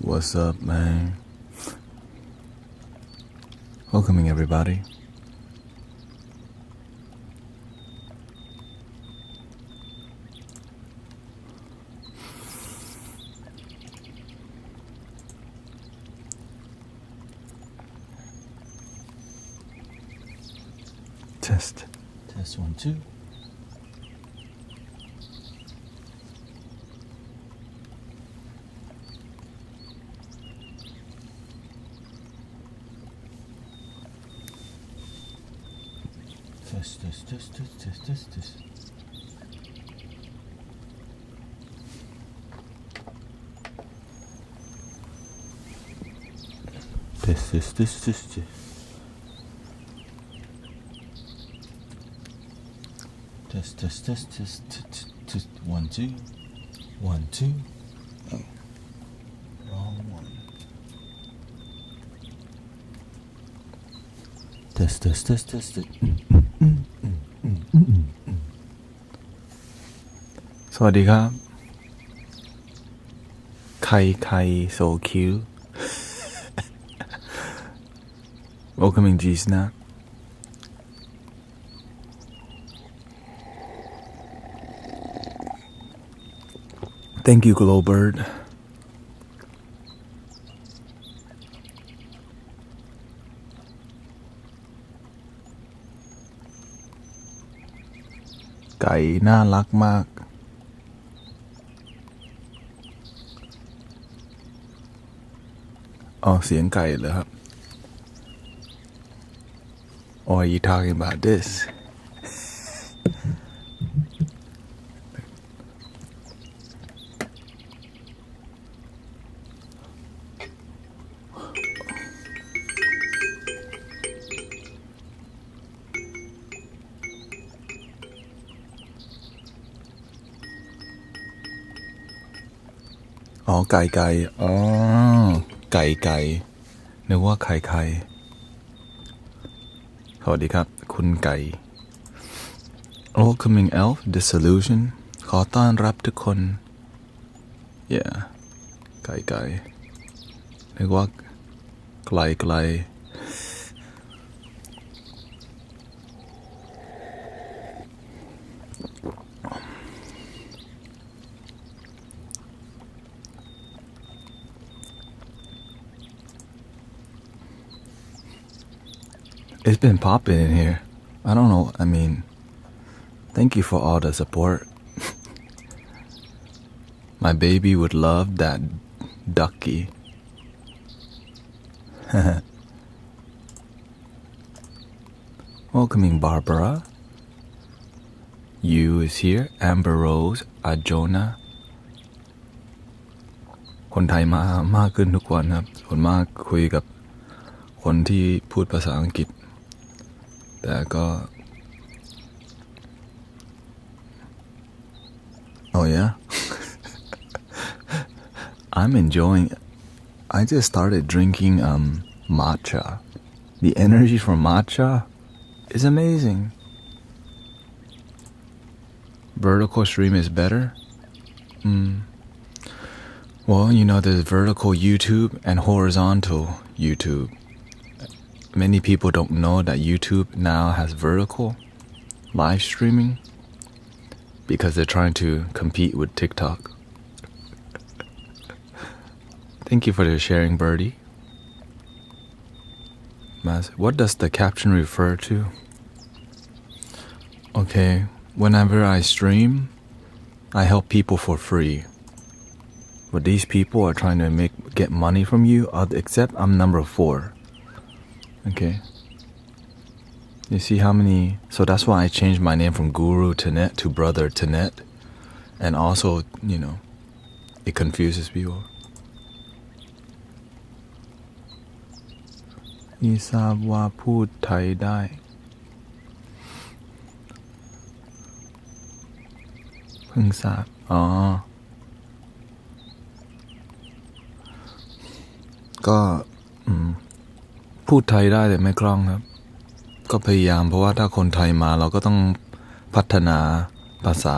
What's up, man? Welcoming everybody. Test 1 2. Test. Test. 1 2 1 2. Oh, wrong one. Test. สวัสดีครับใคร so cute welcoming G-Snap. Thank you, Glowbird.ไก่น่ารักมากอ๋อเสียงไก่เหรอครับ Or are you talking about this?อ๋อไก่อ๋อไก่นึกว่าไข่สวัสดีครับคุณไก่ Welcoming Elf Disillusion ขอต้อนรับทุกคน Yeah ไก่นึกว่าไกลIt's been popping in here. I don't know. I mean, thank you for all the support. My baby would love that ducky. Welcoming Barbara. You is here. Amber Rose. Ajona. คนไทยมากขึ้นทุกวันครับส่วนมากคุยกับคนที่พูดภาษาอังกฤษแต่ก็ Oh yeah I'm enjoying I just started drinking matcha the energy from matcha is amazing vertical stream is better well you know there's vertical YouTube and horizontal YouTube Many people don't know that YouTube now has vertical live streaming because they're trying to compete with TikTok. Thank you for the sharing, Birdie. What does the caption refer to? Okay, whenever I stream, I help people for free. But these people are trying to get money from you, except I'm number 4. Okay. You see how many... So that's why I changed my name from Guru Thanet to Brother Thanet. And also, you know, it confuses people. นี่ทราบว่าพูดไทยได้เพิ่งทราบอ๋อก็พูดไทยได้แต่ไม่คล่องครับก็พยายามเพราะว่าถ้าคนไทยมาเราก็ต้องพัฒนาภาษา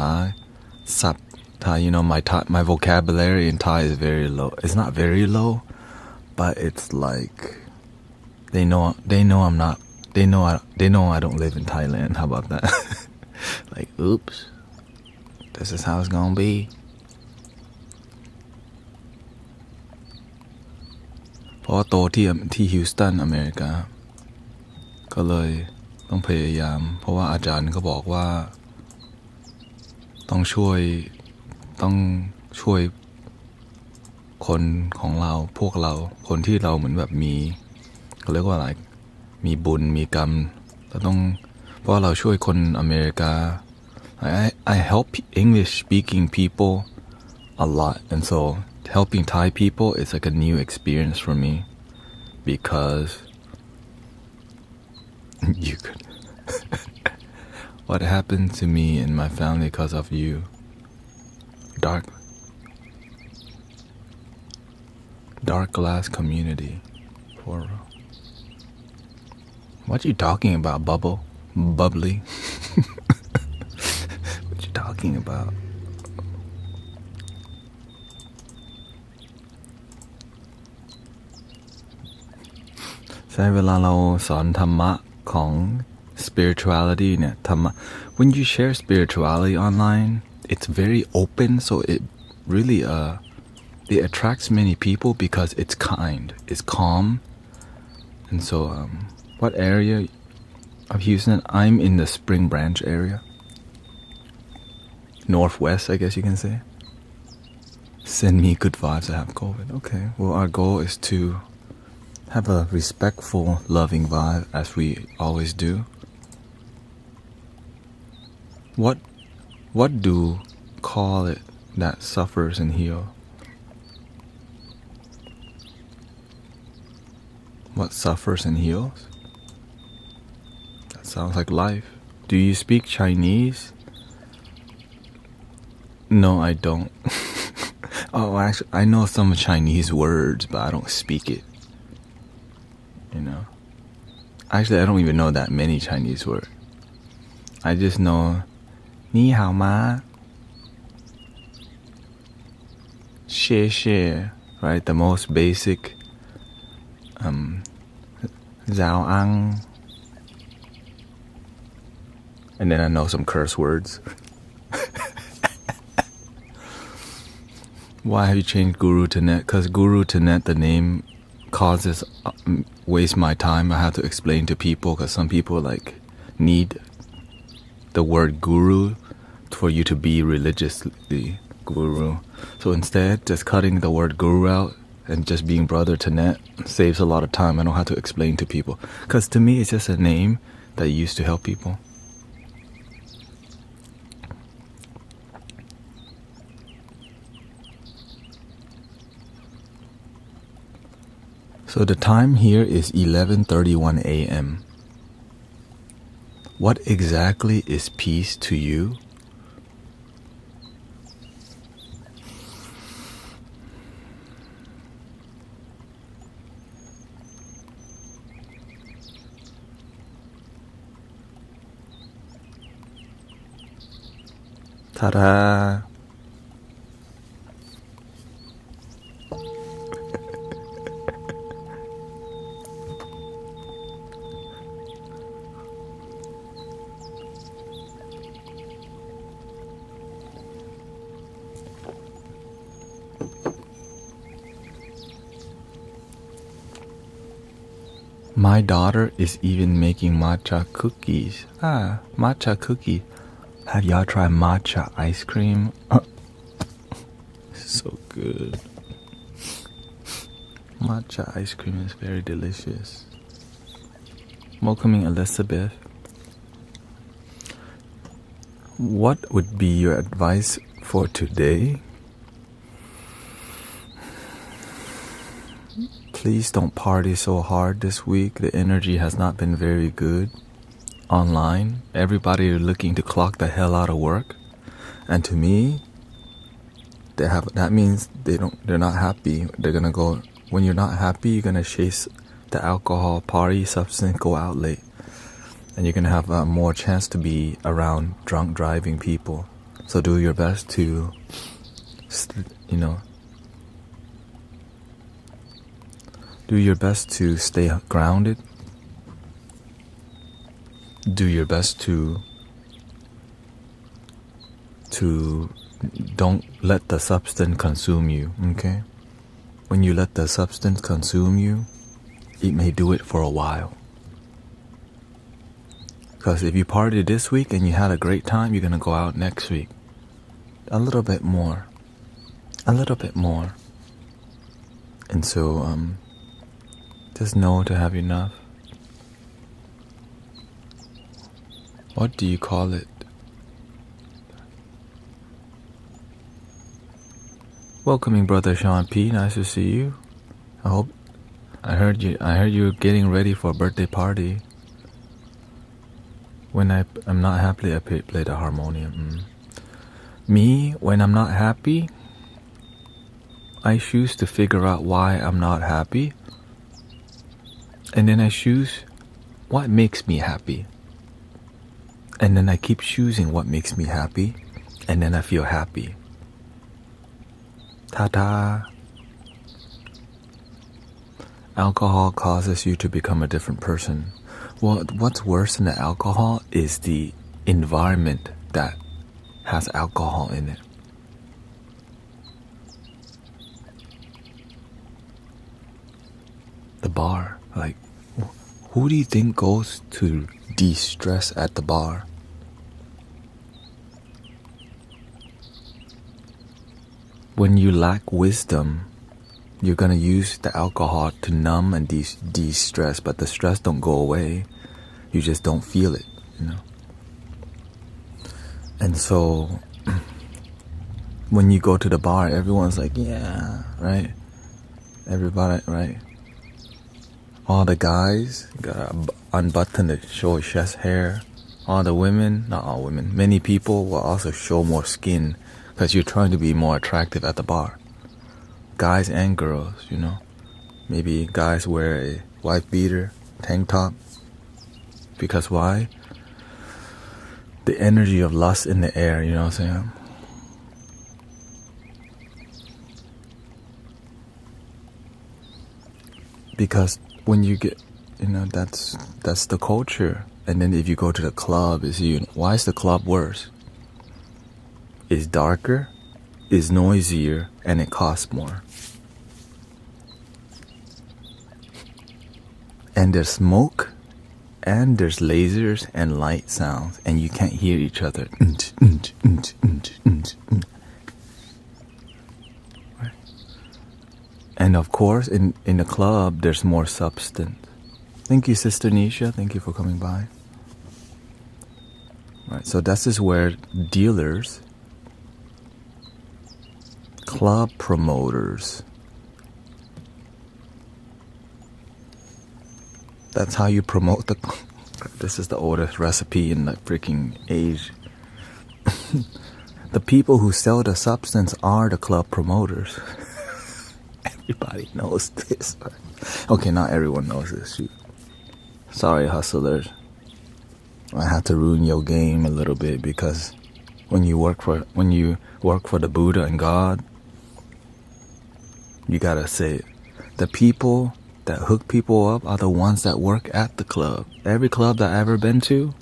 ศัพท์ Thai, my vocabulary in Thai is very low. It's not very low, but it's like they know I'm not. They know I don't live in Thailand. How about that? Like, oops, this is how it's gonna be. เพราะว่าโตที่ฮิวสตันอเมริกาก็เลยต้องพยายามเพราะว่าอาจารย์ก็บอกว่าต้องช่วยคนของเราพวกเราคนที่เราเหมือนแบบมีเขาเรียกว่าอะไรมีบุญมีกรรมเราต้องเพราะเราช่วยคนอเมริกา I help English speaking people a lot, and so helping Thai people is like a new experience for me because you could what happened to me and my family because of you. Dark glass community. What you talking about, bubbly? What you talking about? So เวลาเราสอนธรรมะของ spirituality เนี่ยธรรมะ when you share spirituality online, it's very open, so it really it attracts many people because it's kind, it's calm, and so what area of Houston? I'm in the Spring Branch area, northwest, I guess you can say. Send me good vibes. I have COVID. Okay, well, our goal is to have a respectful, loving vibe as we always do. What do call it that suffers and heal? What suffers and heals? That sounds like life. Do you speak Chinese? No, I don't. Oh, actually, I know some Chinese words, but I don't speak it. Actually, I don't even know that many Chinese words. I just know 你好吗 谢谢 right? The most basic 早安 and then I know some curse words. Why have you changed Guru to Net? Because Guru to Net, the name causes waste my time. I have to explain to people because some people like need the word guru for you to be religiously guru. So instead, just cutting the word guru out and just being brother to Net saves a lot of time. I don't have to explain to people because to me it's just a name that used to help people. So the time here is 11:31 a.m. What exactly is peace to you? Ta-da! My daughter is even making matcha cookies. Matcha cookie. Have y'all tried matcha ice cream? So good. Matcha ice cream is very delicious. Welcoming Elizabeth. What would be your advice for today? Please don't party so hard this week. The energy has not been very good. Online, everybody is looking to clock the hell out of work, and to me, that means they're not happy. They're gonna go when you're not happy. You're gonna chase the alcohol, party, substance, go out late, and you're gonna have more chance to be around drunk driving people. So do your best to you know, do your best to stay grounded. Do your best to don't let the substance consume you, okay? When you let the substance consume you, it may do it for a while. Because if you partied this week and you had a great time, you're going to go out next week. A little bit more. A little bit more. And so, just know to have enough. What do you call it? Welcoming Brother Sean P. Nice to see you. I heard you getting ready for a birthday party. When I'm not happy, I play the harmonium. Me, when I'm not happy, I choose to figure out why I'm not happy. And then I choose what makes me happy. And then I keep choosing what makes me happy. And then I feel happy. Ta-da! Alcohol causes you to become a different person. Well, what's worse than the alcohol is the environment that has alcohol in it. The bar, like, who do you think goes to de-stress at the bar? When you lack wisdom, you're gonna use the alcohol to numb and de-stress, but the stress don't go away. You just don't feel it, you know. And so, when you go to the bar, everyone's like, yeah, right? Everybody, right? All the guys gotta unbutton to show chest hair. All the women, not all women, many people will also show more skin because you're trying to be more attractive at the bar. Guys and girls, you know. Maybe guys wear a wife beater, tank top. Because why? The energy of lust in the air, you know what I'm saying? Because when you get, you know, that's the culture. And then if you go to the club, why is the club worse? It's darker, it's noisier, and it costs more. And there's smoke, and there's lasers and light sounds, and you can't hear each other. Right? And of course, in the club, there's more substance. Thank you, Sister Nisha. Thank you for coming by. Right, so this is where dealers, club promoters, that's how you promote the... This is the oldest recipe in the freaking age. The people who sell the substance are the club promoters. Everybody knows this. Okay, not everyone knows this. Shoot. Sorry, hustlers. I had to ruin your game a little bit because when you work for the Buddha and God, you gotta say it. The people that hook people up are the ones that work at the club. Every club that I've ever been to,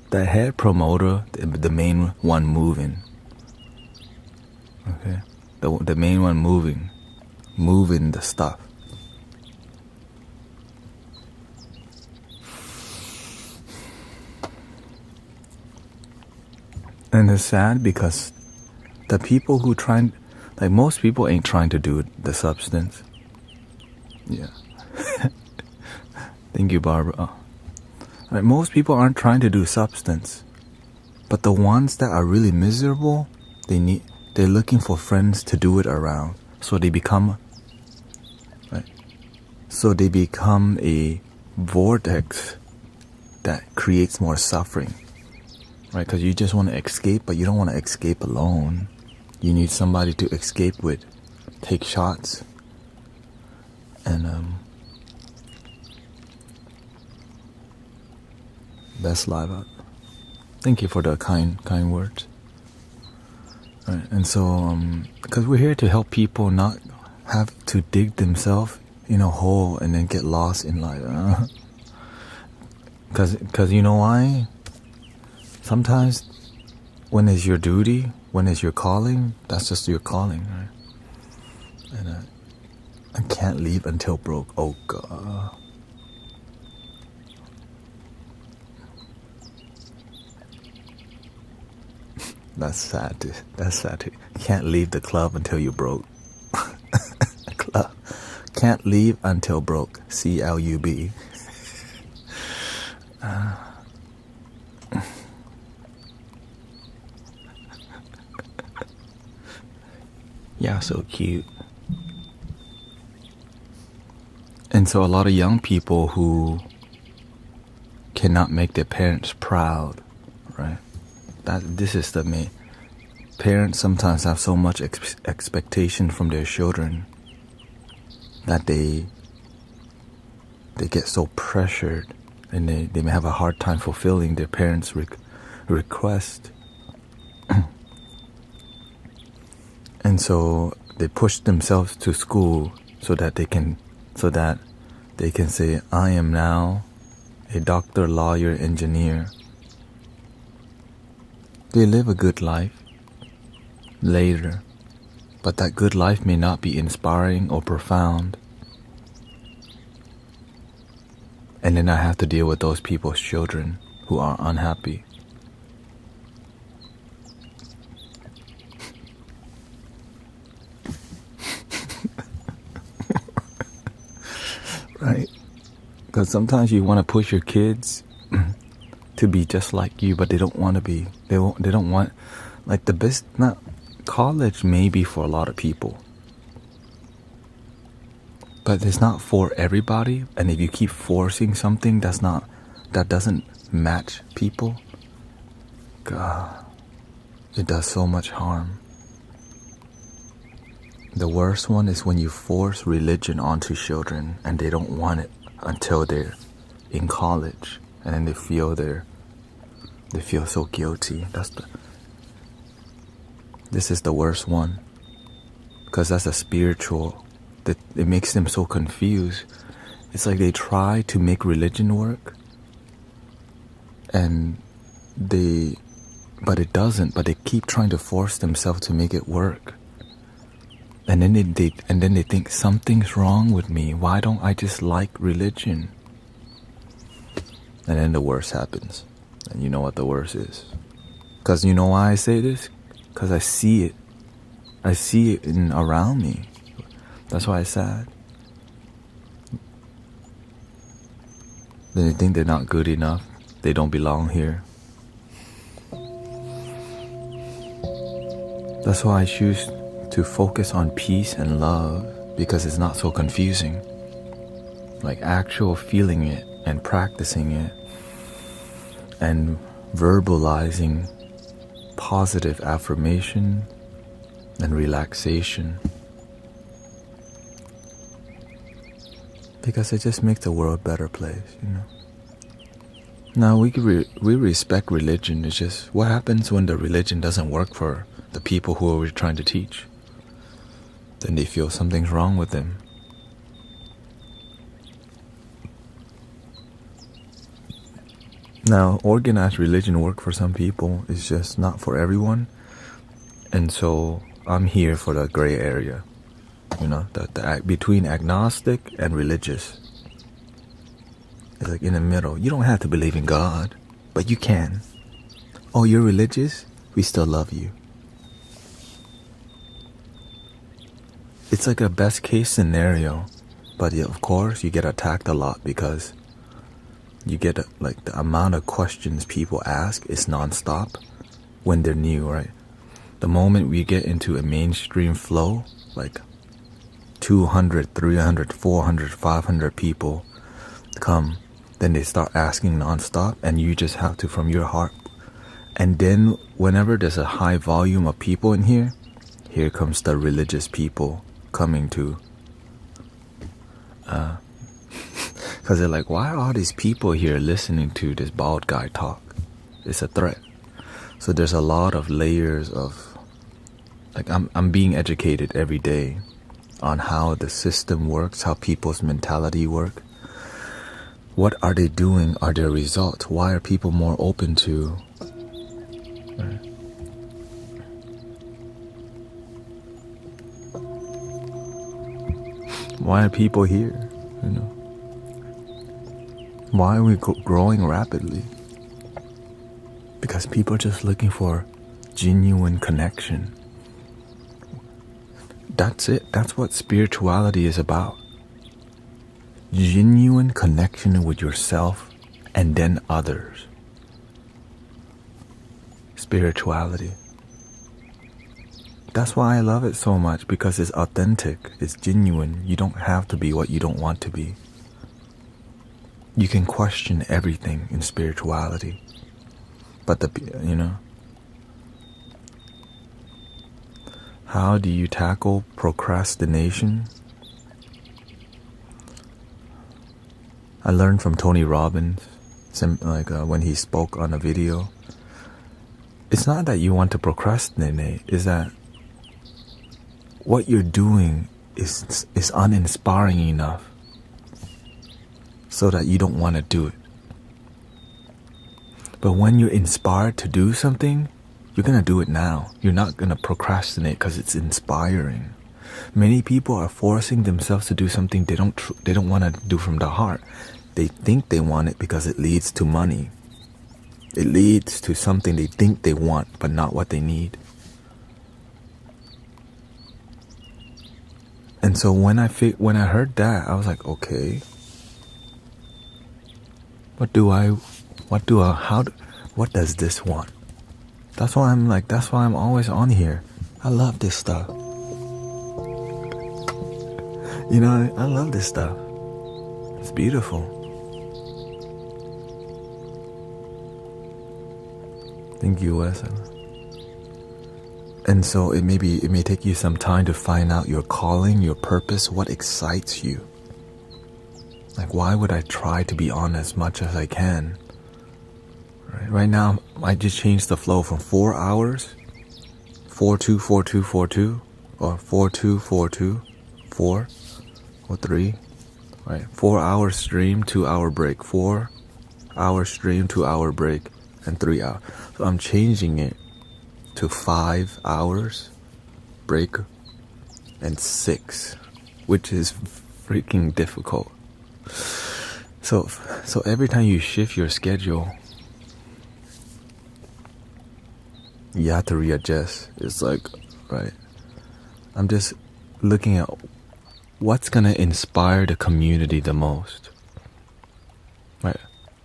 the head promoter, the main one moving. Okay, the main one moving the stuff. And it's sad because the people who most people ain't trying to do the substance. Yeah. Thank you, Barbara. Oh. Like, most people aren't trying to do substance. But the ones that are really miserable, they're looking for friends to do it around. So they become a vortex that creates more suffering. Right? Because you just want to escape, but you don't want to escape alone. You need somebody to escape with. Take shots. And best live out. Thank you for the kind words. Right? And so, because we're here to help people not have to dig themselves in a hole and then get lost in life. Because you know why? Sometimes when it's your duty, when it's your calling, that's just your calling, right? And I can't leave until broke. Oh God. That's sad. That's sad. Can't leave the club until you broke. Club. Can't leave until broke. CLUB. Yeah, so cute. And so a lot of young people who cannot make their parents proud, right? This is the main. Parents sometimes have so much expectation from their children that they get so pressured, and they may have a hard time fulfilling their parents' request. And so they push themselves to school so that they can say, I am now a doctor, lawyer, engineer. They live a good life later, but that good life may not be inspiring or profound. And then I have to deal with those people's children who are unhappy. Right? Because sometimes you want to push your kids to be just like you, but they don't want to be. They don't want, like, the best. Not college may be for a lot of people, but it's not for everybody. And if you keep forcing something that doesn't match people, God, it does so much harm. The worst one is when you force religion onto children and they don't want it until they're in college, and then they feel so guilty. This is the worst one, because that's a spiritual. That it makes them so confused. It's like they try to make religion work, but it doesn't. But they keep trying to force themselves to make it work. And then they think something's wrong with me. Why don't I just like religion? And then the worst happens. And you know what the worst is? Because you know why I say this? Because I see it. I see it around me. That's why it's sad. Then they think they're not good enough. They don't belong here. That's why I choose to focus on peace and love, because it's not so confusing. Like actual feeling it and practicing it and verbalizing positive affirmation and relaxation, because it just makes the world a better place, you know. Now we respect religion. It's just what happens when the religion doesn't work for the people who we're trying to teach. Then they feel something's wrong with them. Now, organized religion work for some people. It's just not for everyone. And so I'm here for the gray area, you know, the between agnostic and religious. It's like in the middle. You don't have to believe in God, but you can. Oh, you're religious? We still love you. It's like a best case scenario, but of course you get attacked a lot because you get like the amount of questions people ask is nonstop when they're new, right? The moment we get into a mainstream flow, like 200, 300, 400, 500 people come, then they start asking nonstop, and you just have to from your heart. And then whenever there's a high volume of people in here, here comes the religious people coming to, because they're like, why are all these people here listening to this bald guy talk? It's a threat. So there's a lot of layers of like I'm being educated every day on how the system works, how people's mentality work. What are they doing? Are there results? Why are people more open to? Right. Why are people here? You know, why are we growing rapidly? Because people are just looking for genuine connection. That's it. That's what spirituality is about. Genuine connection with yourself and then others. Spirituality. That's why I love it so much, because it's authentic, it's genuine. You don't have to be what you don't want to be. You can question everything in spirituality. But how do you tackle procrastination? I learned from Tony Robbins, when he spoke on a video. It's not that you want to procrastinate, it's that what you're doing is uninspiring enough so that you don't want to do it. But when you're inspired to do something, you're going to do it now. You're not going to procrastinate because it's inspiring. Many people are forcing themselves to do something they don't want to do from the heart. They think they want it because it leads to money. It leads to something they think they want, but not what they need. And so when I heard that, I was like, okay, what does this want? That's why I'm always on here. I love this stuff. I love this stuff. It's beautiful. Thank you, Wes. And so it may take you some time to find out your calling, your purpose, what excites you. Like, why would I try to be on as much as I can? Right now, I just changed the flow from 4 hours, 4-2-4-2-4-2, or 4-2-4-2, 4 or 3. Right, 4 hour stream, 2 hour break, 4 hour stream, 2 hour break, and 3 hours. So I'm changing it to 5 hours break and 6, which is freaking difficult. So every time you shift your schedule, you have to readjust. It's like, right, I'm just looking at what's gonna inspire the community the most, right?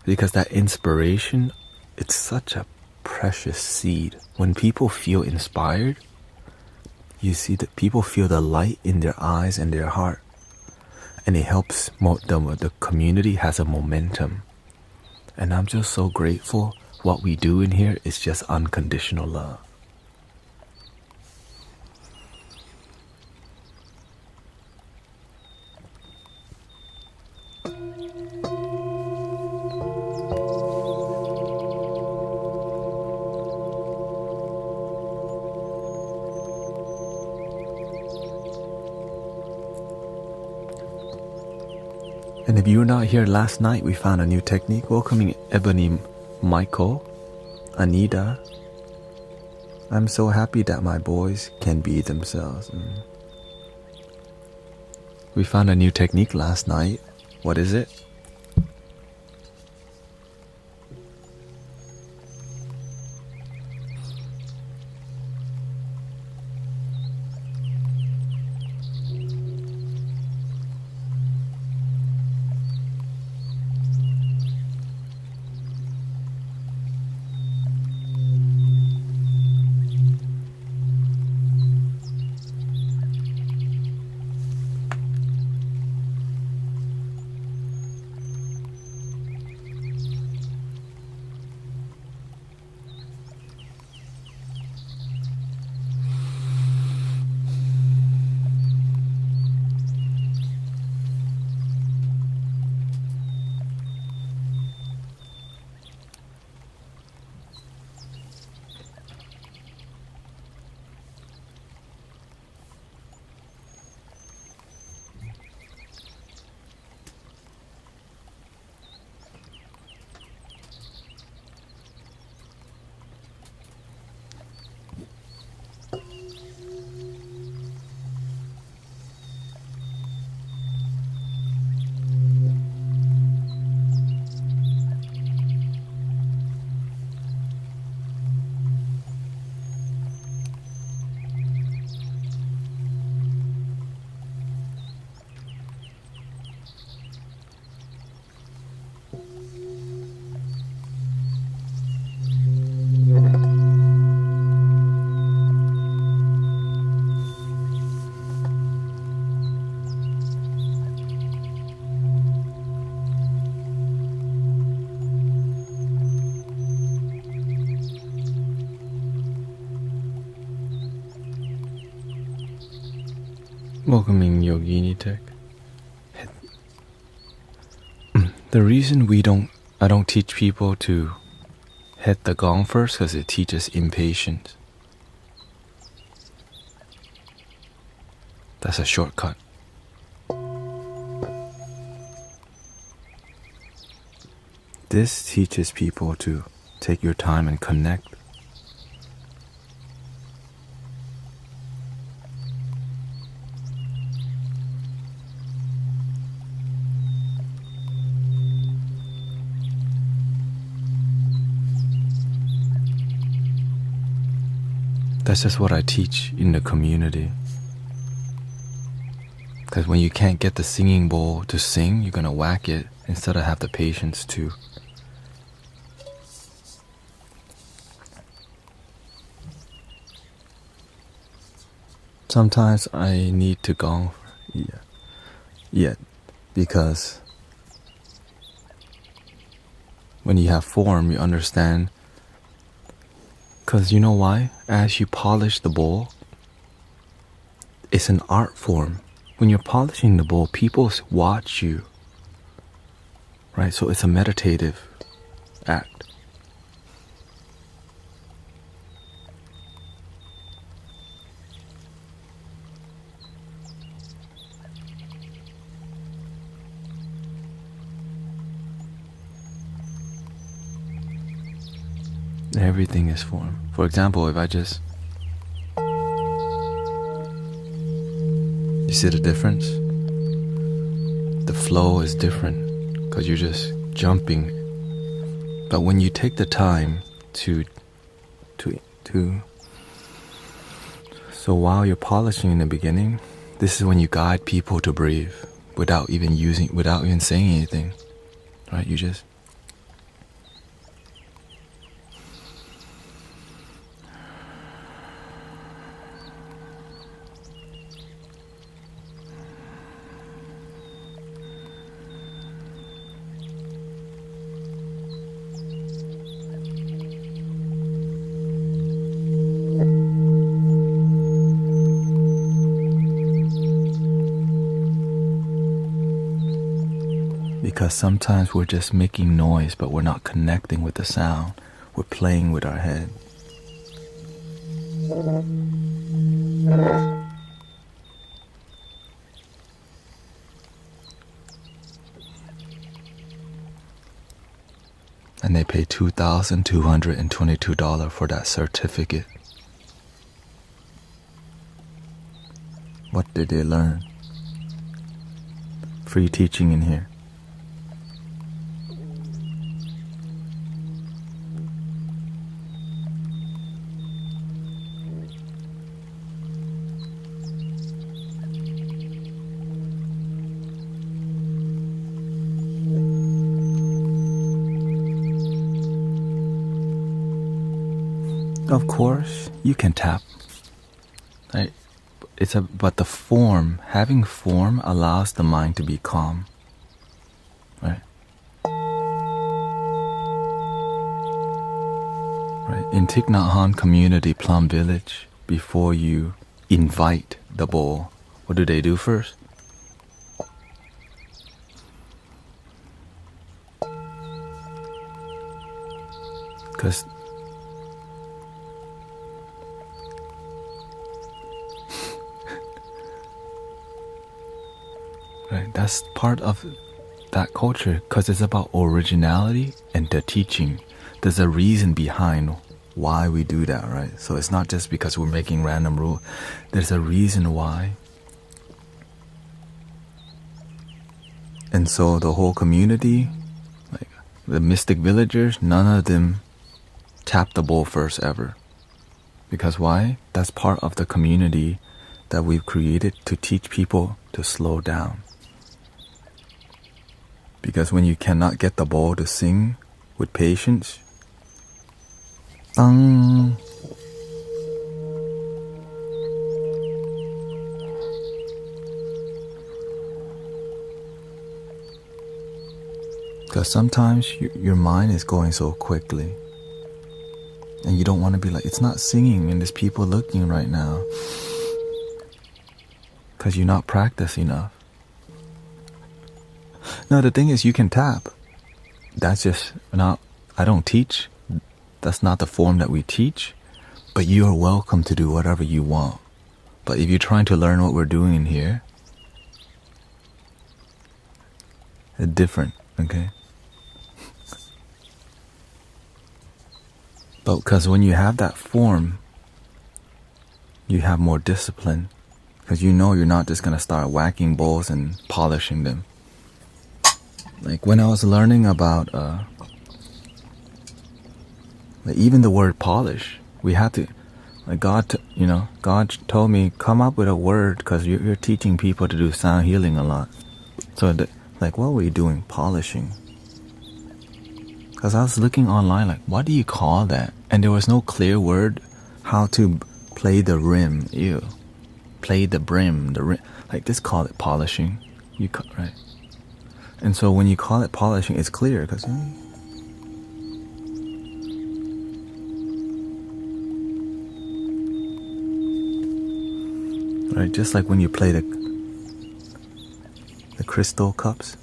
Because that inspiration, it's such a precious seed. When people feel inspired, you see that people feel the light in their eyes and their heart, and it helps the community has a momentum. And I'm just so grateful. What we do in here is just unconditional love. And if you were not here last night, we found a new technique welcoming Ebony, Michael, Anita. I'm so happy that my boys can be themselves. We found a new technique last night. What is it? Welcoming Yogini Tech. The reason I don't teach people to hit the gong first because it teaches impatience. That's a shortcut. This teaches people to take your time and connect. That's just what I teach in the community. Because when you can't get the singing bowl to sing, you're gonna whack it instead of have the patience to. Sometimes I need to gong, yeah, because when you have form, you understand. Because you know why? As you polish the bowl, it's an art form. When you're polishing the bowl, people watch you, right? So it's a meditative act. Everything is form. For example, if I just... You see the difference? The flow is different because you're just jumping. But when you take the time to so while you're polishing in the beginning, this is when you guide people to breathe without even saying anything, right? You just... Because sometimes we're just making noise, but we're not connecting with the sound. We're playing with our head. And they pay $2,222 for that certificate. What did they learn? Free teaching in here. Of course, you can tap. Right? But the form, having form allows the mind to be calm. Right? Right. In Thich Nhat Hanh community, Plum Village, before you invite the bowl, what do they do first? Because right, that's part of that culture, because it's about originality and the teaching. There's a reason behind why we do that, right? So it's not just because we're making random rules. There's a reason why. And so the whole community, like the mystic villagers, none of them tap the bowl first ever. Because why? That's part of the community that we've created to teach people to slow down. Because when you cannot get the bowl to sing with patience, bang. Because sometimes your mind is going so quickly. And you don't want to be like, it's not singing and there's people looking right now. because you're not practiced enough. No, the thing is you can tap. That's just not, I don't teach. That's not the form that we teach. But you are welcome to do whatever you want. But if you're trying to learn what we're doing in here, it's different, okay? But because when you have that form, you have more discipline. Because you know you're not just going to start whacking bowls and polishing them. Like when I was learning about, like even the word polish, we had to, like God told me, come up with a word because you're teaching people to do sound healing a lot. So like, what were you doing? Polishing. Because I was looking online, like, what do you call that? And there was no clear word how to play the rim. Ew. Play the brim, the rim. Like, just call it polishing. Right? And so when you call it polishing, it's clear because right, just like when you play the crystal cups.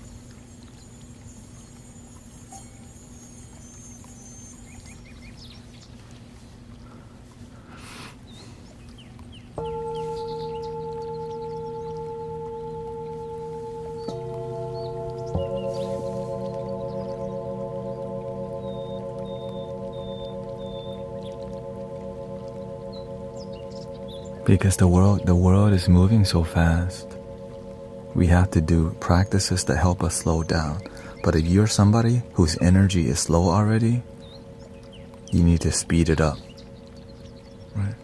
Because the world is moving so fast. We have to do practices that help us slow down. But if you're somebody whose energy is slow already, you need to speed it up. Right?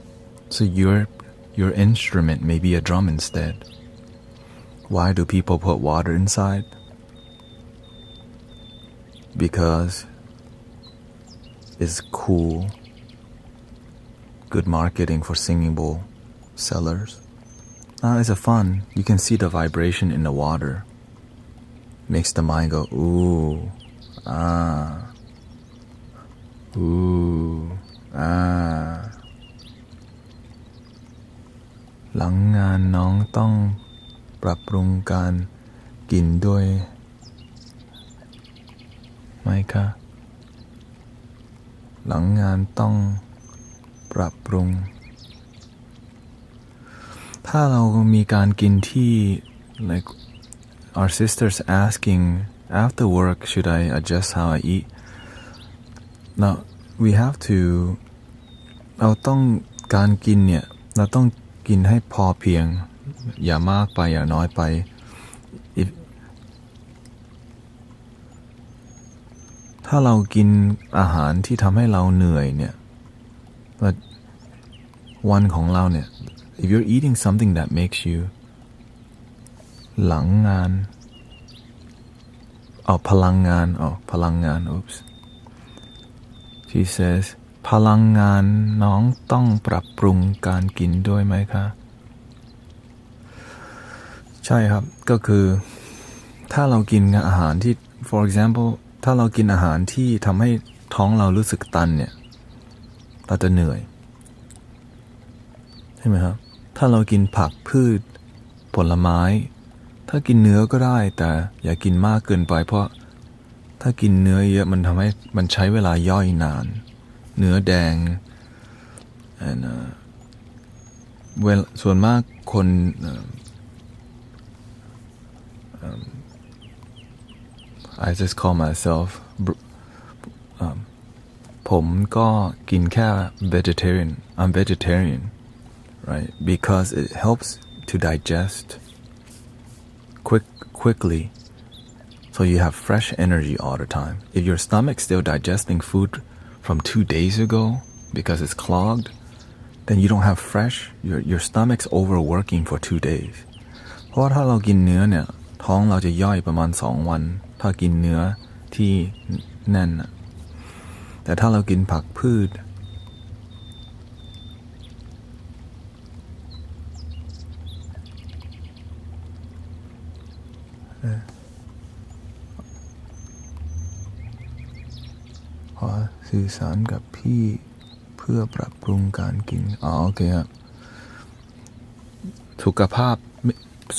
So your instrument may be a drum instead. Why do people put water inside? Because it's cool. Good marketing for singing bowl sellers. It's a fun. You can see the vibration in the water. Makes the mind go, ooh, ah, ooh, ah. หลังงานน้องต้องปรับปรุงการกินด้วยไหมคะหลังงานต้องปรับปรุงถ้าเรามีการกินที่ like our sisters asking after work should I adjust how I eat now we have to เราต้องการกินเนี่ยเราต้องกินให้พอเพียงอย่ามากไปอย่าน้อยไป ถ้าเรากินอาหารที่ทำให้เราเหนื่อยเนี่ยวันของเราเนี่ยif you're eating something that makes you หลังงานพลังงาน oops she says พลังงานน้องต้องปรับปรุงการกินด้วยไหมคะใช่ครับก็คือถ้าเรากินอาหารที่ for example ถ้าเรากินอาหารที่ทำให้ท้องเรารู้สึกตันเนี่ยเราจะเหนื่อยใช่ไหมครับถ้าเรากินผักพืชผลไม้ถ้ากินเนื้อก็ได้แต่อย่ากินมากเกินไปเพราะถ้ากินเนื้อเยอะมันทำให้มันใช้เวลาย่อยนานเนื้อแดง and ส่วนมากคน I just call myself ผมก็กินแค่ vegetarian I'm vegetarian right because it helps to digest quickly so you have fresh energy all the time if your stomach's still digesting food from 2 days ago because it's clogged then you don't have fresh your stomach's overworking for 2 days เพราะถ้าเรากินเนื้อเนี่ยท้องเราจะย่อยประมาณ2 วันถ้ากินเนื้อที่แน่นแต่ถ้าเรากินผักพืชขอสื่อสารกับพี่เพื่อปรับปรุงการกินโอเคครับ สุขภาพ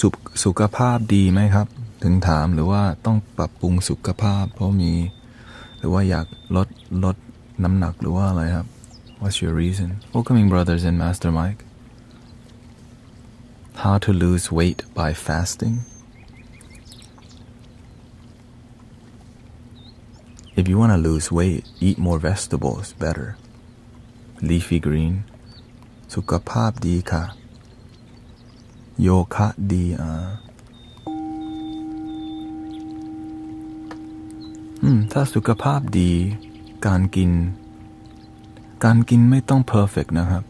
สุสุขภาพดีไหมครับถึงถามหรือว่าต้องปรับปรุงสุขภาพเพราะมีหรือว่าอยากลดน้ำหนักหรือว่าอะไรครับ What's your reason? Welcoming brothers in Master Mike. How to lose weight by fasting? If you want to lose weight, eat more vegetables better. Leafy green. สุขภาพดีค่ะโยคะดีถ้าสุขภาพดีการกินไม่ต้อง perfect นะครับ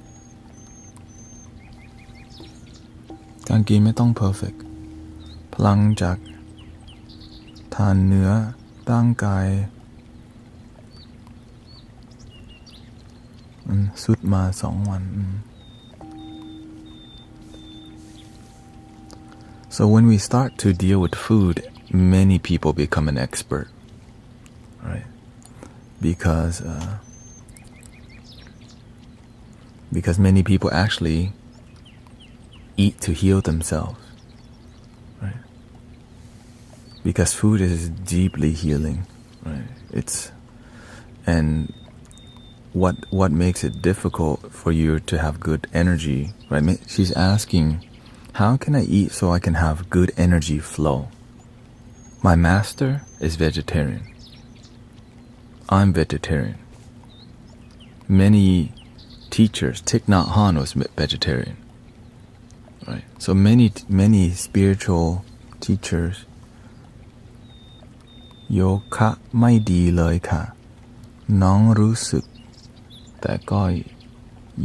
การกินไม่ต้อง perfect พลังจากทานเนื้อร่างกายสุดมา2 วันSo when we start to deal with food, many people become an expert, right? Because many people actually eat to heal themselves, right? Because food is deeply healing, right? And what makes it difficult for you to have good energy, right? She's asking, how can I eat so I can have good energy flow? My master is vegetarian. I'm vegetarian. Many teachers, Thich Nhat Hanh was vegetarian, right? So many spiritual teachers โยคะไม่ดีเลยค่ะน้องรู้สึกแต่ก็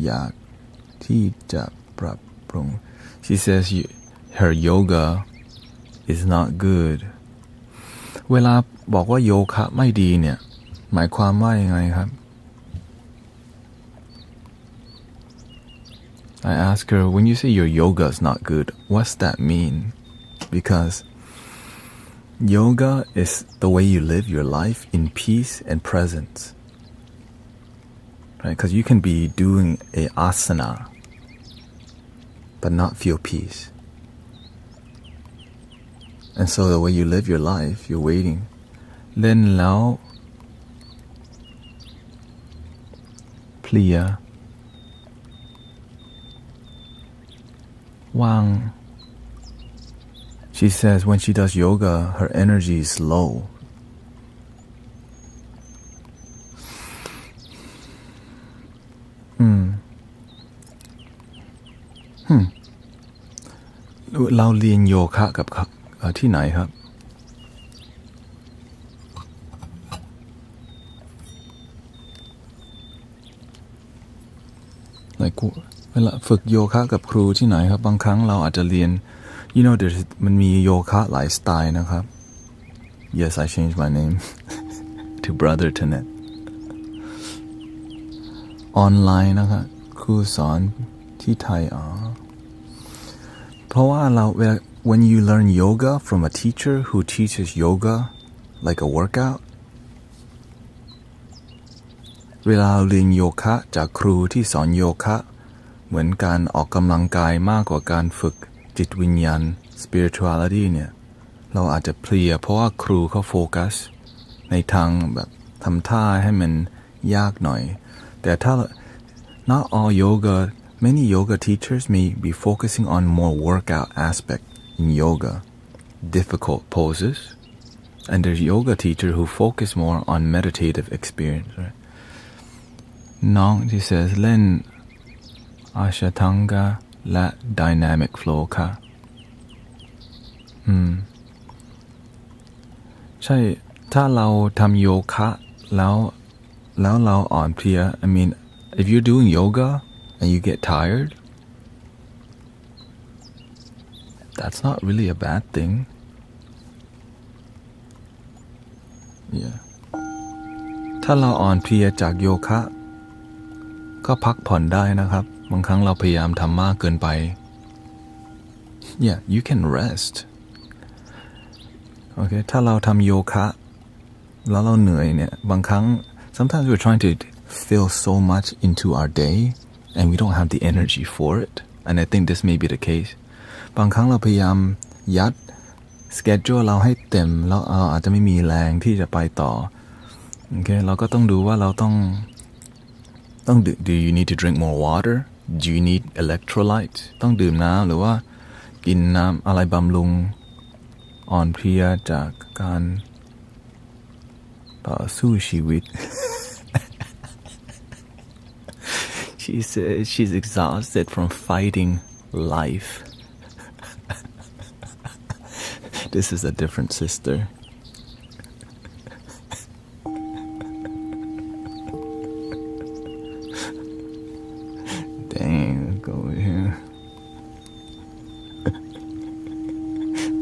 อยากที่จะปรับปรุง She says her yoga is not good เวลาบอกว่าโยคะไม่ดีเนี่ยหมายความว่ายังไงครับ I ask her, when you say your yoga is not good, what's that mean? Because yoga is the way you live your life in peace and presence, right? Because you can be doing a asana but not feel peace. And so the way you live your life, you're waiting. เล่นแล้วเพลียว่าง She says when she does yoga, her energy is low.เราเรียนโยคะกับที่ไหนครับ like เวลาฝึกโยคะกับครูที่ไหนครับบางครั้งเราอาจจะเรียน you know มันมีโยคะหลายสไตล์นะครับ yes I changed my name to brother Thanet ออนไลน์นะครับครูสอนที่ไทยเพราะว่าเราwhen you learn yoga from a teacher who teaches yoga like a workout เวลาเรียนโยคะจากครูที่สอนโยคะเหมือนการออกกำลังกายมากกว่าการฝึกจิตวิญญาณ spirituality เนี่ยเราอาจจะเพลียเพราะว่าครูเขาโฟกัสในทางแบบทำท่าให้มันยากหน่อยแต่ถ้า not all yoga many yoga teachers may be focusing on more workout aspect in yoga difficult poses and there's yoga teacher who focus more on meditative experience, right? น้องที่ says เล่นอาชทังกะและ dynamic flow ค่ะใช่ถ้าเราทำโยคะแล้วเราอ่อนเพลีย I mean if you're doing yoga and you get tired that's not really a bad thing yeah ถ้าเราอ่อนเพลียจากโยคะก็พักผ่อนได้นะครับบางครั้งเราพยายามทำมากเกินไป yeah you can rest โอเคถ้าเราทำโยคะแล้วเราเหนื่อยเนี่ยบางครั้ง sometimes we're trying to fill so much into our day and we don't have the energy for it and I think this may be the case บางครั้งเราพยายามยัดสเกจจูเราให้เต็มแล้วเราอาจจะไม่มีแรงที่จะไปต่อโอเคเราก็ต้องดูว่าเราต้องdo you need to drink more water do you need electrolytes ต้องดื่มน้ำหรือว่ากินน้ำอะไรบำรุงอ่อนเพลียจากการต่อสู้ชีวิต She says she's exhausted from fighting life. This is a different sister. Dang, go over here.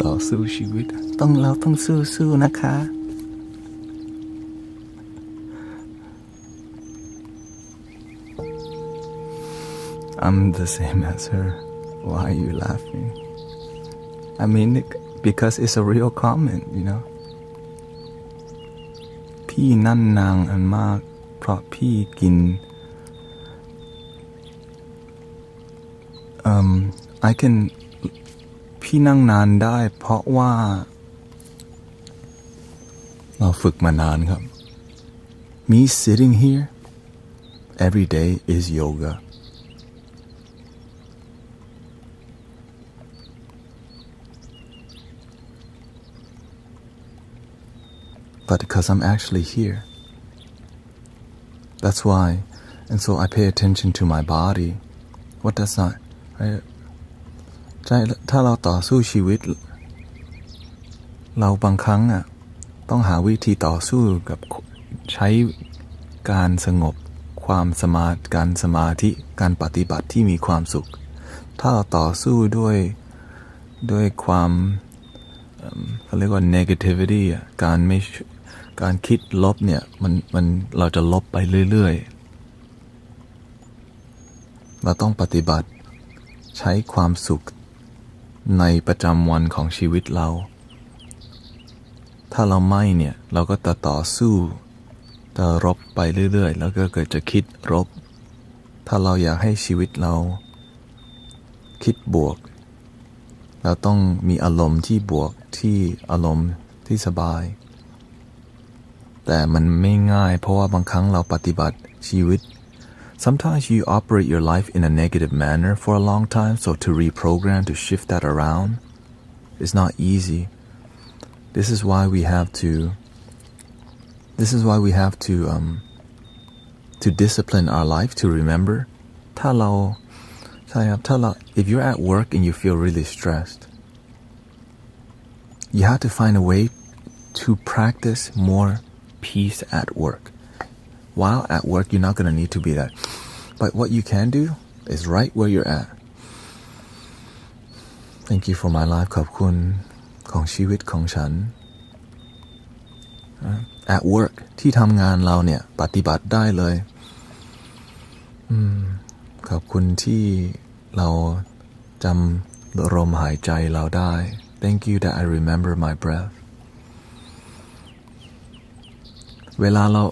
ต่อสู้ชีวิตเราต้องสู้นะคะ I'm the same as her. Why are you laughing? I mean, because it's a real comment, you know. พี่นั่นนางอันมากเพราะพี่กินพี่นั่งนานได้เพราะว่าเราฝึกมานานครับ Me sitting here every day is yoga. But because I'm actually here, that's why, and so I pay attention to my body. What does that, right? ใช่ถ้าเราต่อสู้ชีวิตเราบางครั้งต้องหาวิธีต่อสู้กับใช้การสงบการสมาธิการปฏิบัติที่มีความสุขถ้าเราต่อสู้ด้วยความเขาเรียกว่า negativity การคิดลบเนี่ยมันเราจะลบไปเรื่อยๆเราต้องปฏิบัติใช้ความสุขในประจำวันของชีวิตเราถ้าเราไม่เนี่ยเราก็จะต่อสู้จะรบไปเรื่อยๆแล้วก็เกิดจะคิดรบถ้าเราอยากให้ชีวิตเราคิดบวกเราต้องมีอารมณ์ที่บวกที่อารมณ์ที่สบายแต่มันไม่ง่ายเพราะว่าบางครั้งเราปฏิบัติชีวิต Sometimes you operate your life in a negative manner for a long time, so to reprogram, to shift that around is not easy. This is why we have to discipline our life to remember. ถ้าเรา if you're at work and you feel really stressed, you have to find a way to practice more peace at work. While at work, you're not going to need to be that. But what you can do is right where you're at. Thank you for my life. ขอบคุณของชีวิตของฉัน At work ที่ทำงานเราเนี่ยปฏิบัติได้เลยขอบคุณที่เราจำลมหายใจเราได้ Thank you that I remember my breath. เวลาเรา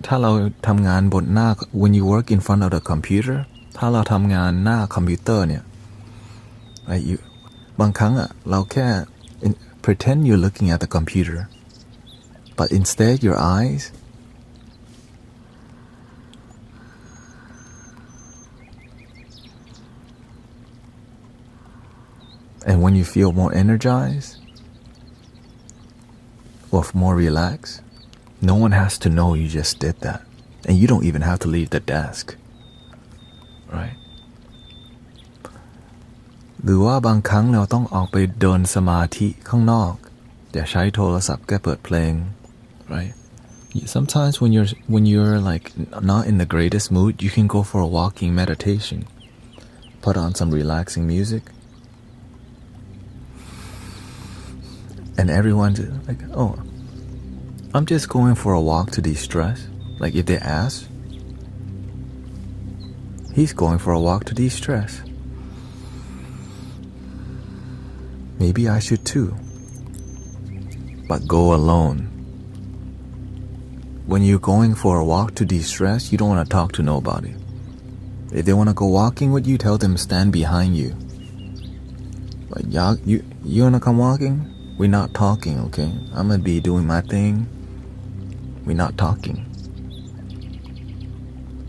ถ้าเราทำงานบนหน้า when you work in front of the computer ถ้าเราทำงานหน้าคอมพิวเตอร์เนี่ยบางครั้งเราแค่ pretend you're looking at the computer but instead your eyes and when you feel more energized or more relaxed no one has to know you just did that and you don't even have to leave the desk right หรือว่าบางครั้งเราต้องออกไปเดินสมาธิข้างนอกอย่าใช้โทรศัพท์แค่เปิดเพลง right sometimes when you're like not in the greatest mood you can go for a walking meditation put on some relaxing music and everyone's like oh I'm just going for a walk to de-stress. Like if they ask, he's going for a walk to de-stress. Maybe I should too. But go alone. When you're going for a walk to de-stress, you don't want to talk to nobody. If they want to go walking with you, tell them stand behind you. Like, y'all, you wanna come walking? We're not talking, okay? I'm gonna be doing my thing. We're not talking.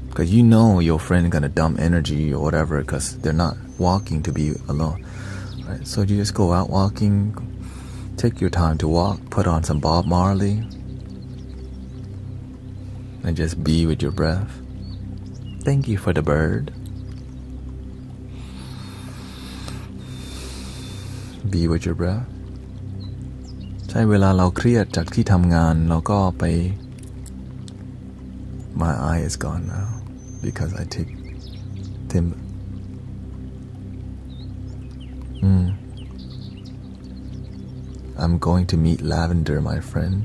Because you know your friend gonna dump energy or whatever because they're not walking to be alone. Right? So you just go out walking, take your time to walk, put on some Bob Marley, and just be with your breath. Thank you for the bird. Be with your breath. ใช่เวลาเราเครียดจากที่ทำงานเราก็ไป My eye is gone now because I take Tim. I'm going to meet Lavender, my friend.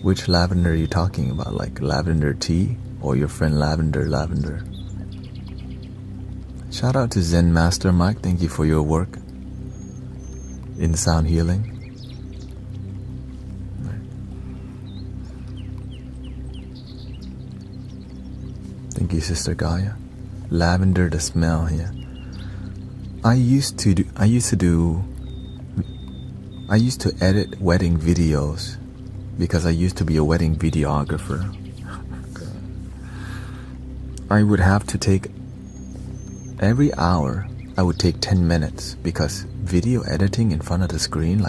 Which lavender are you talking about? Like lavender tea or your friend Lavender? Shout out to Zen Master Mike. Thank you for your work in sound healing. Thank you, Sister Gaia. Lavender, the smell here. I used to edit wedding videos because I used to be a wedding videographer. I would have to take every hour. I would take 10 minutes because video editing in front of the screen,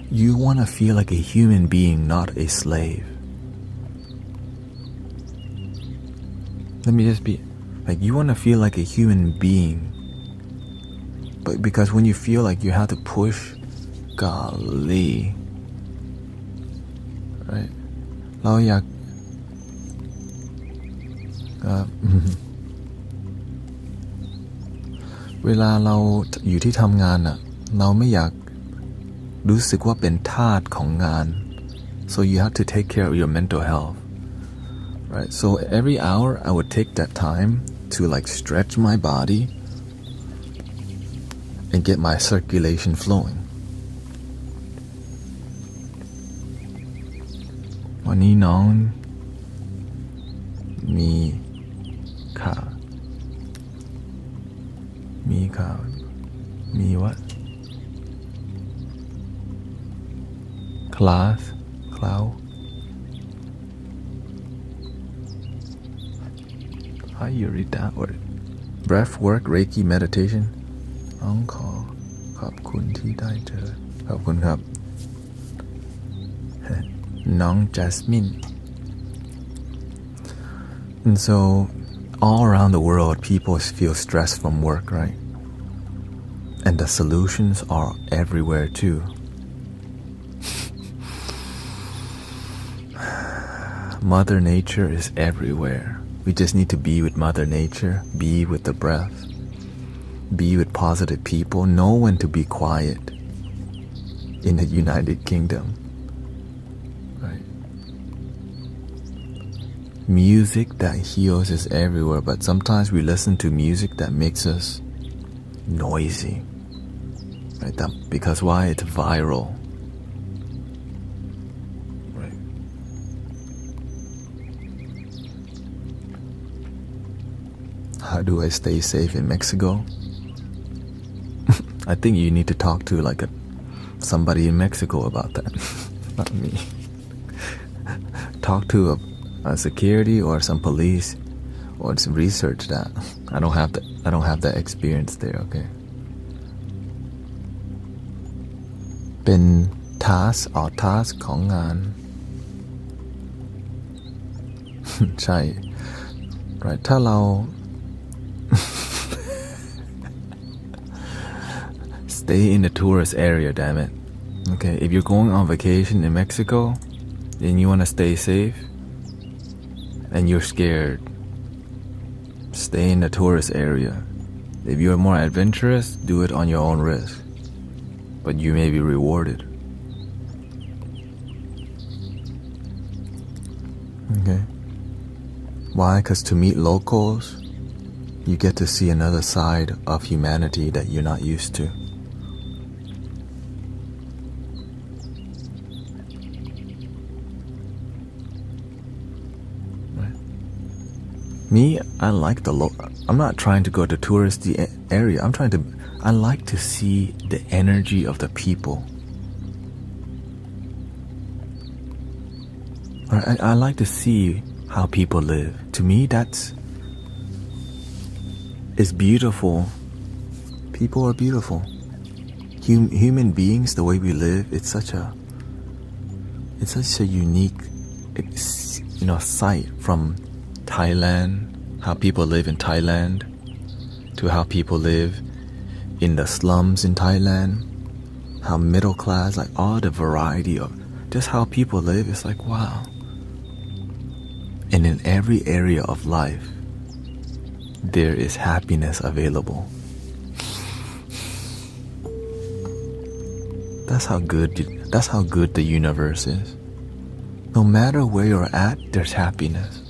you want to feel like a human being, not a slave. Let me just be like, you want to feel like a human being, but because when you feel like you have to push, golly, right? เราอยากเวลาเราอยู่ที่ทำงานน่ะเราไม่อยากรู้สึกว่าเป็นทาสของงาน so you have to take care of your mental health, right? So every hour I would take that time to stretch my body and get my circulation flowing. วันนี้น้องมีข่าวมี what? Class? Cloud? How you read that word? Breath work, Reiki meditation. น้องขอบคุณที่ได้เจอขอบคุณครับ น้อง Jasmine. And so all around the world people feel stressed from work, right? And the solutions are everywhere too. Mother Nature is everywhere. We just need to be with Mother Nature, be with the breath, be with positive people, know when to be quiet in the United Kingdom. Right? Music that heals is everywhere, but sometimes we listen to music that makes us noisy. Right? Because why? It's viral. Right? How do I stay safe in Mexico? I think you need to talk to somebody in Mexico about that. Not me. Talk to a security or some police or some research that. I don't have that experience there, okay? เป็น task or task ของงาน ใช่ right ถ้าเรา stay in the tourist area, damn it. Okay, if you're going on vacation in Mexico and you want to stay safe and you're scared, stay in the tourist area. If you're more adventurous, do it on your own risk, but you may be rewarded. Okay. Why? Because to meet locals, you get to see another side of humanity that you're not used to. Me, I like I'm not trying to go to touristy area. I like to see the energy of the people. I like to see how people live. To me, it's beautiful. People are beautiful. Human beings, the way we live, it's such a unique, sight from Thailand, how people live in Thailand, to how people live in the slums in Thailand, how middle class, like all the variety of just how people live. It's like, wow. And in every area of life, there is happiness available. That's how good the universe is. No matter where you're at, there's happiness.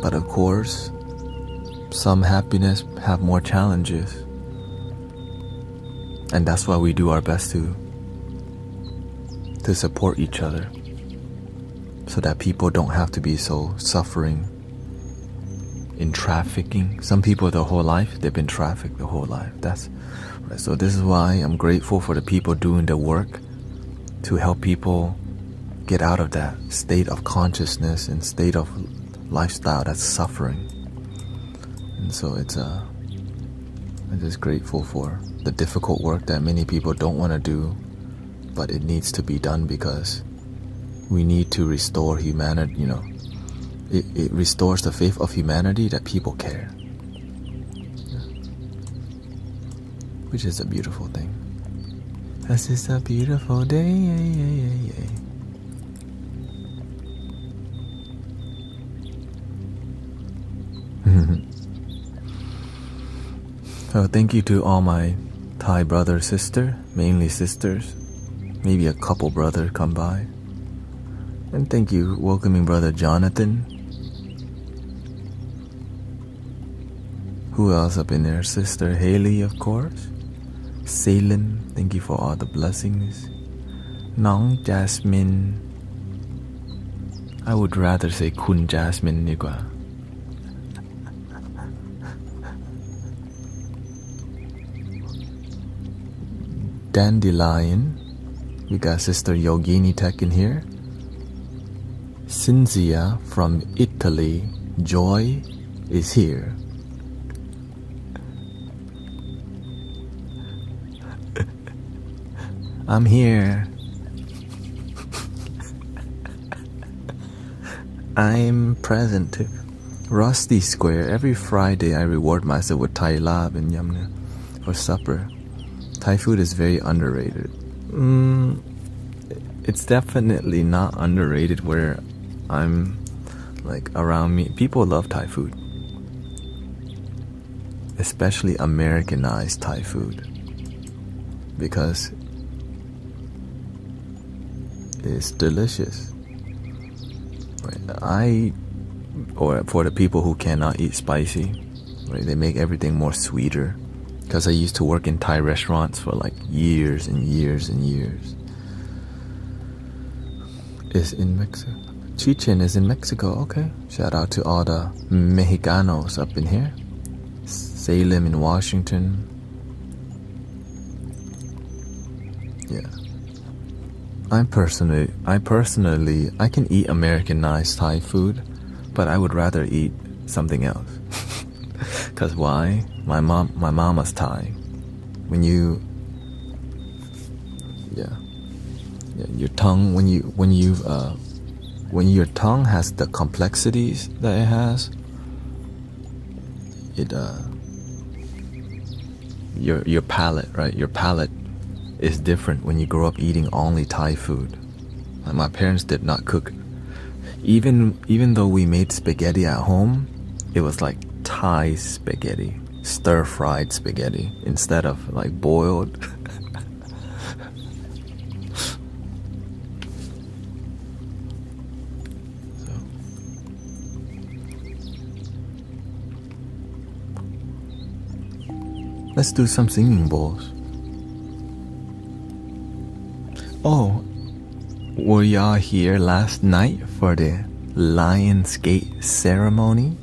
But of course, some happiness have more challenges. And that's why we do our best to support each other, so that people don't have to be so suffering in trafficking. Some people their whole life, they've been trafficked the whole life. That's right. So this is why I'm grateful for the people doing the work to help people get out of that state of consciousness and state of lifestyle that's suffering. And so I'm just grateful for the difficult work that many people don't want to do, but it needs to be done because we need to restore humanity. It restores the faith of humanity that people care, which is a beautiful thing. This is a beautiful day. So thank you to all my Thai brother, sister, mainly sisters, maybe a couple brother come by. And thank you, welcoming brother Jonathan. Who else up in there? Sister Haley, of course. Salem, thank you for all the blessings. Nong Jasmine. I would rather say Kun Jasmine ดีกว่า. Dandelion. We got Sister Yogini Tech in here. Cynthia from Italy. Joy is here. I'm here. I'm present too. Rusty Square. Every Friday I reward myself with Thai lab and yum for supper. Thai food is very underrated. It's definitely not underrated where I'm like around me. People love Thai food, especially Americanized Thai food, because it's delicious. Right? Or for the people who cannot eat spicy, right? They make everything more sweeter. Because I used to work in Thai restaurants for like years and years and years. Is in Mexico. Chichen is in Mexico. Okay. Shout out to all the Mexicanos up in here. Salem in Washington. Yeah. I can eat Americanized Thai food, but I would rather eat something else. Cause why? My mama's Thai. When your tongue, when your tongue has the complexities that it has, your palate, right? Your palate is different when you grow up eating only Thai food. Like my parents did not cook. Even though we made spaghetti at home, it was like Thai spaghetti, stir-fried spaghetti instead of like boiled. Let's do some singing bowls. Oh, were y'all here last night for the Lionsgate ceremony?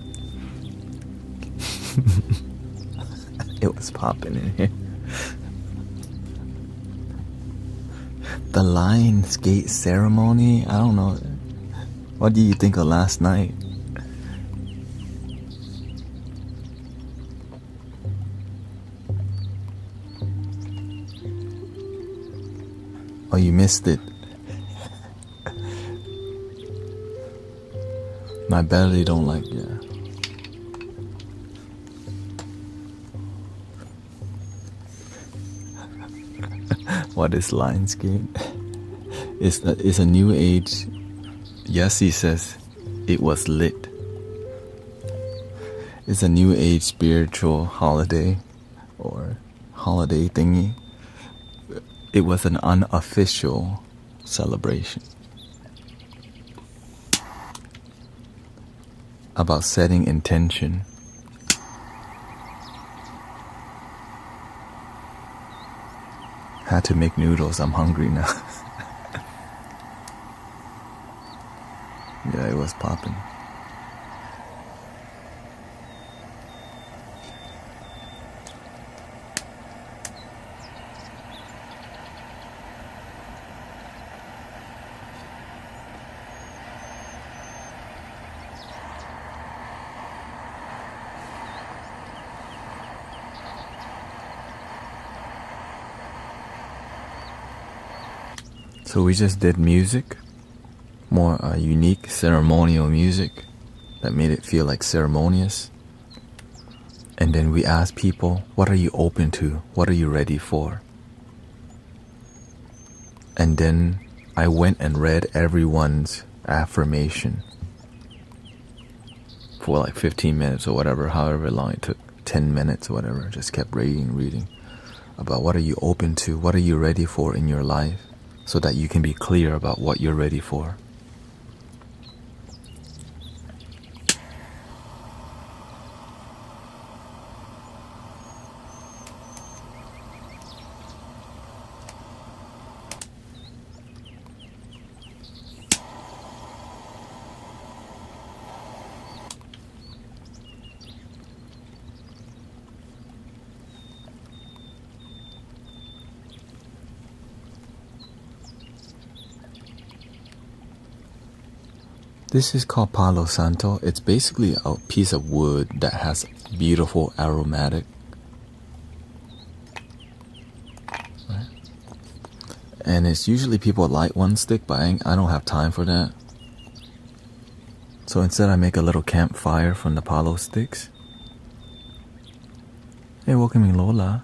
It was popping in here. The Lionsgate ceremony? I don't know. What do you think of last night? Oh, you missed it. My belly don't like, yeah. What is Lionsgate? It's a new age. Yassi says it was lit. It's a new age spiritual holiday or holiday thingy. It was an unofficial celebration about setting intention. Had to make noodles. I'm hungry now. Yeah, it was popping. So we just did music, more unique ceremonial music that made it feel like ceremonious. And then we asked people, what are you open to? What are you ready for? And then I went and read everyone's affirmation for like 15 minutes or whatever, however long it took, 10 minutes or whatever. Just kept reading about what are you open to? What are you ready for in your life? So that you can be clear about what you're ready for. This is called Palo Santo. It's basically a piece of wood that has beautiful aromatic. Right? And it's usually people light one stick, but I don't have time for that. So instead I make a little campfire from the palo sticks. Hey, welcoming Lola.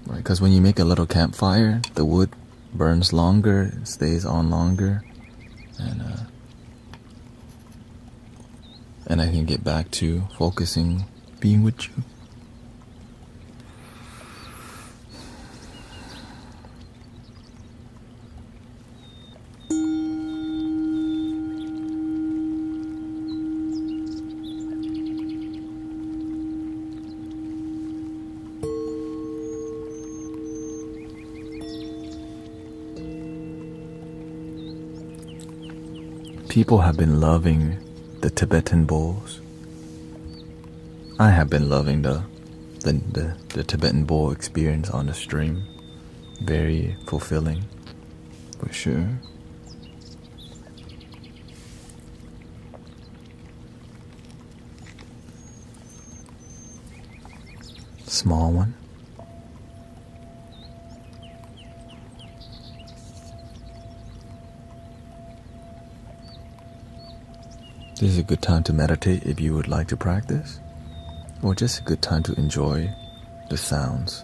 Right, because when you make a little campfire, the wood burns longer, stays on longer. And I can get back to focusing, being with you. People have been loving the Tibetan bowls. I have been loving the Tibetan bowl experience on the stream. Very fulfilling, for sure. Small one. This is a good time to meditate if you would like to practice, or just a good time to enjoy the sounds.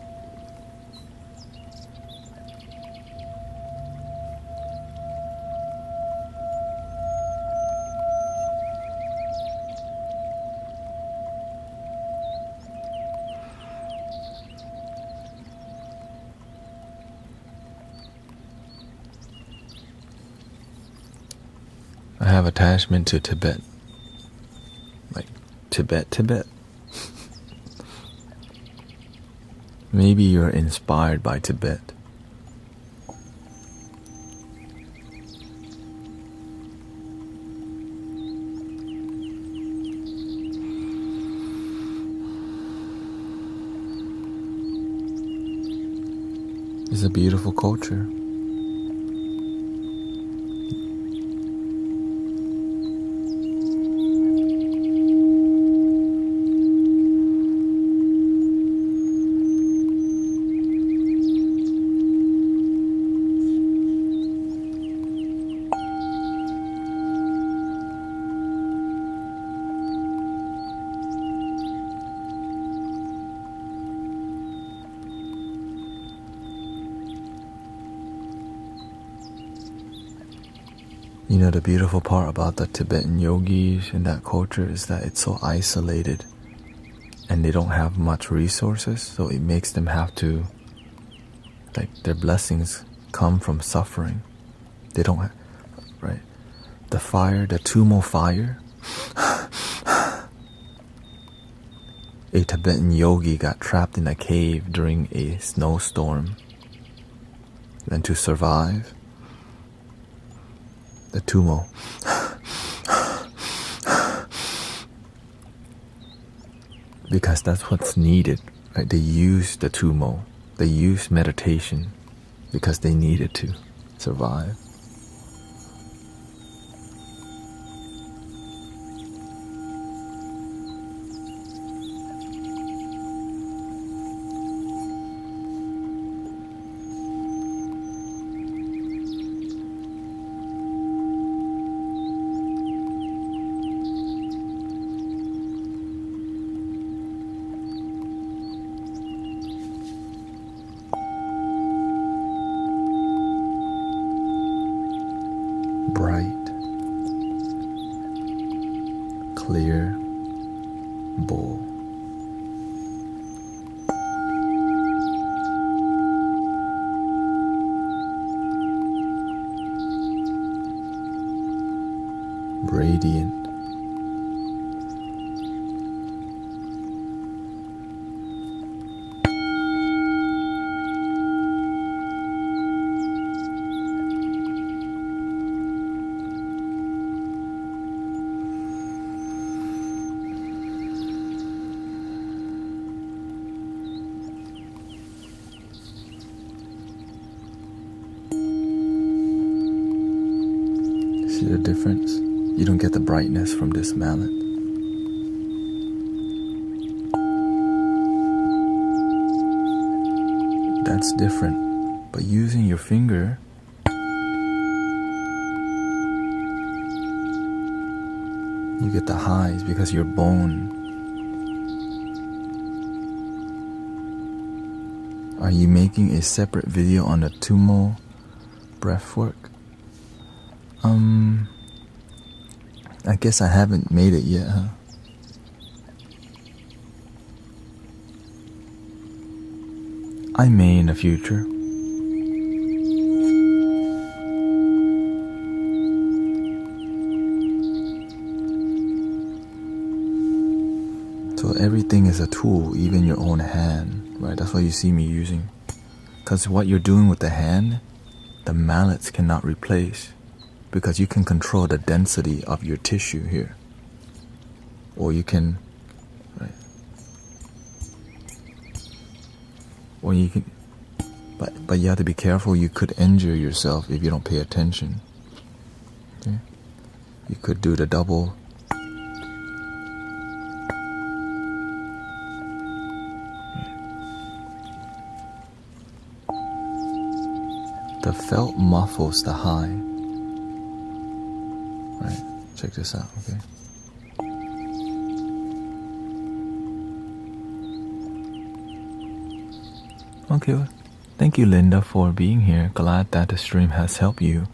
I have attachment to Tibet. Like Tibet. Maybe you're inspired by Tibet. It's a beautiful culture. You know, the beautiful part about the Tibetan yogis and that culture is that it's so isolated and they don't have much resources, so it makes them have to, like, their blessings come from suffering. They don't have, right? The fire, the Tumo fire. A Tibetan yogi got trapped in a cave during a snowstorm. And to survive, the Tumo. Because that's what's needed, right? They use the Tumo. They use meditation because they needed to survive. Bright, clear bowl. Radiant. See the difference? You don't get the brightness from this mallet. That's different. But using your finger, you get the highs because your bone. Are you making a separate video on the Tumo breathwork? I guess I haven't made it yet, huh? I may in the future. So everything is a tool, even your own hand, right? That's what you see me using. Because what you're doing with the hand, the mallets cannot replace. Because you can control the density of your tissue here. Or you can, right? Or you can, but you have to be careful. You could injure yourself if you don't pay attention. Okay? You could do the double. The felt muffles the high. Right, check this out, okay? Okay, well, thank you, Linda, for being here. Glad that the stream has helped you.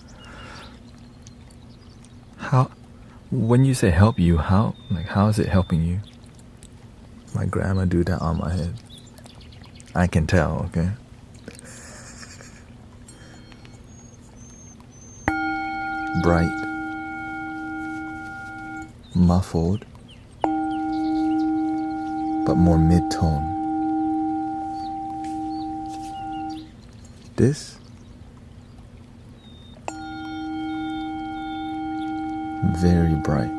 When you say help you, how is it helping you? My grandma do that on my head. I can tell, okay? Bright. Muffled, but more mid-tone. This, very bright.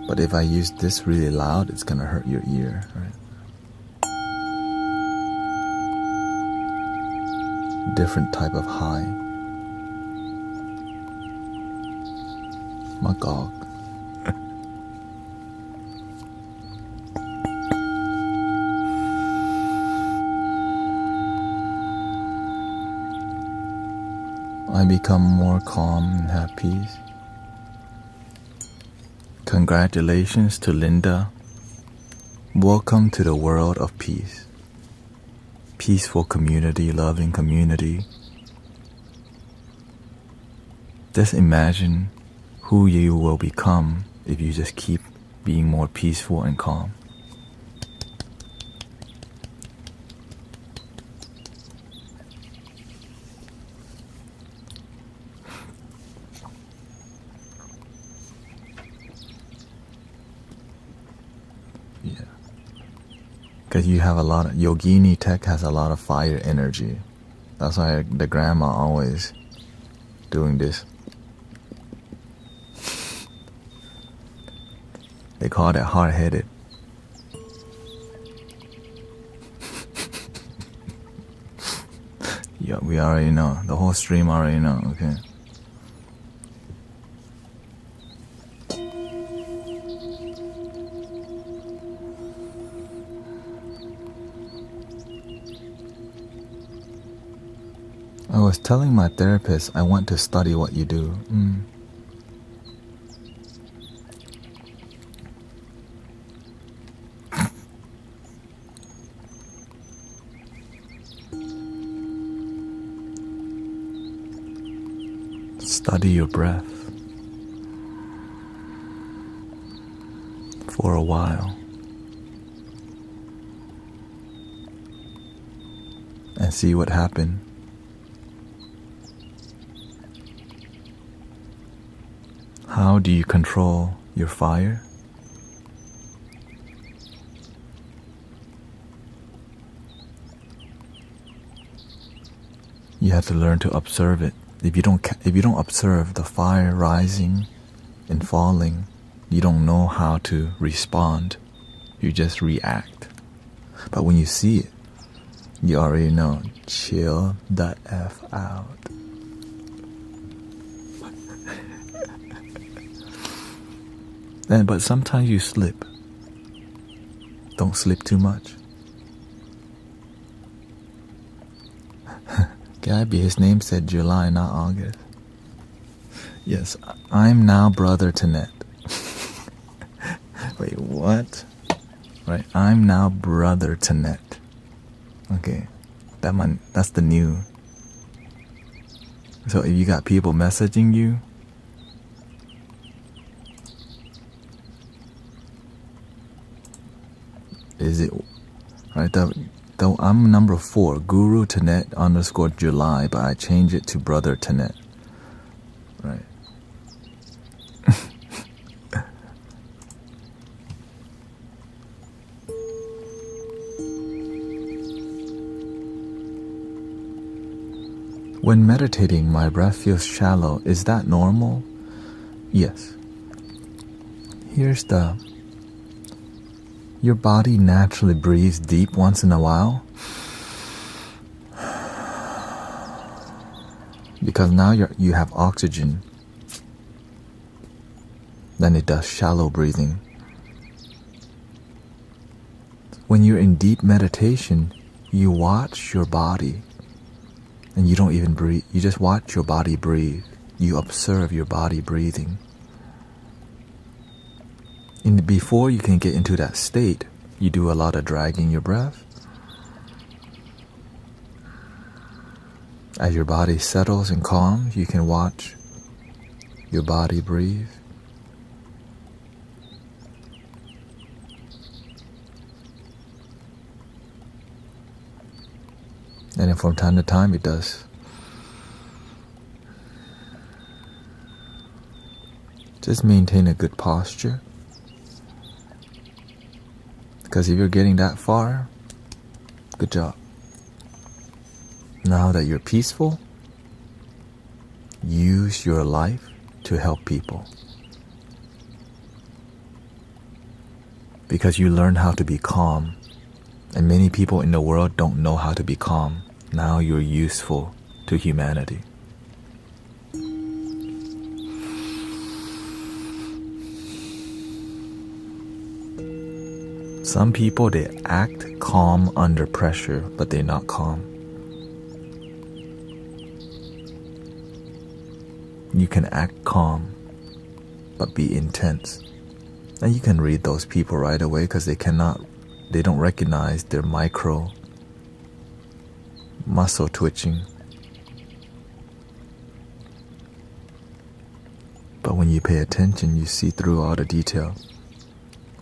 But if I use this really loud, it's gonna hurt your ear, right? different type of high. Magog. I become more calm and have peace. Congratulations to Linda. Welcome to the world of peace. Peaceful community, loving community. Just imagine who you will become if you just keep being more peaceful and calm. Yeah. Because you have a lot of, Yogini tech has a lot of fire energy. That's why the grandma always doing this. They call that hard-headed. Yeah, we already know. The whole stream already know, okay? I was telling my therapist I want to study what you do. Study your breath for a while and see what happened. How do you control your fire? You have to learn to observe it. If you don't observe the fire rising and falling, you don't know how to respond. You just react. But when you see it, you already know. Chill the F out. But sometimes you slip. Don't slip too much. Gabby, his name said July, not August. Yes, I'm now Brother Thanet. Wait, what? Right, I'm now Brother Thanet. Okay, that's the new. So if you got people messaging you, is it right? Though I'm number 4, Guru Thanet _ July, but I change it to Brother Thanet. Right. When meditating, my breath feels shallow. Is that normal? Yes. Your body naturally breathes deep once in a while because now you have oxygen. Then it does shallow breathing. When you're in deep meditation, you watch your body and you don't even breathe. You just watch your body breathe. You observe your body breathing. Before you can get into that state, you do a lot of dragging your breath. As your body settles and calms, you can watch your body breathe. And then from time to time it does. Just maintain a good posture. Because if you're getting that far, good job. Now that you're peaceful, use your life to help people. Because you learn how to be calm. And many people in the world don't know how to be calm. Now you're useful to humanity. Some people, they act calm under pressure, but they're not calm. You can act calm, but be intense. And you can read those people right away because they don't recognize their micro muscle twitching. But when you pay attention, you see through all the detail.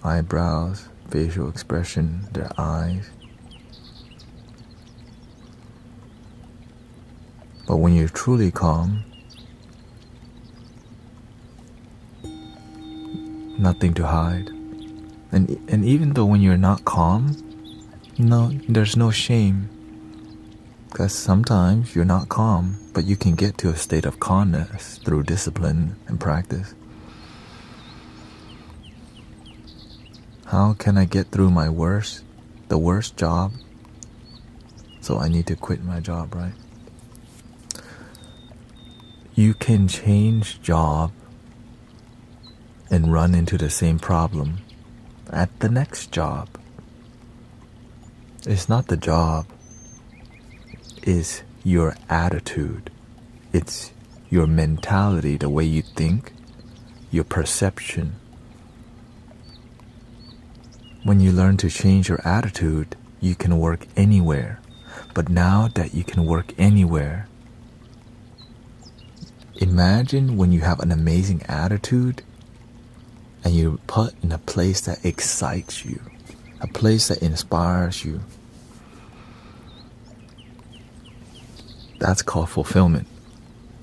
Eyebrows, facial expression, their eyes. But when you're truly calm, nothing to hide. And even though when you're not calm, there's no shame. Because sometimes you're not calm, but you can get to a state of calmness through discipline and practice. How can I get through the worst job? So I need to quit my job, right? You can change job and run into the same problem at the next job. It's not the job, it's your attitude. It's your mentality, the way you think, your perception. When you learn to change your attitude, you can work anywhere. But now that you can work anywhere, imagine when you have an amazing attitude and you're put in a place that excites you, a place that inspires you. That's called fulfillment.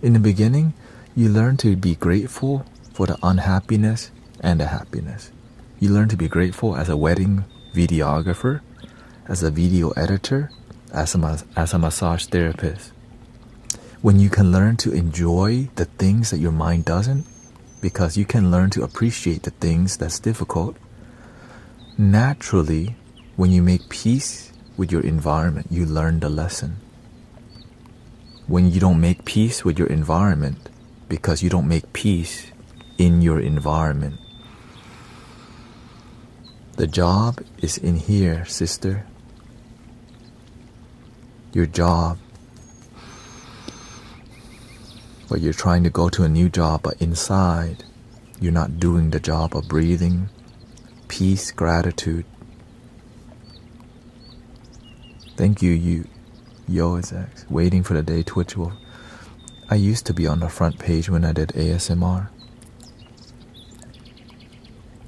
In the beginning, you learn to be grateful for the unhappiness and the happiness. You learn to be grateful as a wedding videographer, as a video editor, as a massage therapist. When you can learn to enjoy the things that your mind doesn't, because you can learn to appreciate the things that's difficult, naturally, when you make peace with your environment, you learn the lesson. When you don't make peace with your environment, because you don't make peace in your environment, the job is in here, sister. Your job. But you're trying to go to a new job, but inside, you're not doing the job of breathing, peace, gratitude. Thank you, Yoazax. Waiting for the day Twitch will. I used to be on the front page when I did ASMR.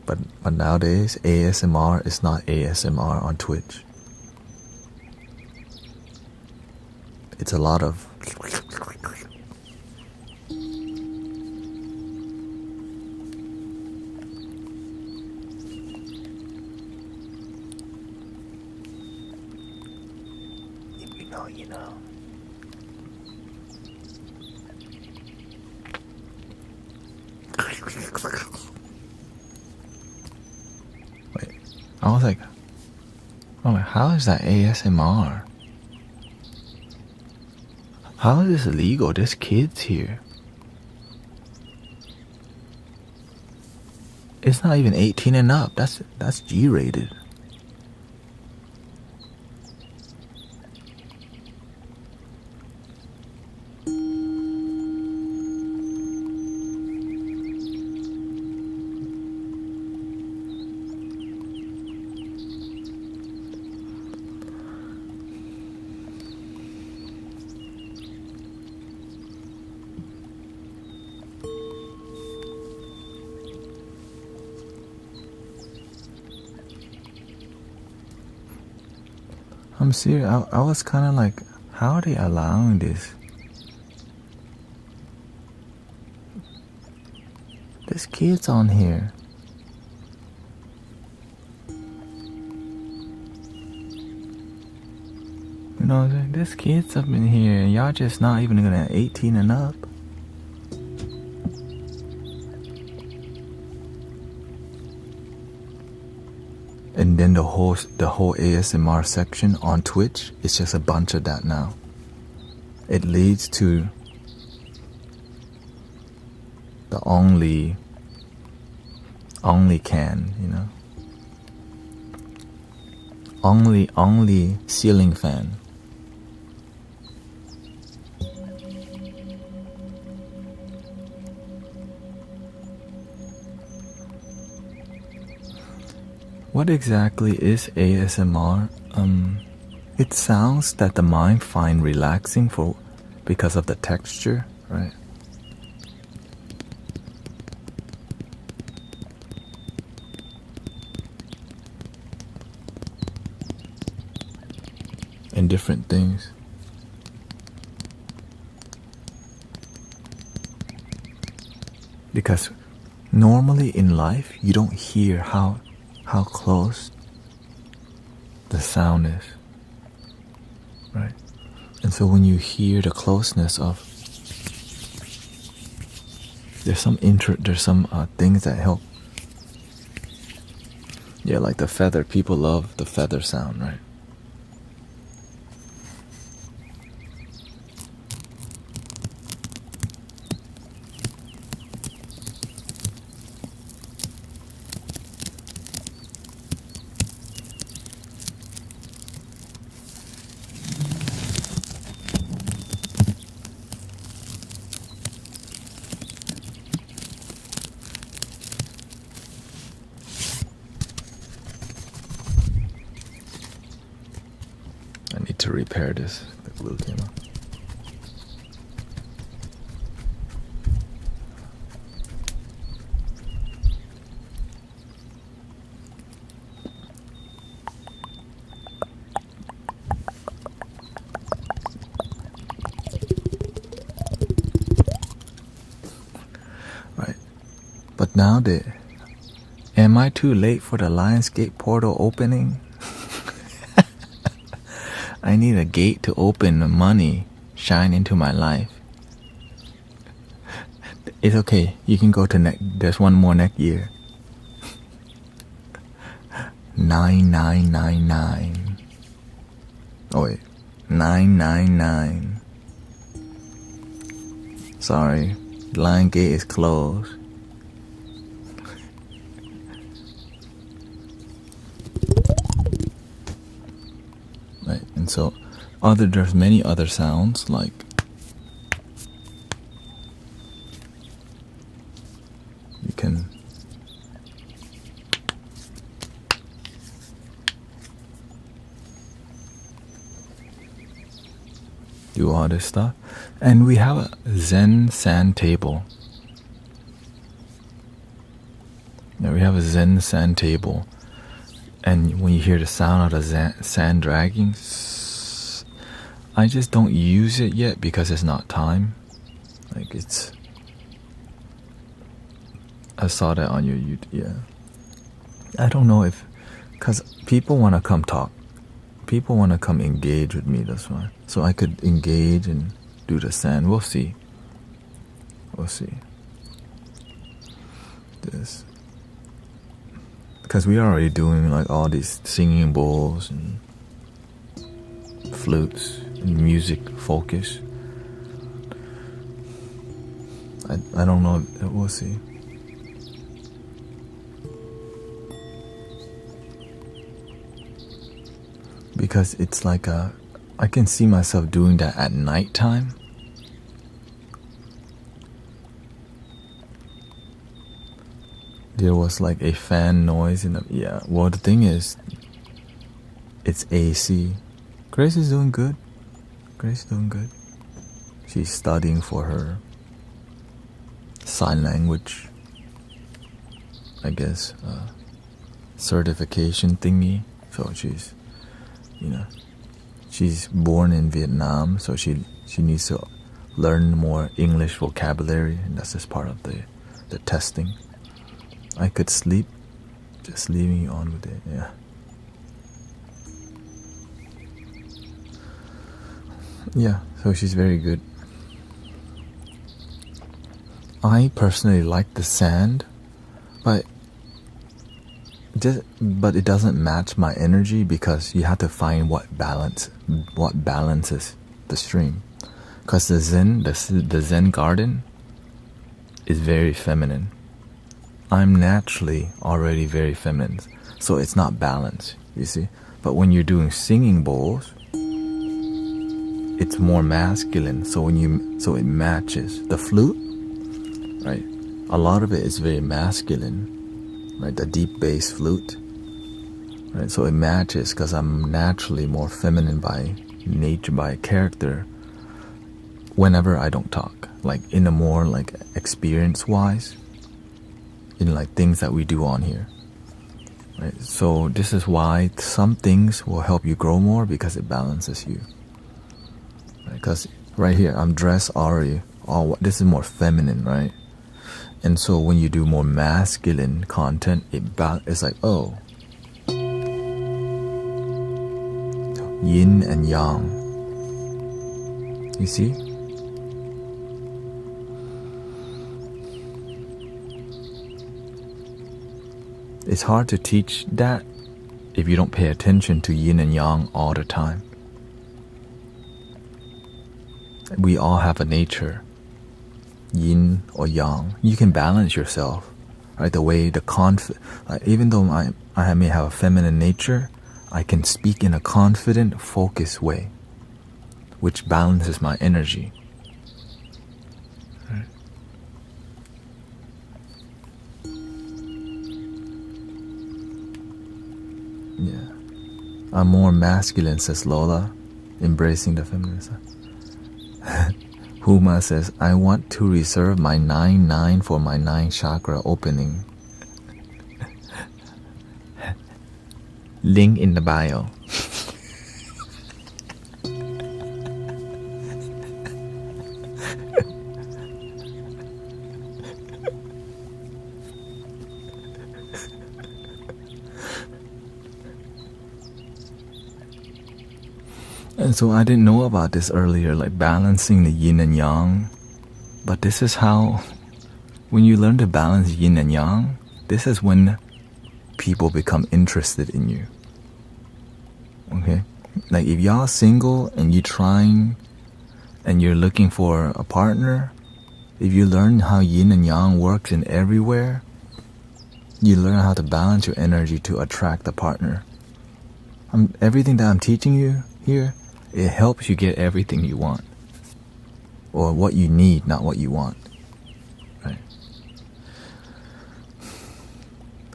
But nowadays, ASMR is not ASMR on Twitch. It's a lot of... You know. Wait, I was like, how is that ASMR? How is this illegal? There's kids here. It's not even 18 and up. That's G-rated. I'm serious. I was kind of like, how are they allowing this? There's kids on here. You know, there's kids up in here, and y'all just not even gonna 18 and up. And then the whole ASMR section on Twitch is just a bunch of that now. it leads to the only can, only ceiling fan. What exactly is ASMR? It sounds that the mind find relaxing because of the texture, right? And different things. Because normally in life you don't hear how close the sound is, right? And so when you hear the closeness of, there's some things that help. Yeah, like the feather. People love the feather sound, right? I need to repair this. The glue came off. Right. But now am I too late for the Lionsgate portal opening? I need a gate to open the money shine into my life. It's okay. You can go to there's one more next year. 9999. Oh wait. 999. Sorry. Lionsgate is closed. Right, and so there's many other sounds like you can do all this stuff. And we have a Zen sand table. Now we have a Zen sand table. And when you hear the sound of the sand dragging, I just don't use it yet because it's not time. Like I saw that on your YouTube. Yeah. I don't know because people want to come talk. People want to come engage with me, that's why. So I could engage and do the sand. We'll see. This. Because we are already doing like all these singing bowls and flutes and music focus. I don't know. We'll see. Because it's like I can see myself doing that at nighttime. There was like a fan noise in the... Yeah, well the thing is, it's AC. Grace is doing good. She's studying for her sign language, I guess, certification thingy. So she's born in Vietnam, so she needs to learn more English vocabulary, and that's just part of the testing. I could sleep just leaving you on with it. Yeah. Yeah, so she's very good. I personally like the sand, but it doesn't match my energy because you have to find what balances the stream. Because the Zen garden is very feminine. I'm naturally already very feminine, so it's not balanced, you see. But when you're doing singing bowls, it's more masculine, so it matches. The flute, right? A lot of it is very masculine, right? The deep bass flute, right? So it matches because I'm naturally more feminine by nature, by character. Whenever I don't talk, like in a more like experience-wise, in like things that we do on here, right? So this is why some things will help you grow more because it balances you. Because right here, I'm dressed already. This is more feminine, right? And so when you do more masculine content, it's like, oh, yin and yang. You see? It's hard to teach that if you don't pay attention to yin and yang all the time. We all have a nature, yin or yang. You can balance yourself, right? The way even though I may have a feminine nature, I can speak in a confident, focused way, which balances my energy. Right? Yeah, I'm more masculine, says Lola, embracing the feminine side. Huma says, I want to reserve my 9-9 for my 9 chakra opening. Link in the bio. And so I didn't know about this earlier, like balancing the yin and yang. But this is how, when you learn to balance yin and yang, this is when people become interested in you. Okay? Like if y'all single and you're trying and you're looking for a partner, if you learn how yin and yang works in everywhere, you learn how to balance your energy to attract a partner. Everything that I'm teaching you here, it helps you get everything you want. Or what you need, not what you want. Right?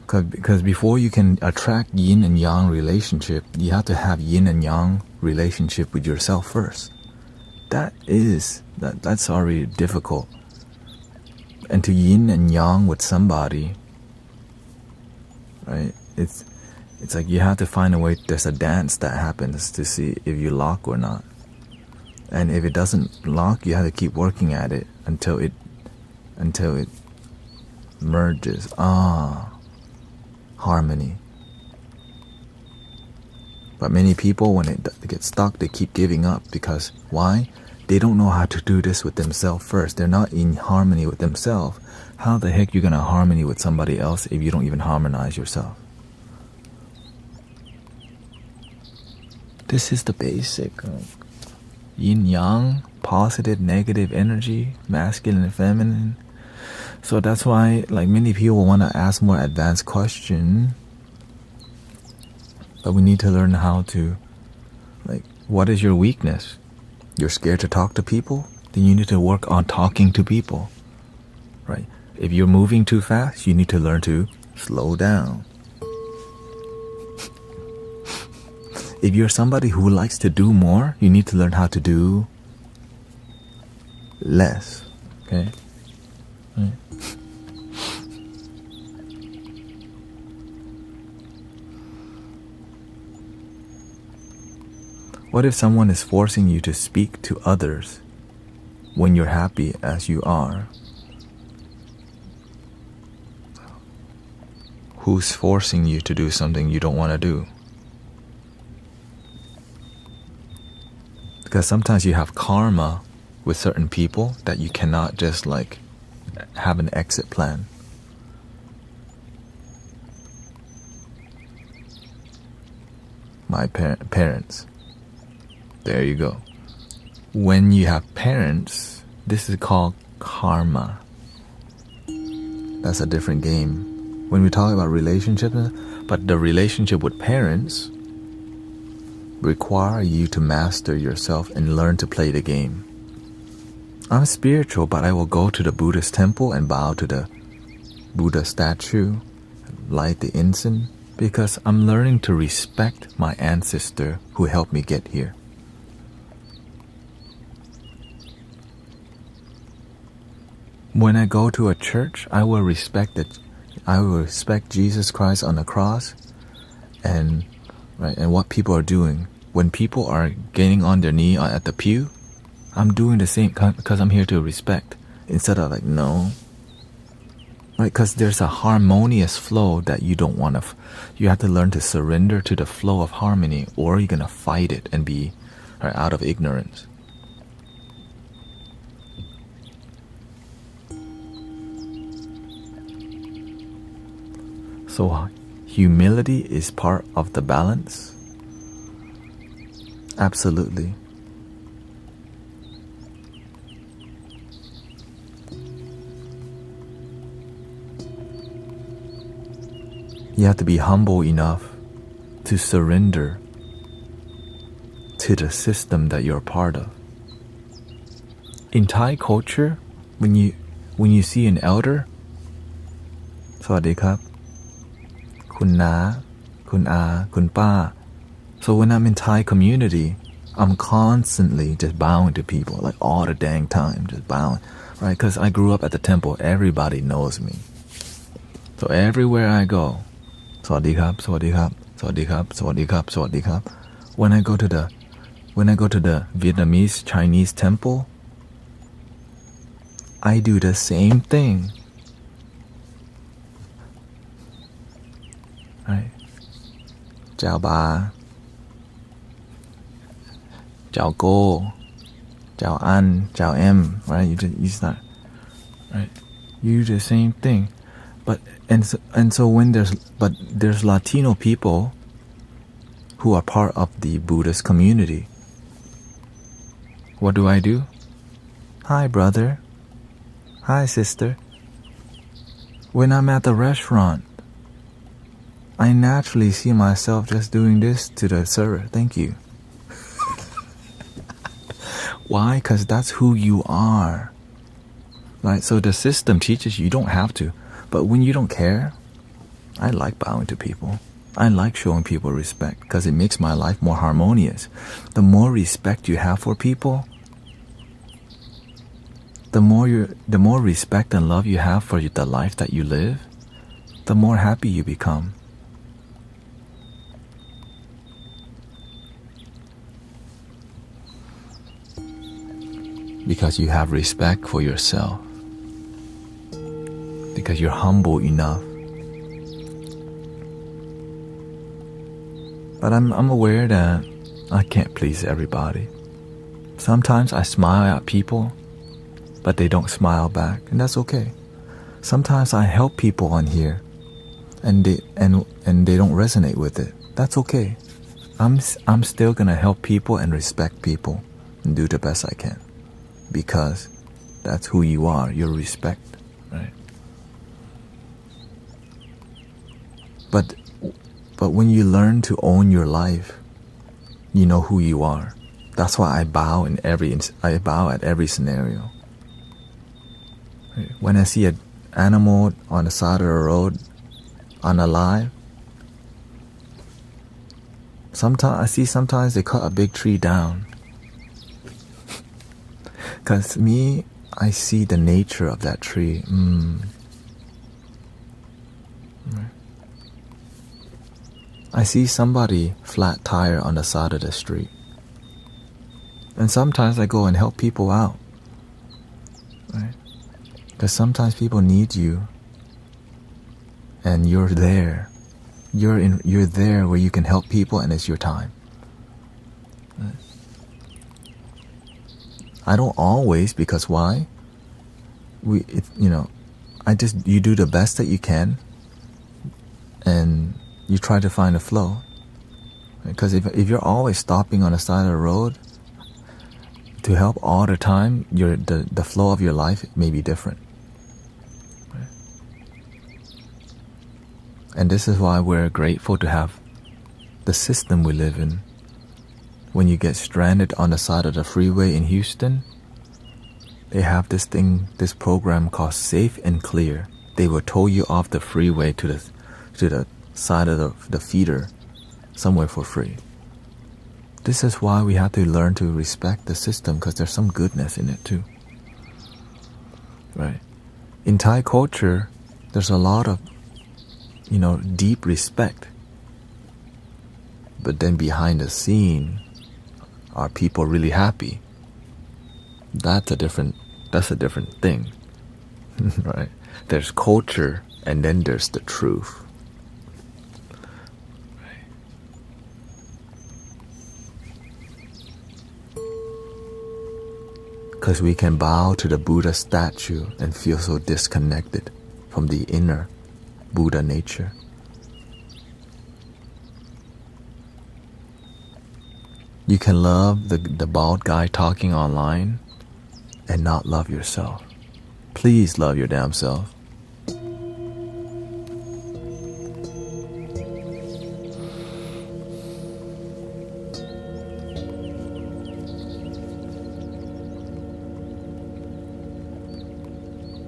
Because before you can attract yin and yang relationship, you have to have yin and yang relationship with yourself first. That's already difficult. And to yin and yang with somebody, right? It's like you have to find a way. There's a dance that happens to see if you lock or not. And if it doesn't lock, you have to keep working at it until it merges. Harmony. But many people, when they get stuck, they keep giving up because why? They don't know how to do this with themselves first. They're not in harmony with themselves. How the heck you gonna harmony with somebody else if you don't even harmonize yourself? This is the basic yin yang, positive, negative energy, masculine and feminine. So that's why like many people want to ask more advanced questions. But we need to learn how to, like, what is your weakness? You're scared to talk to people? Then you need to work on talking to people. Right? If you're moving too fast, you need to learn to slow down. If you're somebody who likes to do more, you need to learn how to do less. Okay? Right. What if someone is forcing you to speak to others when you're happy as you are? Who's forcing you to do something you don't want to do? Because sometimes you have karma with certain people that you cannot just like have an exit plan. My parents. There you go. when you have parents, this is called karma. That's a different game. When we talk about relationships, but the relationship with parents require you to master yourself and learn to play the game. I'm spiritual, but I will go to the Buddhist temple and bow to the Buddha statue, light the incense, because I'm learning to respect my ancestor who helped me get here. When I go to a church, I will respect Jesus Christ on the cross and what people are doing. When people are getting on their knee at the pew, I'm doing the same because I'm here to respect instead of no. Right, because there's a harmonious flow that you don't want to. You have to learn to surrender to the flow of harmony, or you're gonna fight it and be out of ignorance. So, humility is part of the balance. Absolutely. You have to be humble enough to surrender to the system that you're a part of. In Thai culture, when you see an elder, สวัสดีครับ คุณน้า คุณอา คุณป้า. So when I'm in Thai community, I'm constantly just bowing to people, all the dang time, just bowing, right? Because I grew up at the temple, everybody knows me. So everywhere I go, สวัสดีครับ สวัสดีครับ สวัสดีครับ สวัสดีครับ สวัสดีครับ. When I go to the Vietnamese Chinese temple, I do the same thing. Right? Chào bà, chào cô, chào anh, chào em. Right? You start. Right? You do the same thing. And so when there's Latino people who are part of the Buddhist community. What do? Hi, brother. Hi, sister. When I'm at the restaurant, I naturally see myself just doing this to the server. Thank you. Why? Because that's who you are. Right? So the system teaches you don't have to. But when you don't care, I like bowing to people. I like showing people respect because it makes my life more harmonious. The more respect you have for people, the more respect and love you have for the life that you live, the more happy you become. Because you have respect for yourself. Because you're humble enough. But I'm aware that I can't please everybody. Sometimes I smile at people, but they don't smile back, and that's okay. Sometimes I help people on here, and they don't resonate with it. That's okay. I'm still gonna help people and respect people and do the best I can, because that's who you are. You're respect, right? But when you learn to own your life, you know who you are. That's why I bow at every scenario. When I see an animal on the side of the road, unalive, sometimes they cut a big tree down. Because me, I see the nature of that tree. I see somebody flat tire on the side of the street. And sometimes I go and help people out. Right? Because sometimes people need you. And you're there. You're there where you can help people and it's your time. Right? I don't always, because why? You do the best that you can. And you try to find a flow. Because if you're always stopping on the side of the road to help all the time, the flow of your life may be different. Right? And this is why we're grateful to have the system we live in. When you get stranded on the side of the freeway in Houston, they have this program called Safe and Clear. They will tow you off the freeway to the side of the feeder somewhere for free. This is why we have to learn to respect the system, because there's some goodness in it too. Right? In Thai culture, there's a lot of, deep respect. But then behind the scene, are people really happy? That's a different thing. Right? There's culture and then there's the truth. Because we can bow to the Buddha statue and feel so disconnected from the inner Buddha nature. You can love the bald guy talking online and not love yourself. Please love your damn self.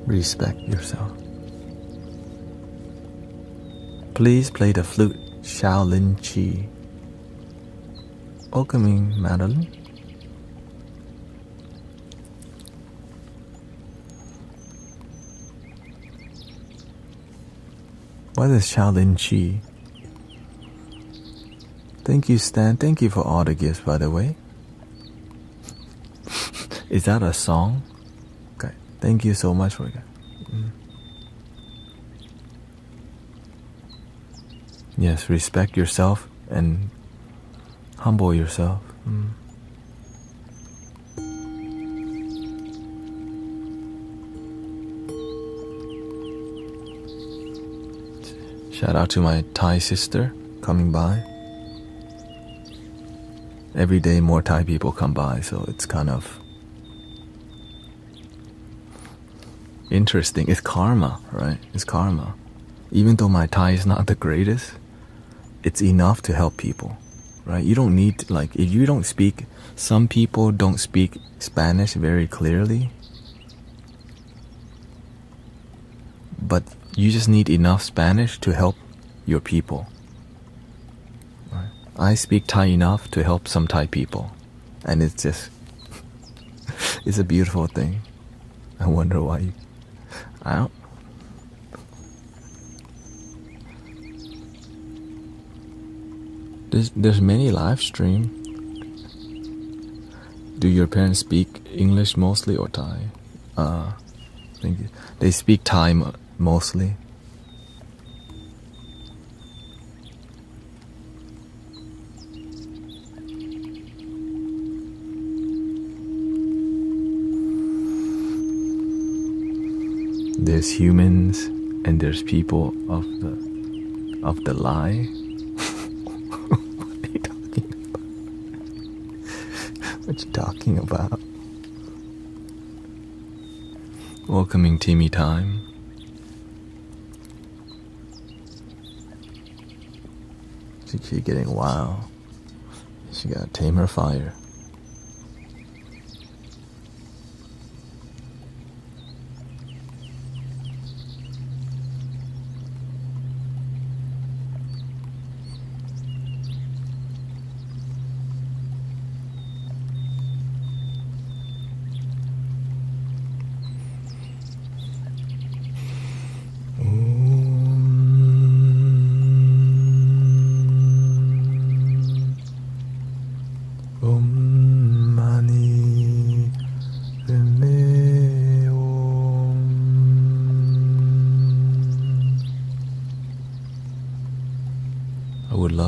Respect yourself. Please play the flute, Shaolin Chi. Welcoming, Madeline. What is Shaolin Chi? Thank you, Stan. Thank you for all the gifts, by the way. Is that a song? Okay. Thank you so much for it. Yes, respect yourself and humble yourself. Shout out to my Thai sister coming by. Every day more Thai people come by, so it's kind of interesting. It's karma, right? It's karma. Even though my Thai is not the greatest, it's enough to help people, right? You don't need, if you don't speak, some people don't speak Spanish very clearly, but you just need enough Spanish to help your people. Right? I speak Thai enough to help some Thai people, and it's just, it's a beautiful thing. I wonder why I don't. There's many live stream. Do your parents speak English mostly or Thai? Thank you. They speak Thai mostly. There's humans and there's people of the lie. What you talking about? Welcoming Timmy Time. She's getting wild. She gotta tame her fire.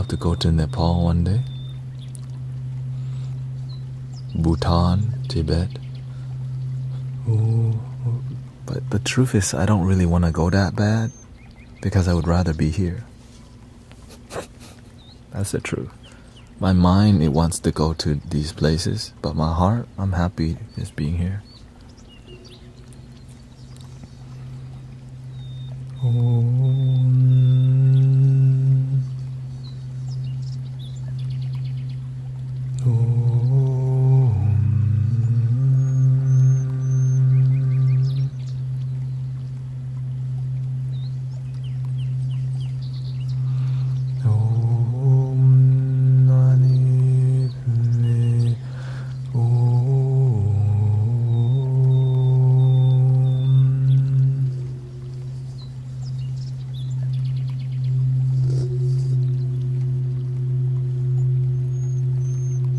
To go to Nepal one day, Bhutan, Tibet. Ooh, but the truth is, I don't really want to go that bad because I would rather be here. That's the truth. My mind, it wants to go to these places, but my heart, I'm happy just being here.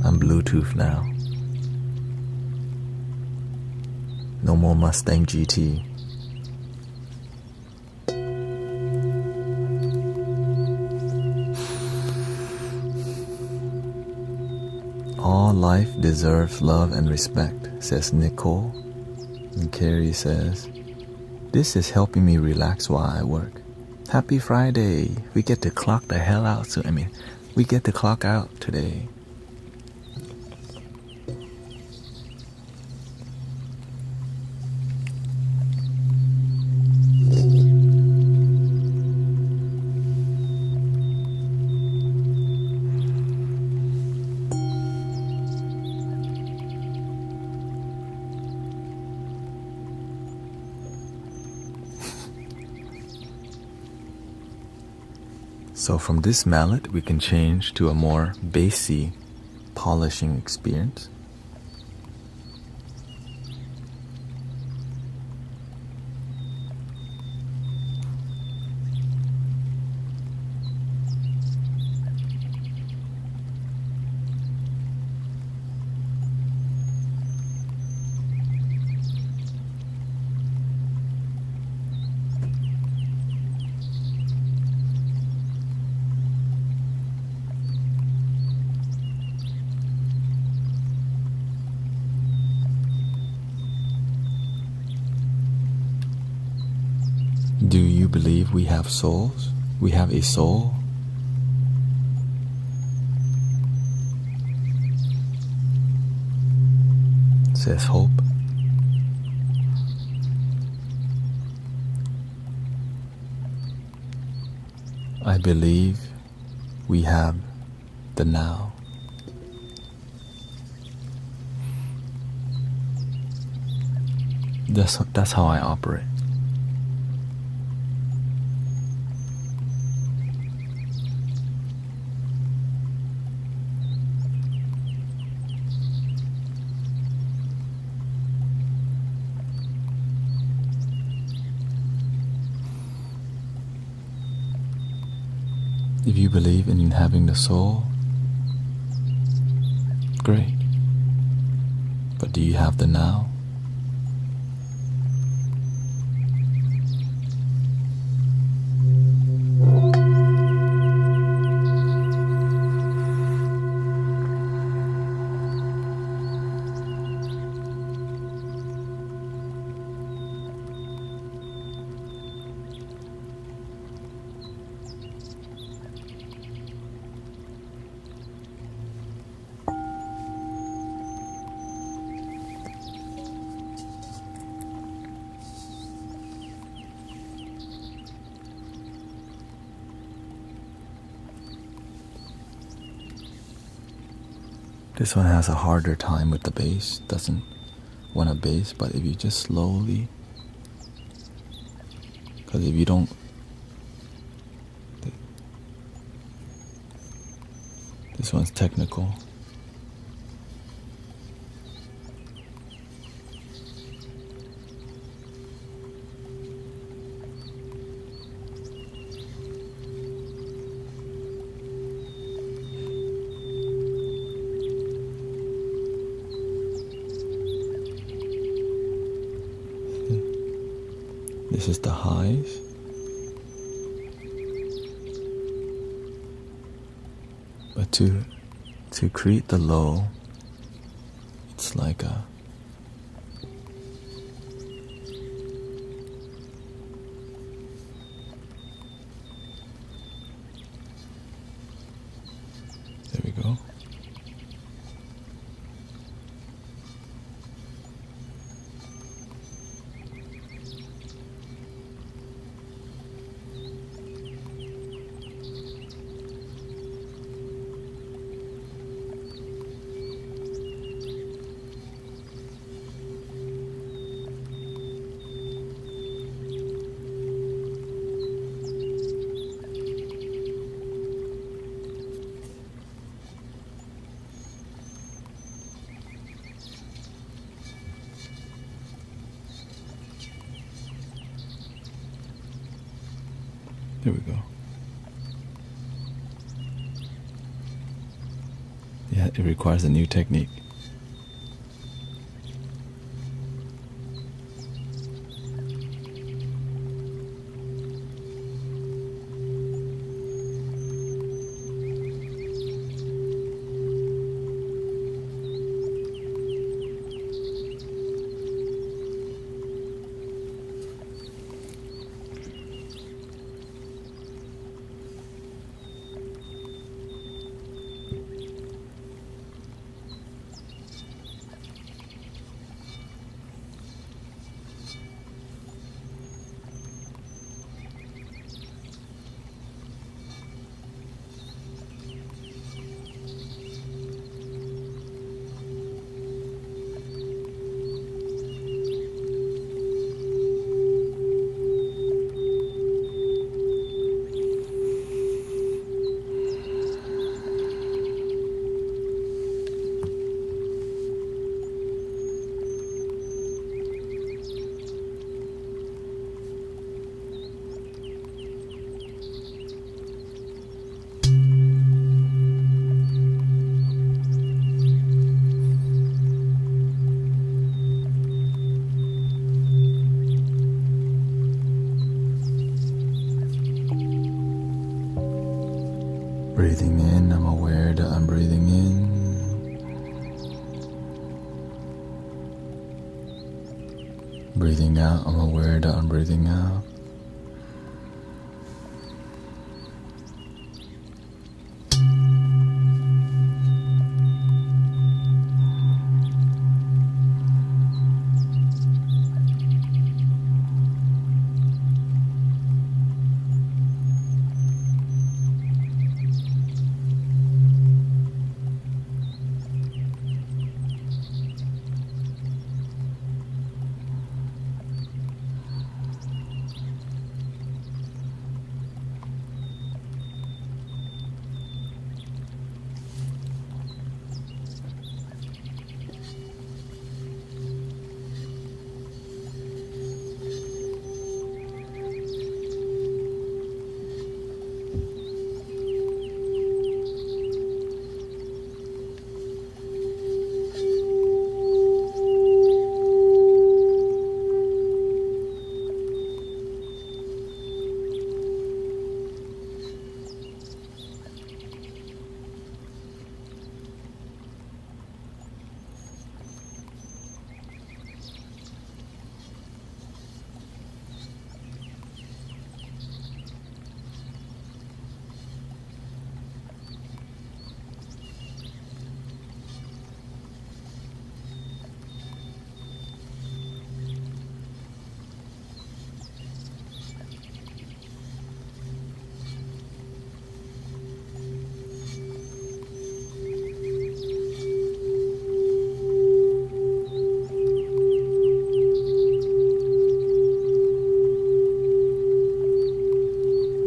I'm Bluetooth now. No more Mustang GT. All life deserves love and respect, says Nicole. And Carrie says, this is helping me relax while I work. Happy Friday. We get to clock the hell out. We get to clock out today. So from this mallet, we can change to a more bassy polishing experience. Do you believe we have souls? We have a soul? Says Hope. I believe we have the now. That's how I operate. If you believe in having the soul, great. But do you have the now? This one has a harder time with the bass, doesn't want a bass, but if you just slowly, because if you don't, this one's technical. This is the highs. But to create the low, it's like a there we go. There we go. Yeah, it requires a new technique. Breathing in, I'm aware that I'm breathing in. Breathing out, I'm aware that I'm breathing out.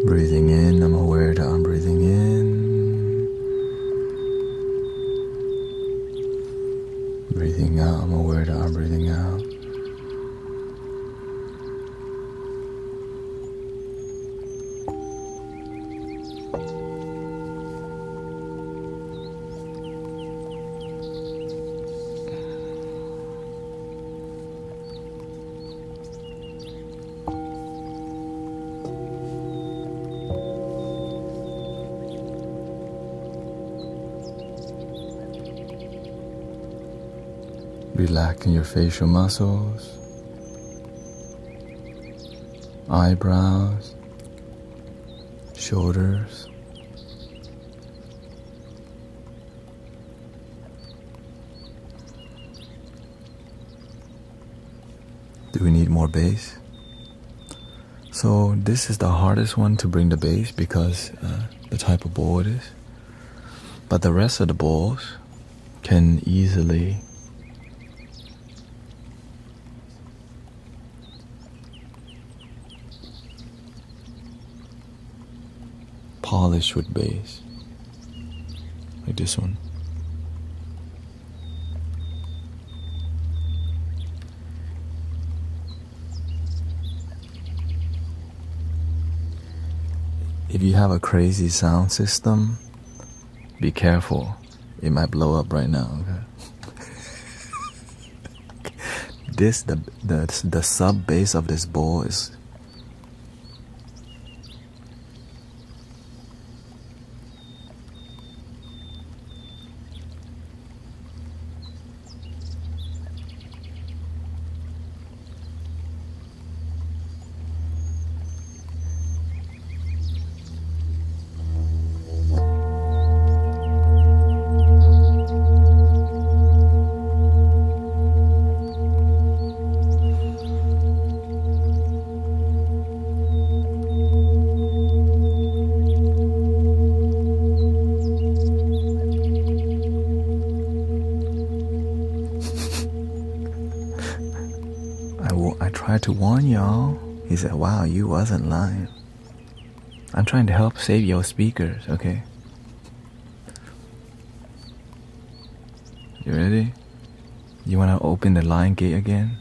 Breathing in, I'm aware that I'm breathing in. Breathing out, I'm aware that I'm breathing out. Relaxing your facial muscles, eyebrows, shoulders. Do we need more bass? So this is the hardest one to bring the bass because the type of bowl it is. But the rest of the bowls can easily polish with bass, like this one. If you have a crazy sound system, be careful. It might blow up right now, okay? The sub bass of this bowl is I tried to warn y'all. He said, wow, you wasn't lying. I'm trying to help save your speakers, okay? You ready? You want to open the line gate again?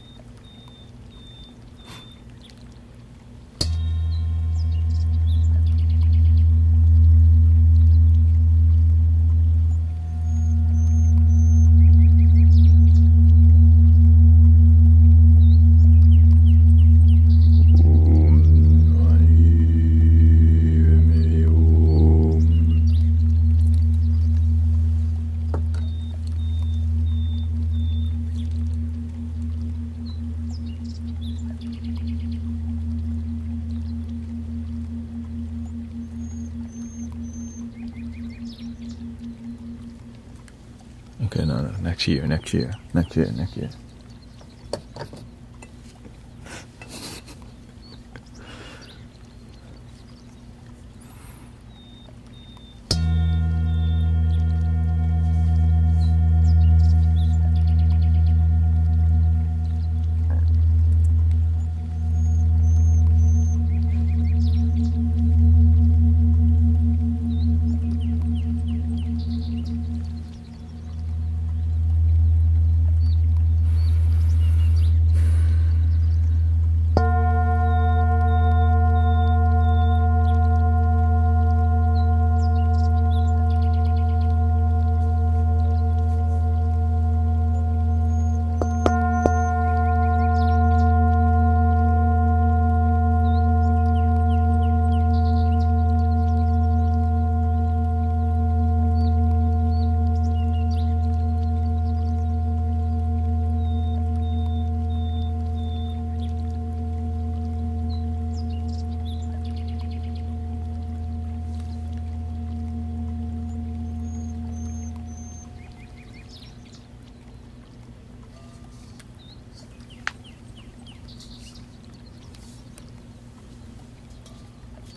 Okay, no, next year.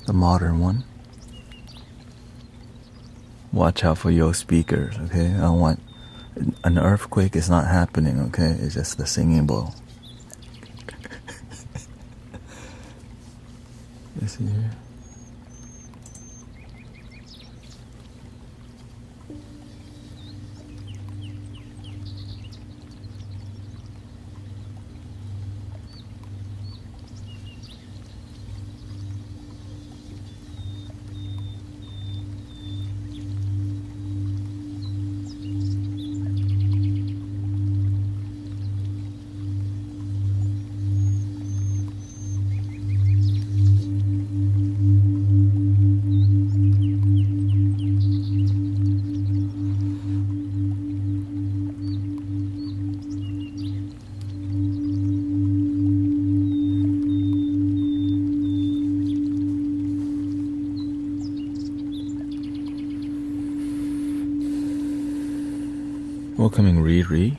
The modern one. Watch out for your speakers, okay? I don't want an earthquake is not happening, okay? It's just the singing bowl. You see here? Welcoming Riri.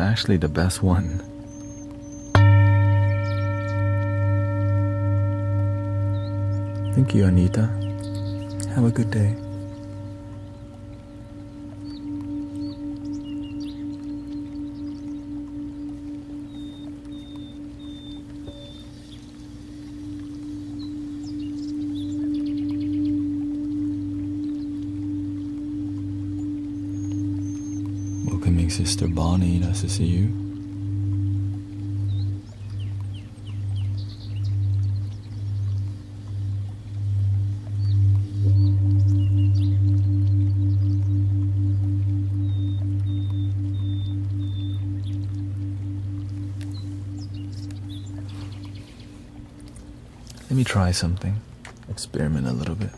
actually the best one. Thank you, Anita. Have a good day. Welcoming Sister Bonnie, nice to see you. Let me try something, experiment a little bit.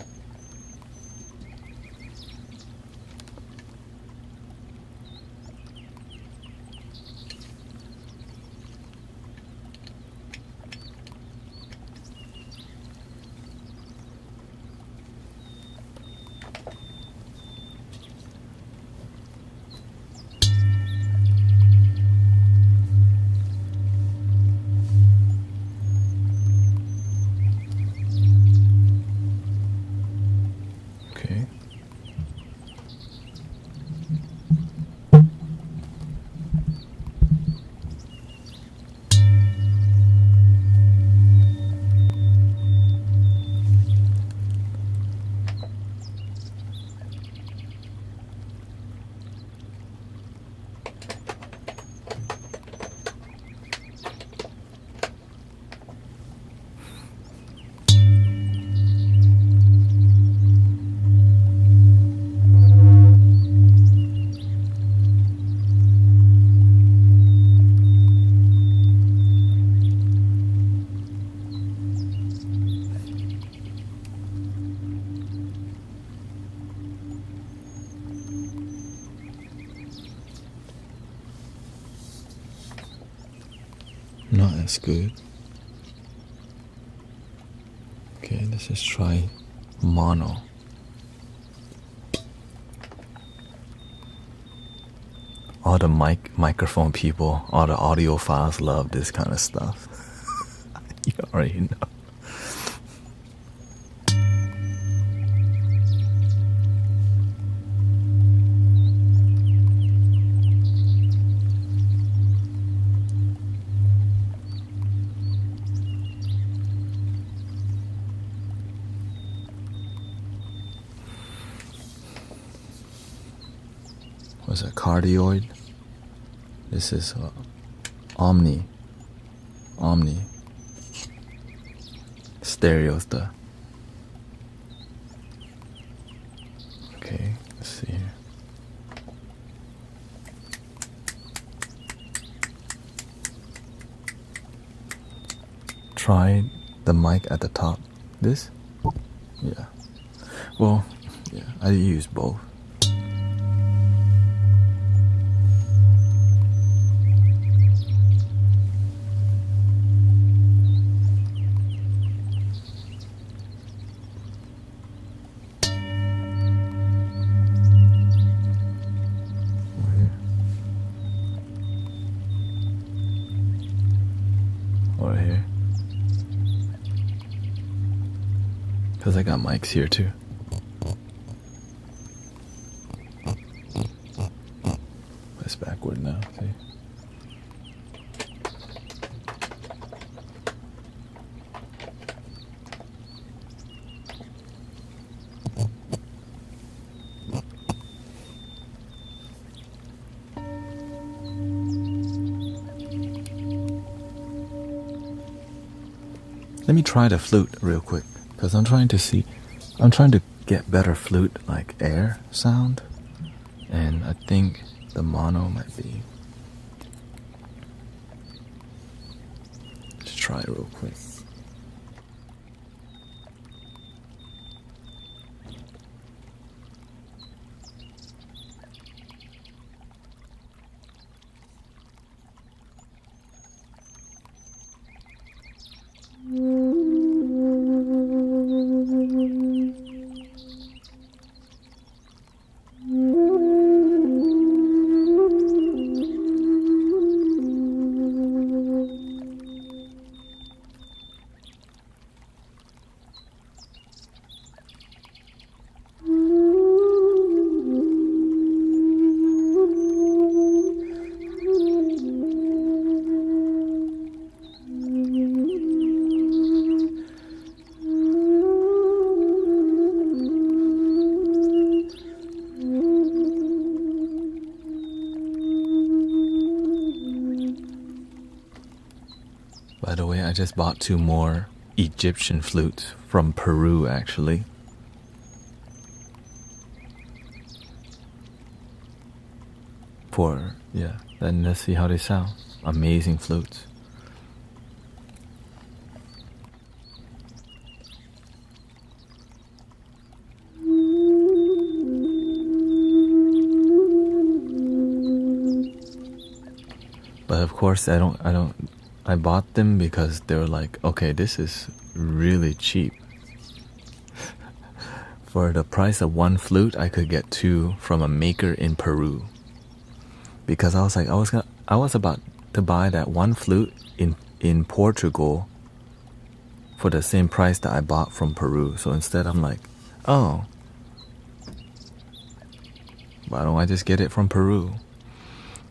Okay. Not as good. Okay, let's just try mono. All the microphone people, all the audiophiles love this kind of stuff. You already know. What's that, cardioid? This is omni. Stereo's the. Okay, let's see here. Try the mic at the top. This? Yeah. Well, yeah, I use both. Or here. Because I got mics here too. It's backward now, see? Let me try the flute real quick, because I'm trying to get better flute, like air sound, and I think the mono might be. Let's try it real quick. just bought 2 more Egyptian flutes from Peru, actually. Then let's see how they sound. Amazing flutes. But of course I bought them because they were like, okay, this is really cheap. For the price of 1 flute, I could get 2 from a maker in Peru. Because I was like, I was about to buy that 1 flute in Portugal for the same price that I bought from Peru. So instead I'm like, oh, why don't I just get it from Peru?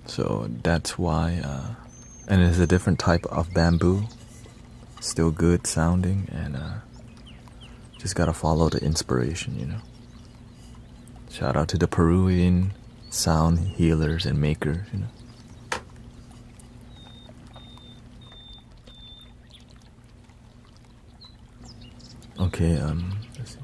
So that's why, and it's a different type of bamboo, still good sounding, and just gotta follow the inspiration, you know. Shout out to the Peruvian sound healers and makers, you know. Okay, let's see.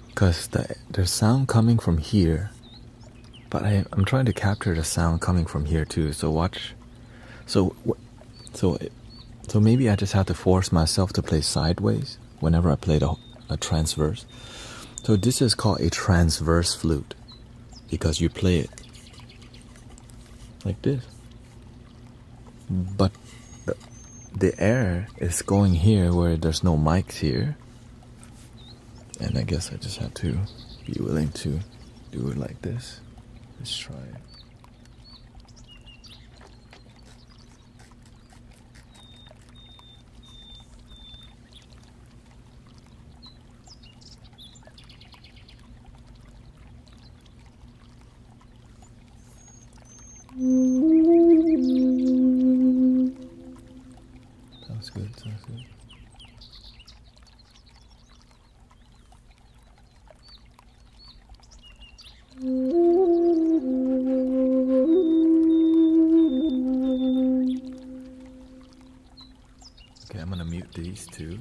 Because there's sound coming from here, but I'm trying to capture the sound coming from here too. So watch. So maybe I just have to force myself to play sideways whenever I play a transverse. So this is called a transverse flute because you play it like this, but the air is going here where there's no mics here. And I guess I just have to be willing to do it like this. Let's try it. Sounds good, sounds good. Okay, I'm gonna mute these two.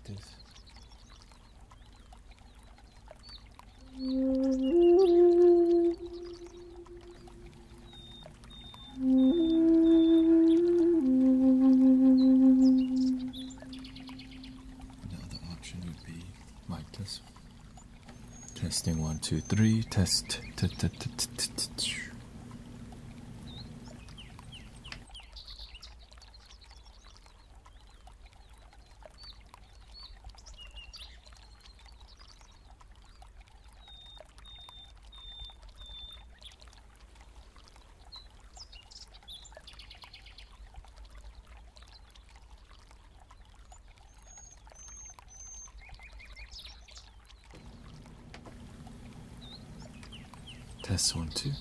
practice. Another option would be mic test. Testing 1, 2, 3. Test. Test 1, 2.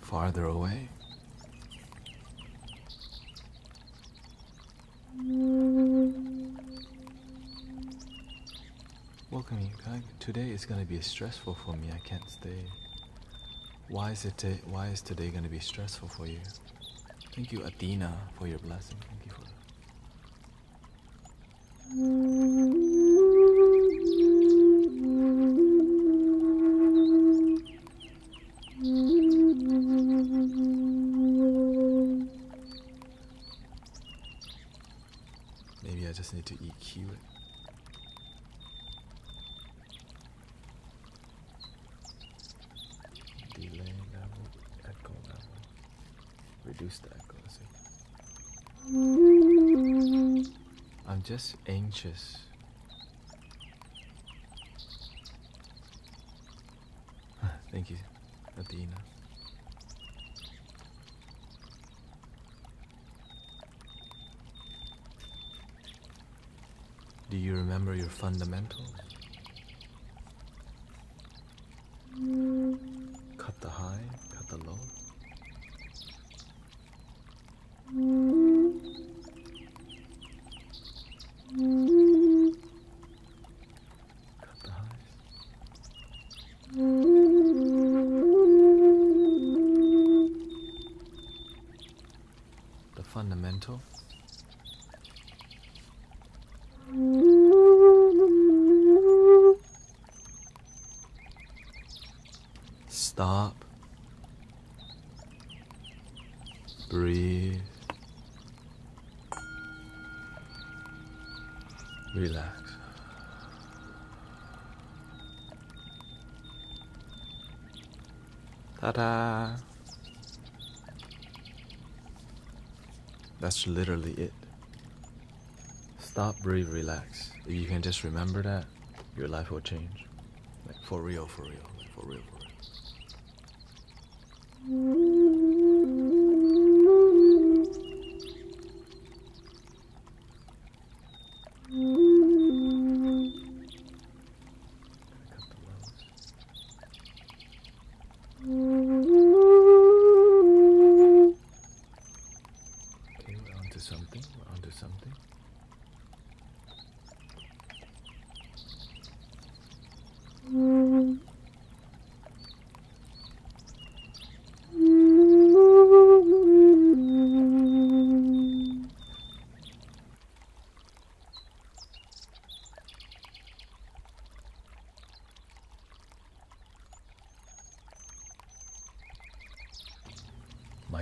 Farther away. Welcome you guys. Today is gonna be stressful for me. I can't stay. Why is today gonna be stressful for you? Thank you, Athena, for your blessing. Thank you for that. Maybe I just need to EQ it. Delay level, echo level. Reduce the echo, let's see. I'm just anxious. Thank you, Athena. Do you remember your fundamentals? Cut the high, cut the low. Cut the highs. The fundamental. Stop. Breathe. Relax. Ta-da! That's literally it. Stop, breathe, relax. If you can just remember that, your life will change. Like for real, for real, like for real, for real. Cut the lows. Okay, we're onto something. We're onto something.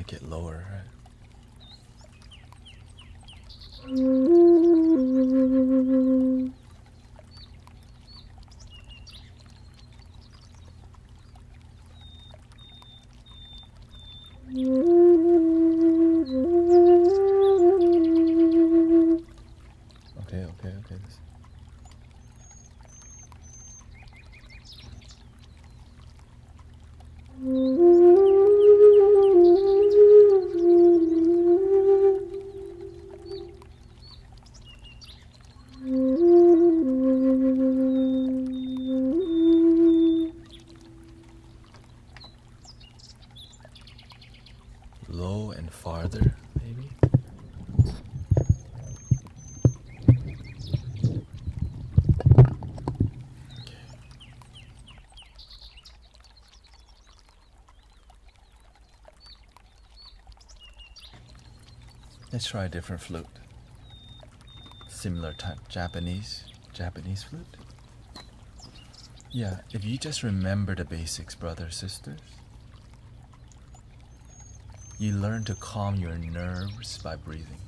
might get lower, right? Okay. Low and farther, maybe? Let's try a different flute. Similar type, Japanese flute. Yeah, if you just remember the basics, brothers, sisters, you learn to calm your nerves by breathing.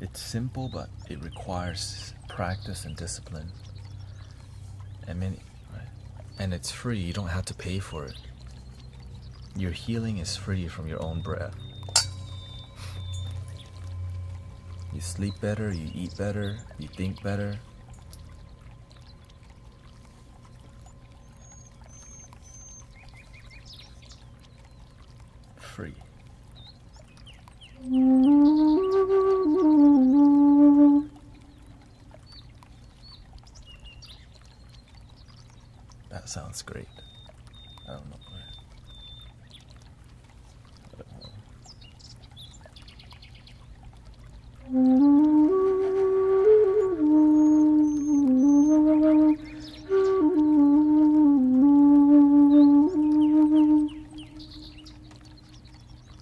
It's simple, but it requires practice and discipline. And it's free, you don't have to pay for it. Your healing is free from your own breath. You sleep better, you eat better, you think better. Free. That sounds great. I don't know. I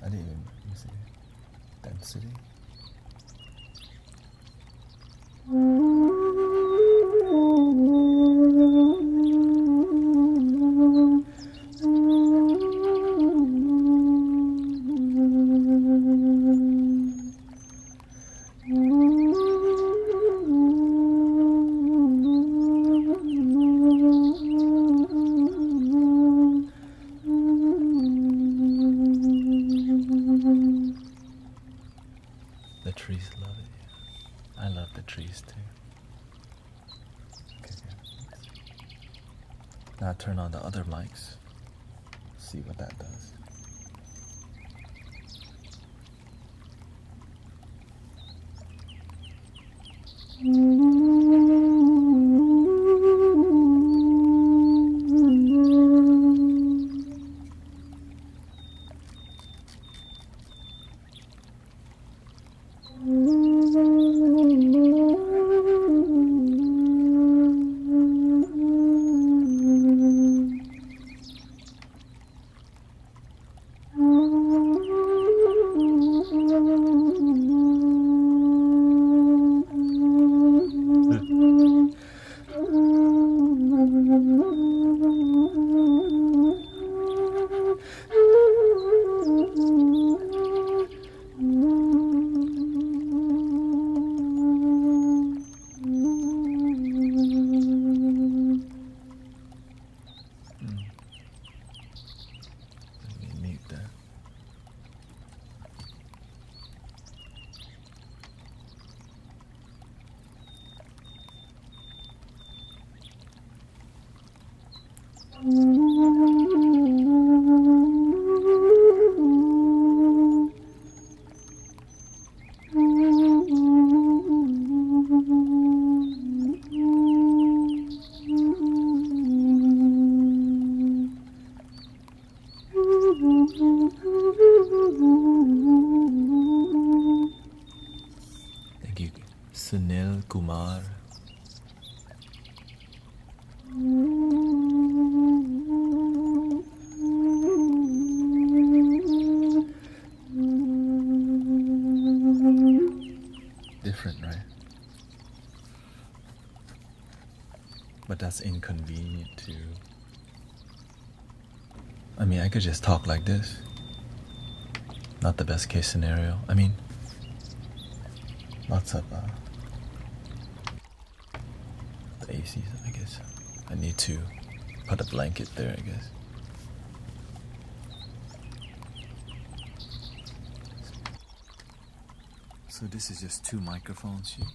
didn't even, let me see, density. The trees love it. I love the trees too. Okay, good. Now turn on the other mics. See what that does. Thank you, Sunil Kumar. Different, right? But that's inconvenient too. I mean, I could just talk like this. not the best case scenario. I mean, lots of the ACs, I guess. I need to put a blanket there, I guess. So this is just 2 microphones. You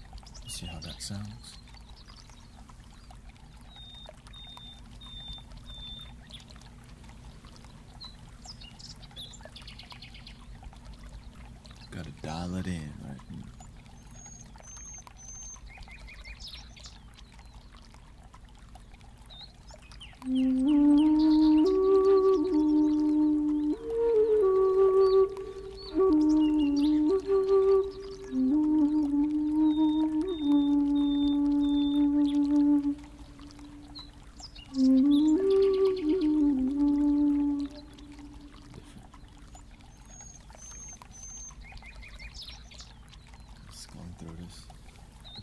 see how that sounds? Gotta dial it in, right?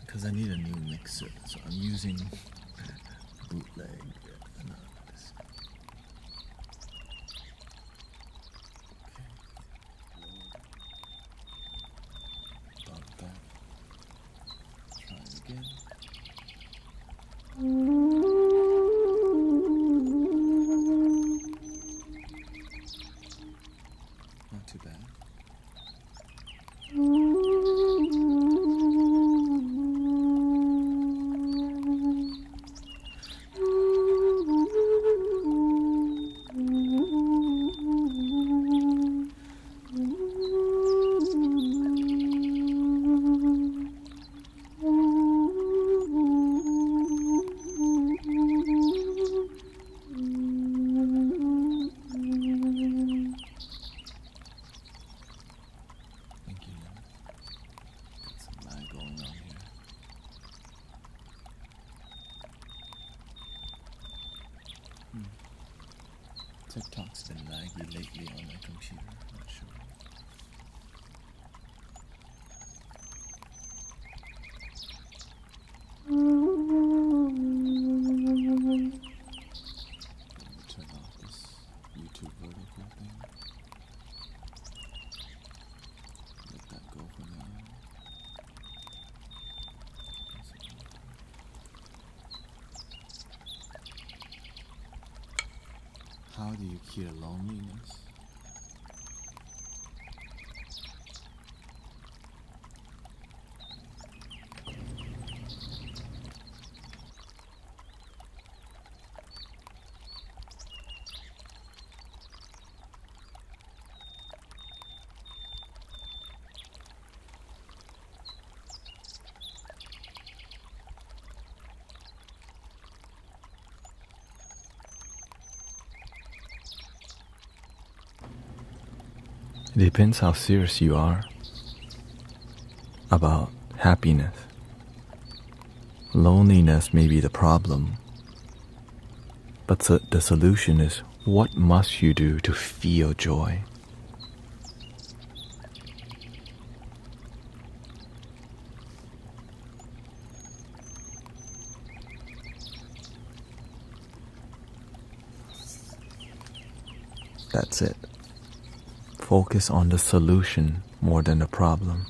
Because I need a new mixer, so I'm using bootleg. About that. Try it again. Not too bad. TikTok's been laggy lately on my computer, not sure. Turn off this YouTube vertical thing. Let that go for now. How do you cure loneliness? It depends how serious you are about happiness. Loneliness may be the problem, but the solution is, what must you do to feel joy? That's it. Focus on the solution more than the problem.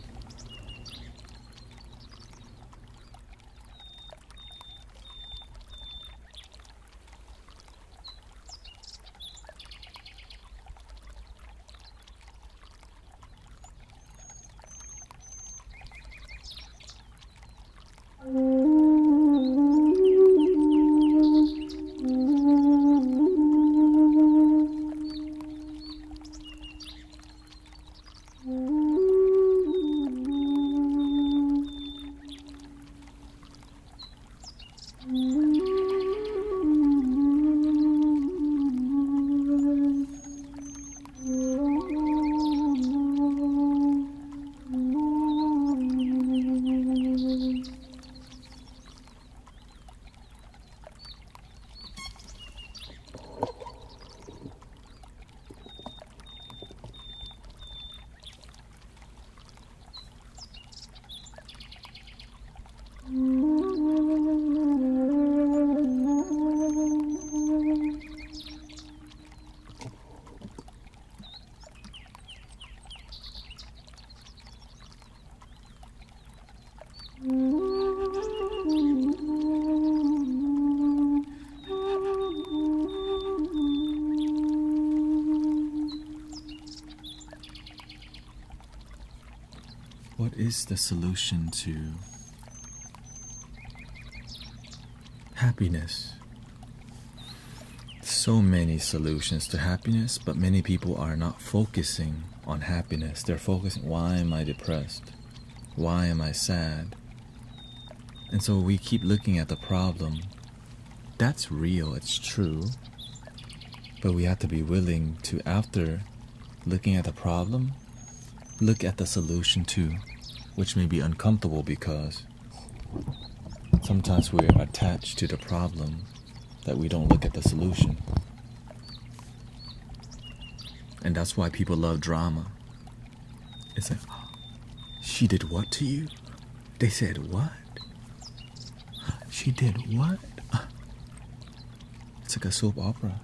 is the solution to happiness? So many solutions to happiness, but many people are not focusing on happiness. They're focusing, why am I depressed? Why am I sad? And so we keep looking at the problem. That's real, it's true. But we have to be willing to, after looking at the problem, look at the solution too, which may be uncomfortable because sometimes we're attached to the problem that we don't look at the solution. And that's why people love drama. It's like, oh, she did what to you? They said what? She did what? It's like a soap opera.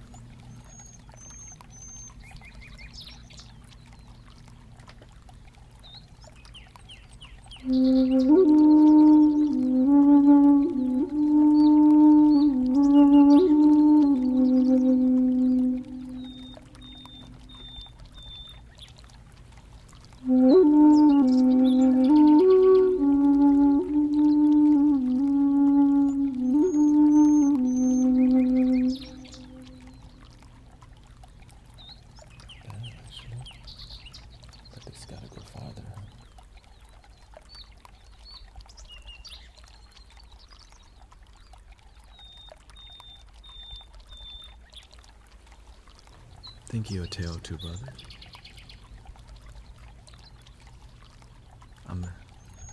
Think you're a tale too, brother.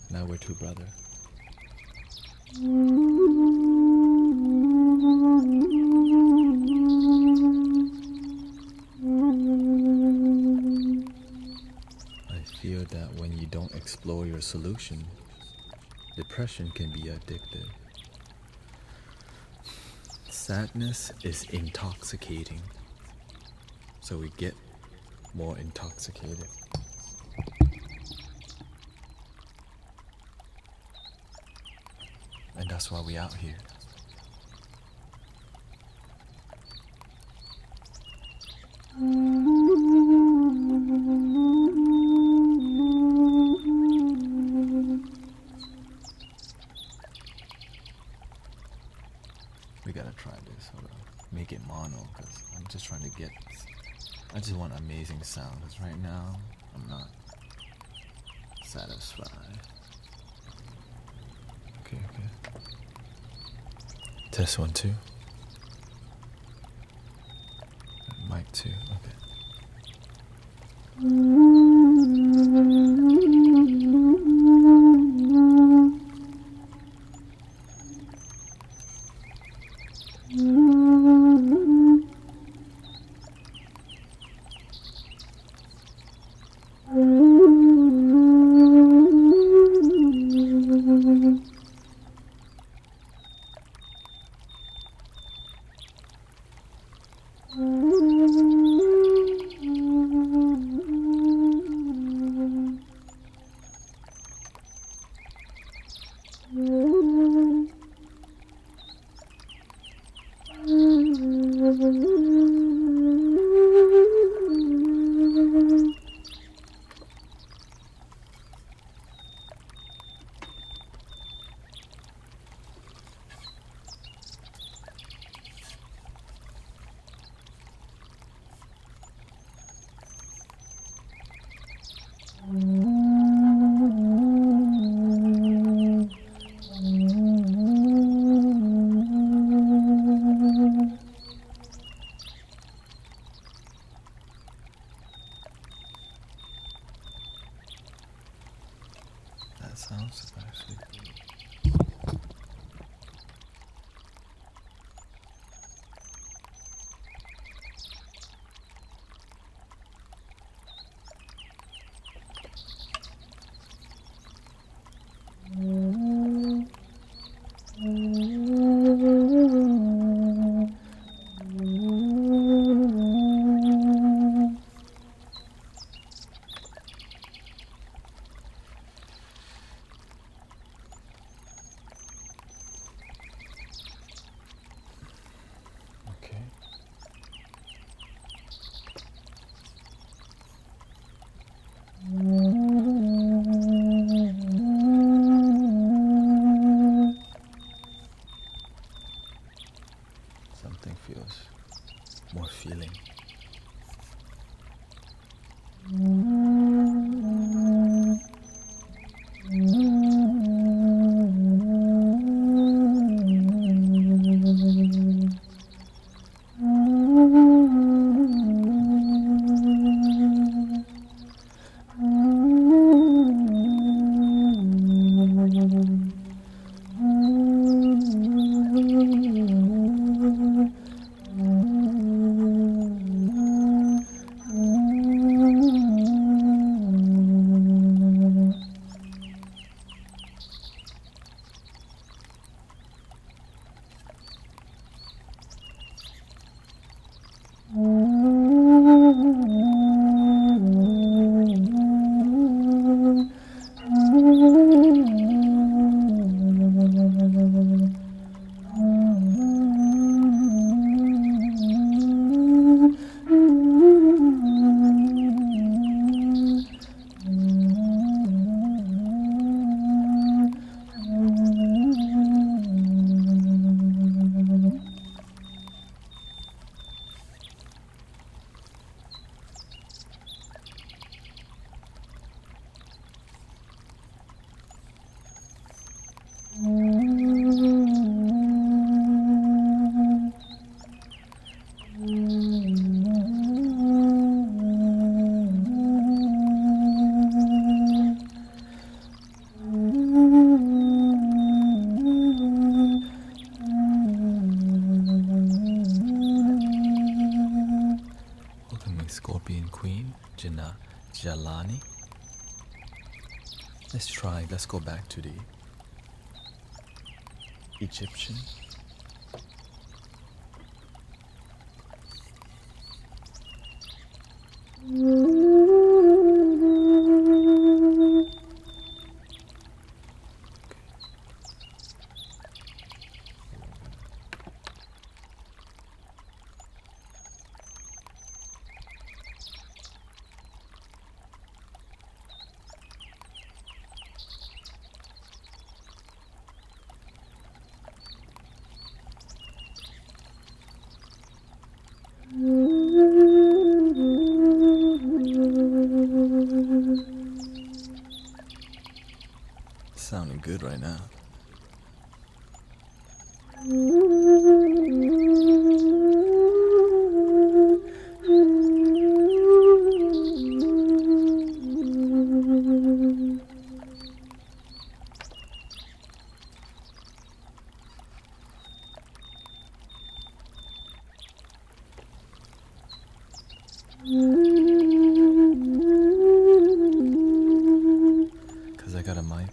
Now we're two brother. I fear that when you don't explore your solution, depression can be addictive. Sadness is intoxicating. So we get more intoxicated. And that's why we out here. We gotta try this. Hold on. Make it mono, because I'm just trying to get... I just want amazing sound, because right now, I'm not satisfied. Okay. Test 1, 2. Mic 2, okay. Jalani. Let's try. Let's go back to the Egyptian. Sounding good right now. Because I got a mic.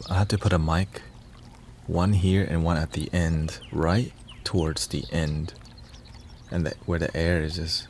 I had to put a mic, one here and one at the end, right towards the end, and where the air is just.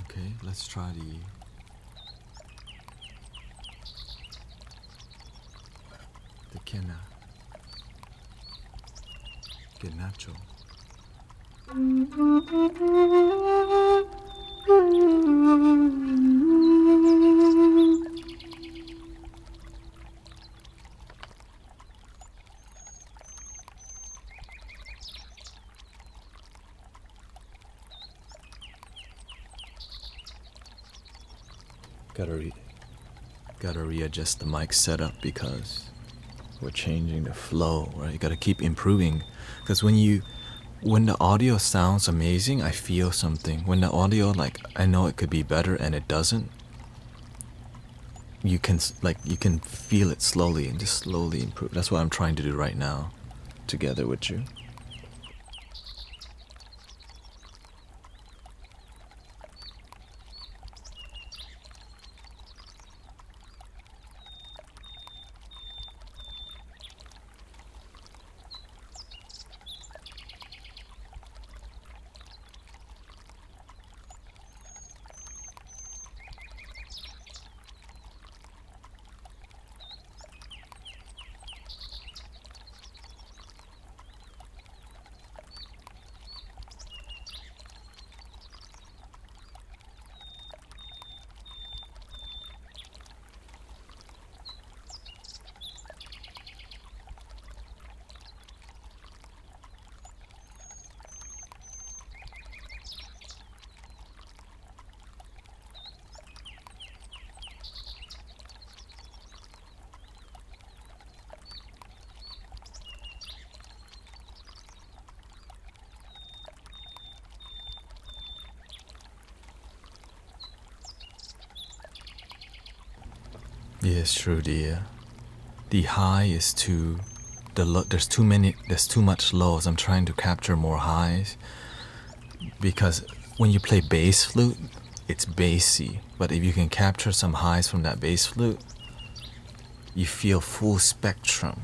Okay, let's try the Kena. Genacho. Gotta readjust the mic setup because we're changing the flow, right? You gotta keep improving, because when the audio sounds amazing, I feel something. When the audio, like, I know it could be better and it doesn't, you can feel it slowly and just slowly improve. That's what I'm trying to do right now, together with you. Yeah, it's true. The high is there's too much lows. I'm trying to capture more highs, because when you play bass flute, it's bassy. But if you can capture some highs from that bass flute, You feel full spectrum.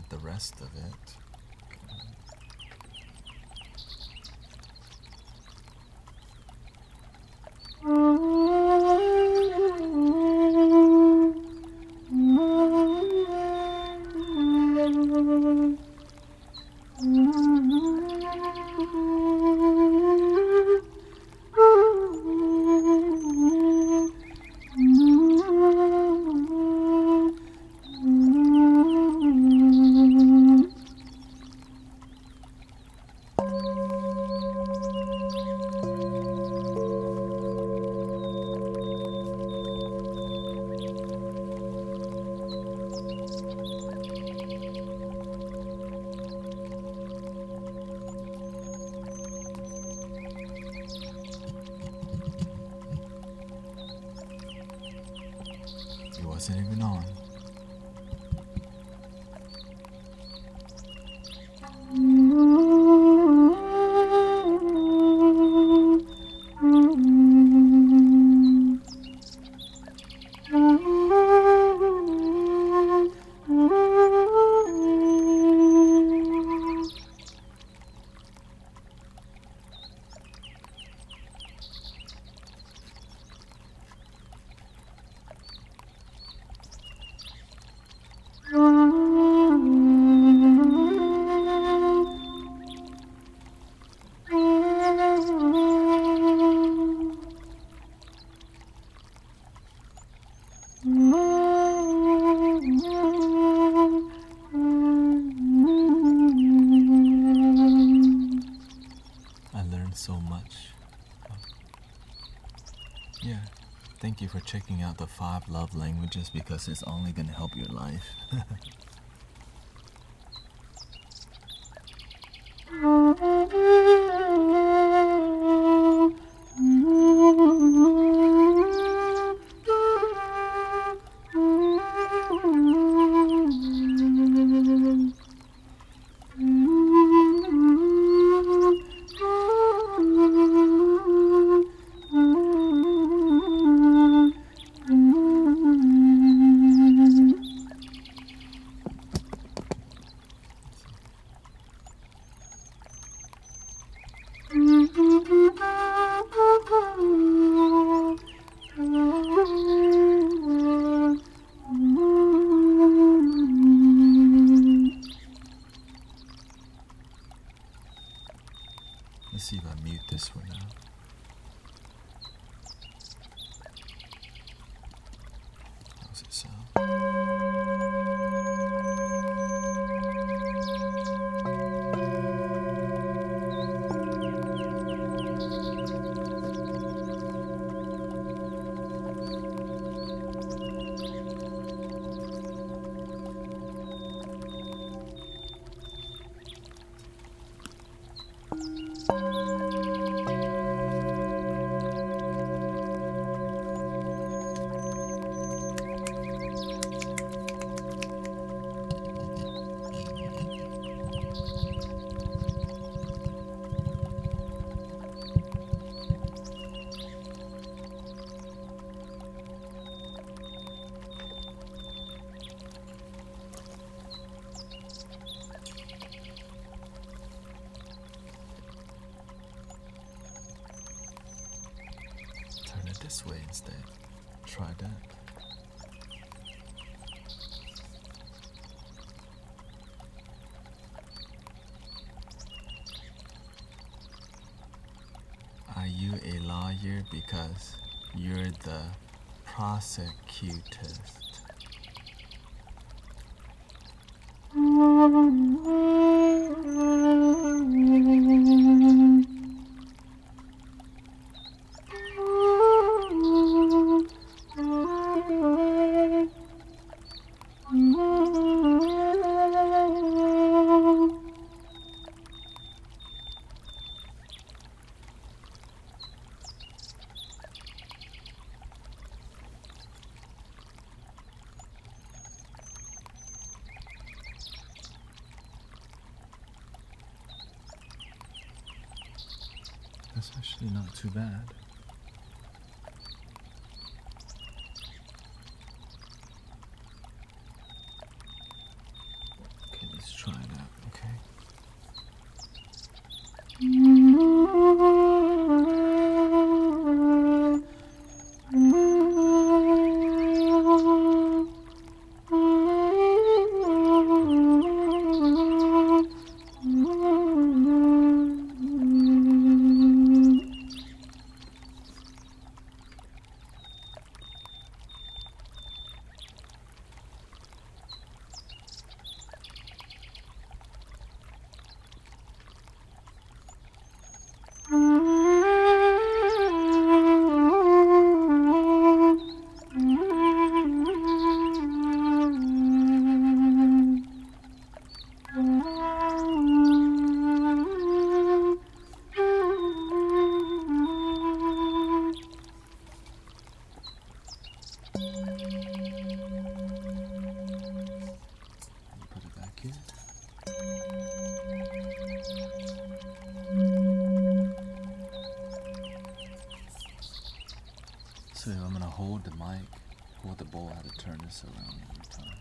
The rest of it. It wasn't even on. So much. Yeah, thank you for checking out the 5 love languages, because it's only gonna help your life. Let's see if I mute this one now. How's it sound? it this way instead. Try that. Are you a lawyer because you're the prosecutors? That's actually not too bad. Okay, let's try that, okay? Put it back here. So I'm gonna hold the mic, hold the bowl, how to turn this around every time.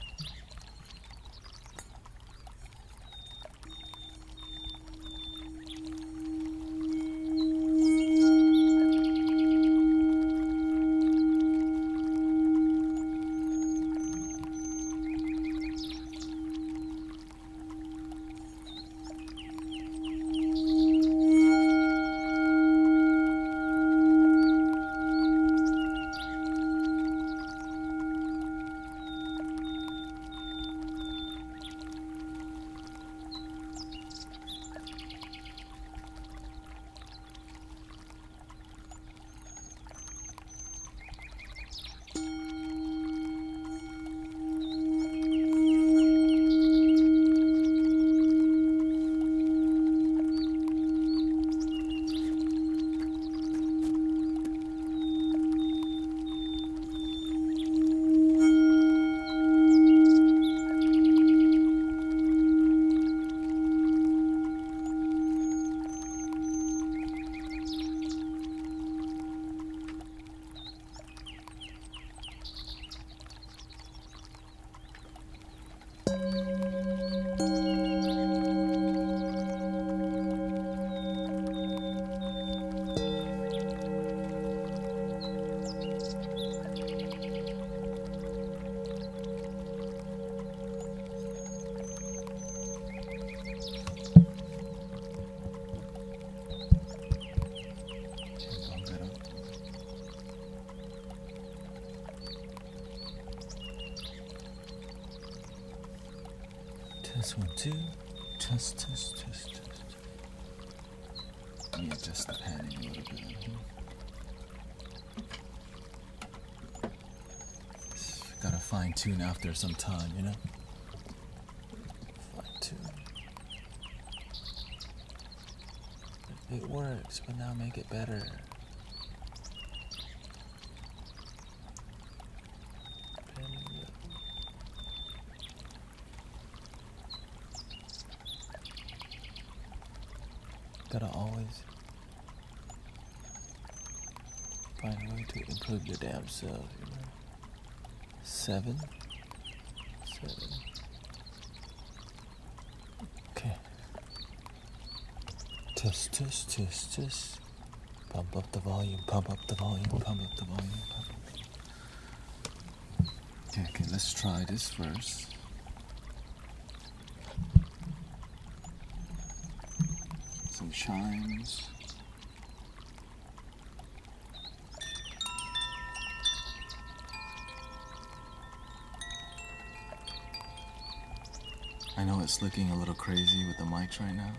Test 1, 2. Test. Let me adjust the panning a little bit. Gotta fine tune after some time, you know? Fine tune. It works, but now make it better. Gotta always find a way to improve your damn self, you know. 7. Okay. Test. Pump up the volume, pump up the volume, pump up the volume, pump up. Okay, let's try this first. Some chimes. I know it's looking a little crazy with the mics right now.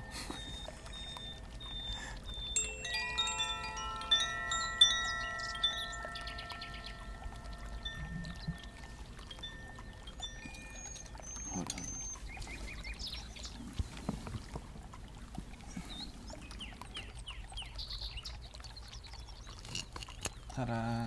Hold on. Ta-da!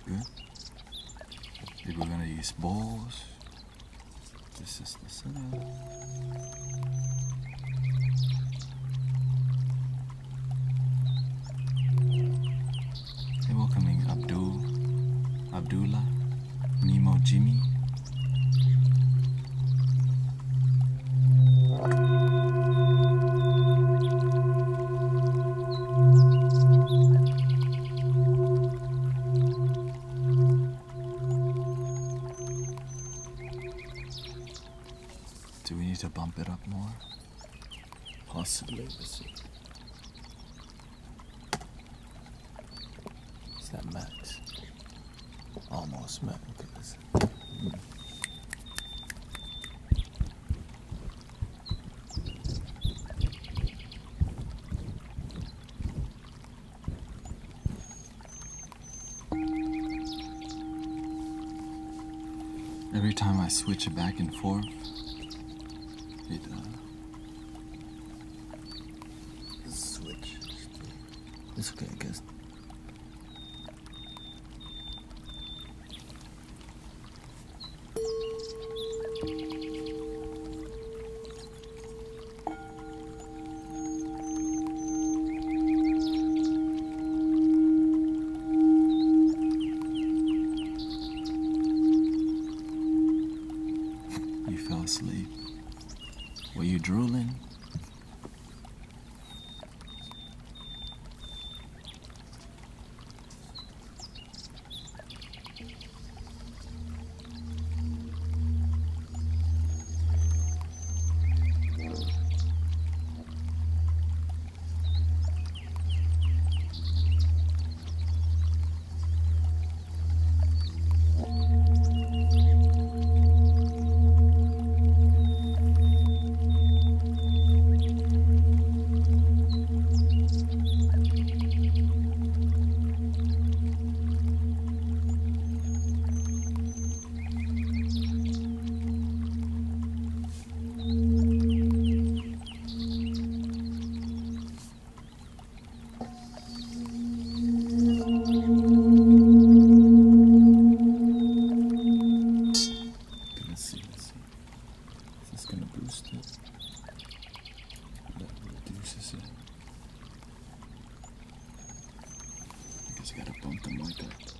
Good. Maybe we're gonna use balls. This is the setup. Hey, welcoming Abdullah, Nemo, Jimmy. Do we need to bump it up more? Possibly. Let's see. Is that max? Almost max. Okay, let's see. Every time I switch it back and forth, switch. It's okay, I guess. You fell asleep. Were you drooling? Just gotta bump them like that.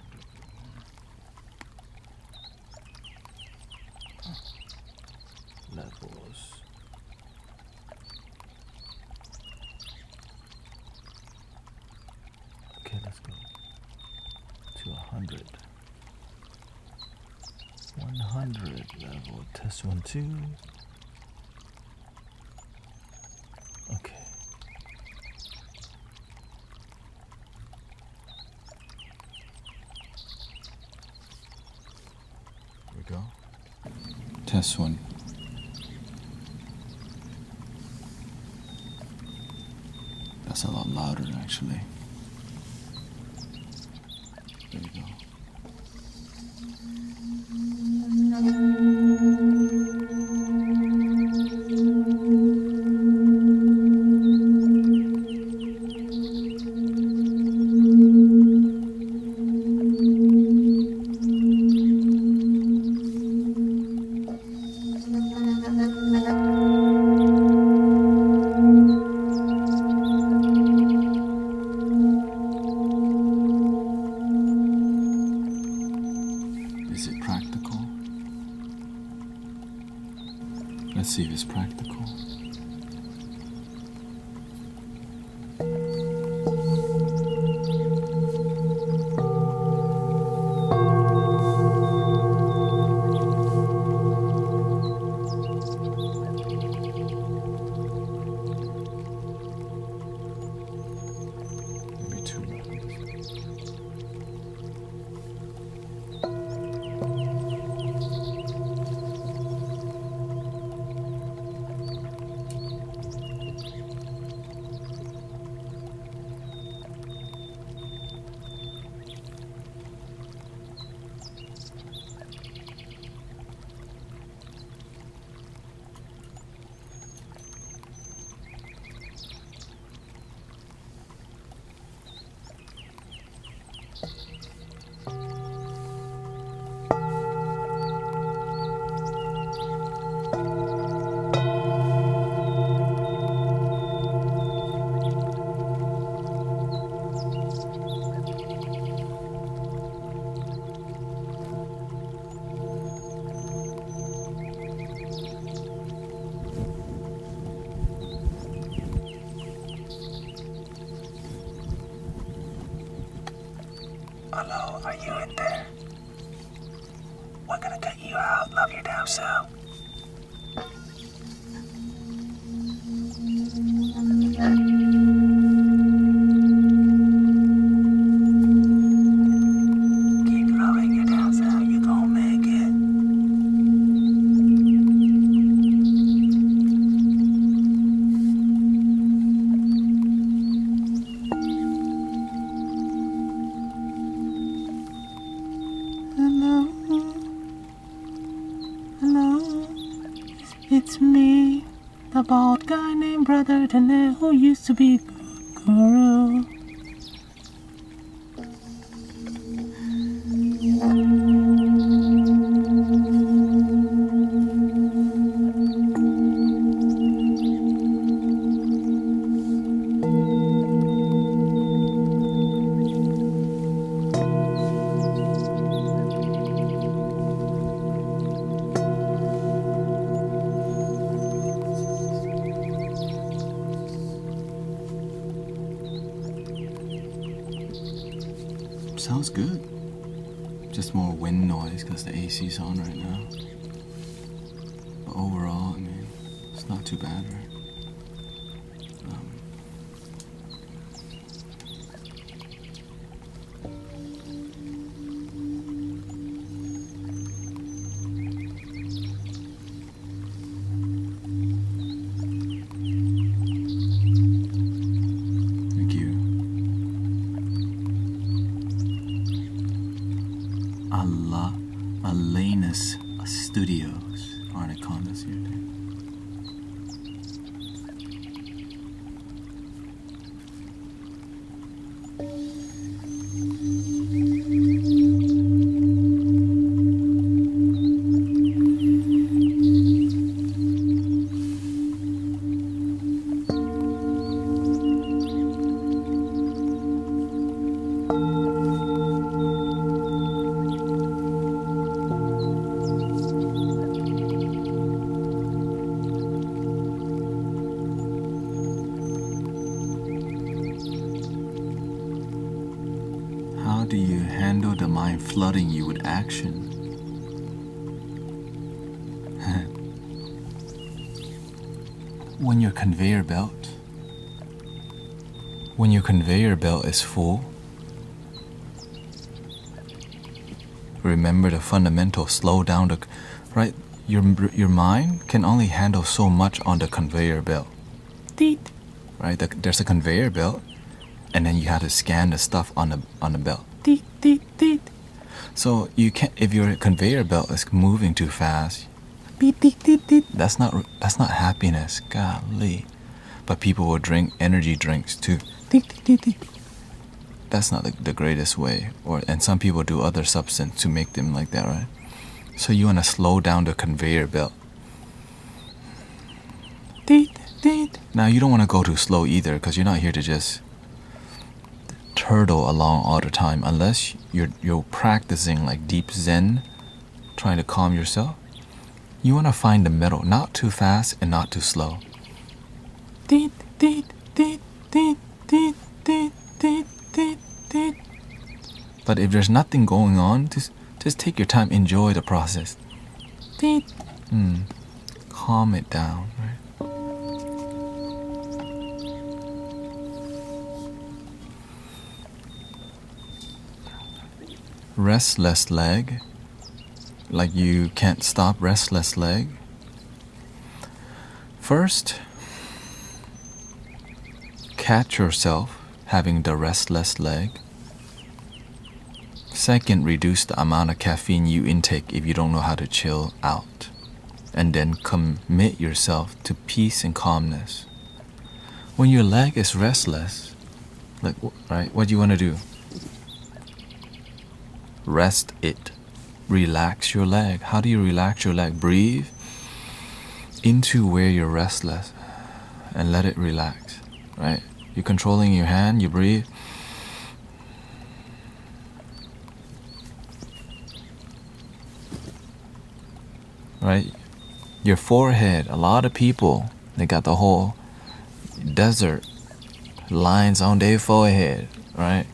100. 100 level. Test 1, 2. Okay. Here we go. Test 1. That's a lot louder actually. There we go. Is it practical? Let's see if it's practical. Maybe too loud. Hello, are you in there? We're gonna cut you out. Love your damn self. Keep loving your damn self. You gon' make it. Hello, it's me, the bald guy named Brother Thanet who used to be Guru. Sounds good. Just more wind noise because the AC's on right now. But overall, I mean, it's not too bad, right? Thank you. Alanus Studios. Aren't condos here, dude? How do you handle the mind flooding you with action? When your conveyor belt is full, remember the fundamental, slow down the, right? Your mind can only handle so much on the conveyor belt. Deet. Right? There's a conveyor belt, and then you have to scan the stuff on the belt. Deet, deet, deet. So you can't, if your conveyor belt is moving too fast, Beep, deet, deet, deet. that's not happiness. Golly. But people will drink energy drinks too. Deet, deet, deet, deet. That's not the greatest way. And some people do other substance to make them like that, right? So you want to slow down the conveyor belt. Deet, deet. Now you don't want to go too slow either, because you're not here to just turtle along all the time, unless you're practicing like deep Zen, trying to calm yourself. You want to find the middle, not too fast and not too slow. Deet, deet, deet, deet, deet, deet, deet, deet, deet. But if there's nothing going on, just take your time, enjoy the process. Deet. Calm it down, right? Restless leg, like you can't stop restless leg. First, catch yourself having the restless leg. Second, reduce the amount of caffeine you intake if you don't know how to chill out. And then commit yourself to peace and calmness. When your leg is restless, like, right, what do you want to do? Rest it. Relax your leg. How do you relax your leg? Breathe into where you're restless and let it relax, right? You're controlling your hand, you breathe. Right? Your forehead, a lot of people, they got the whole desert lines on their forehead, right?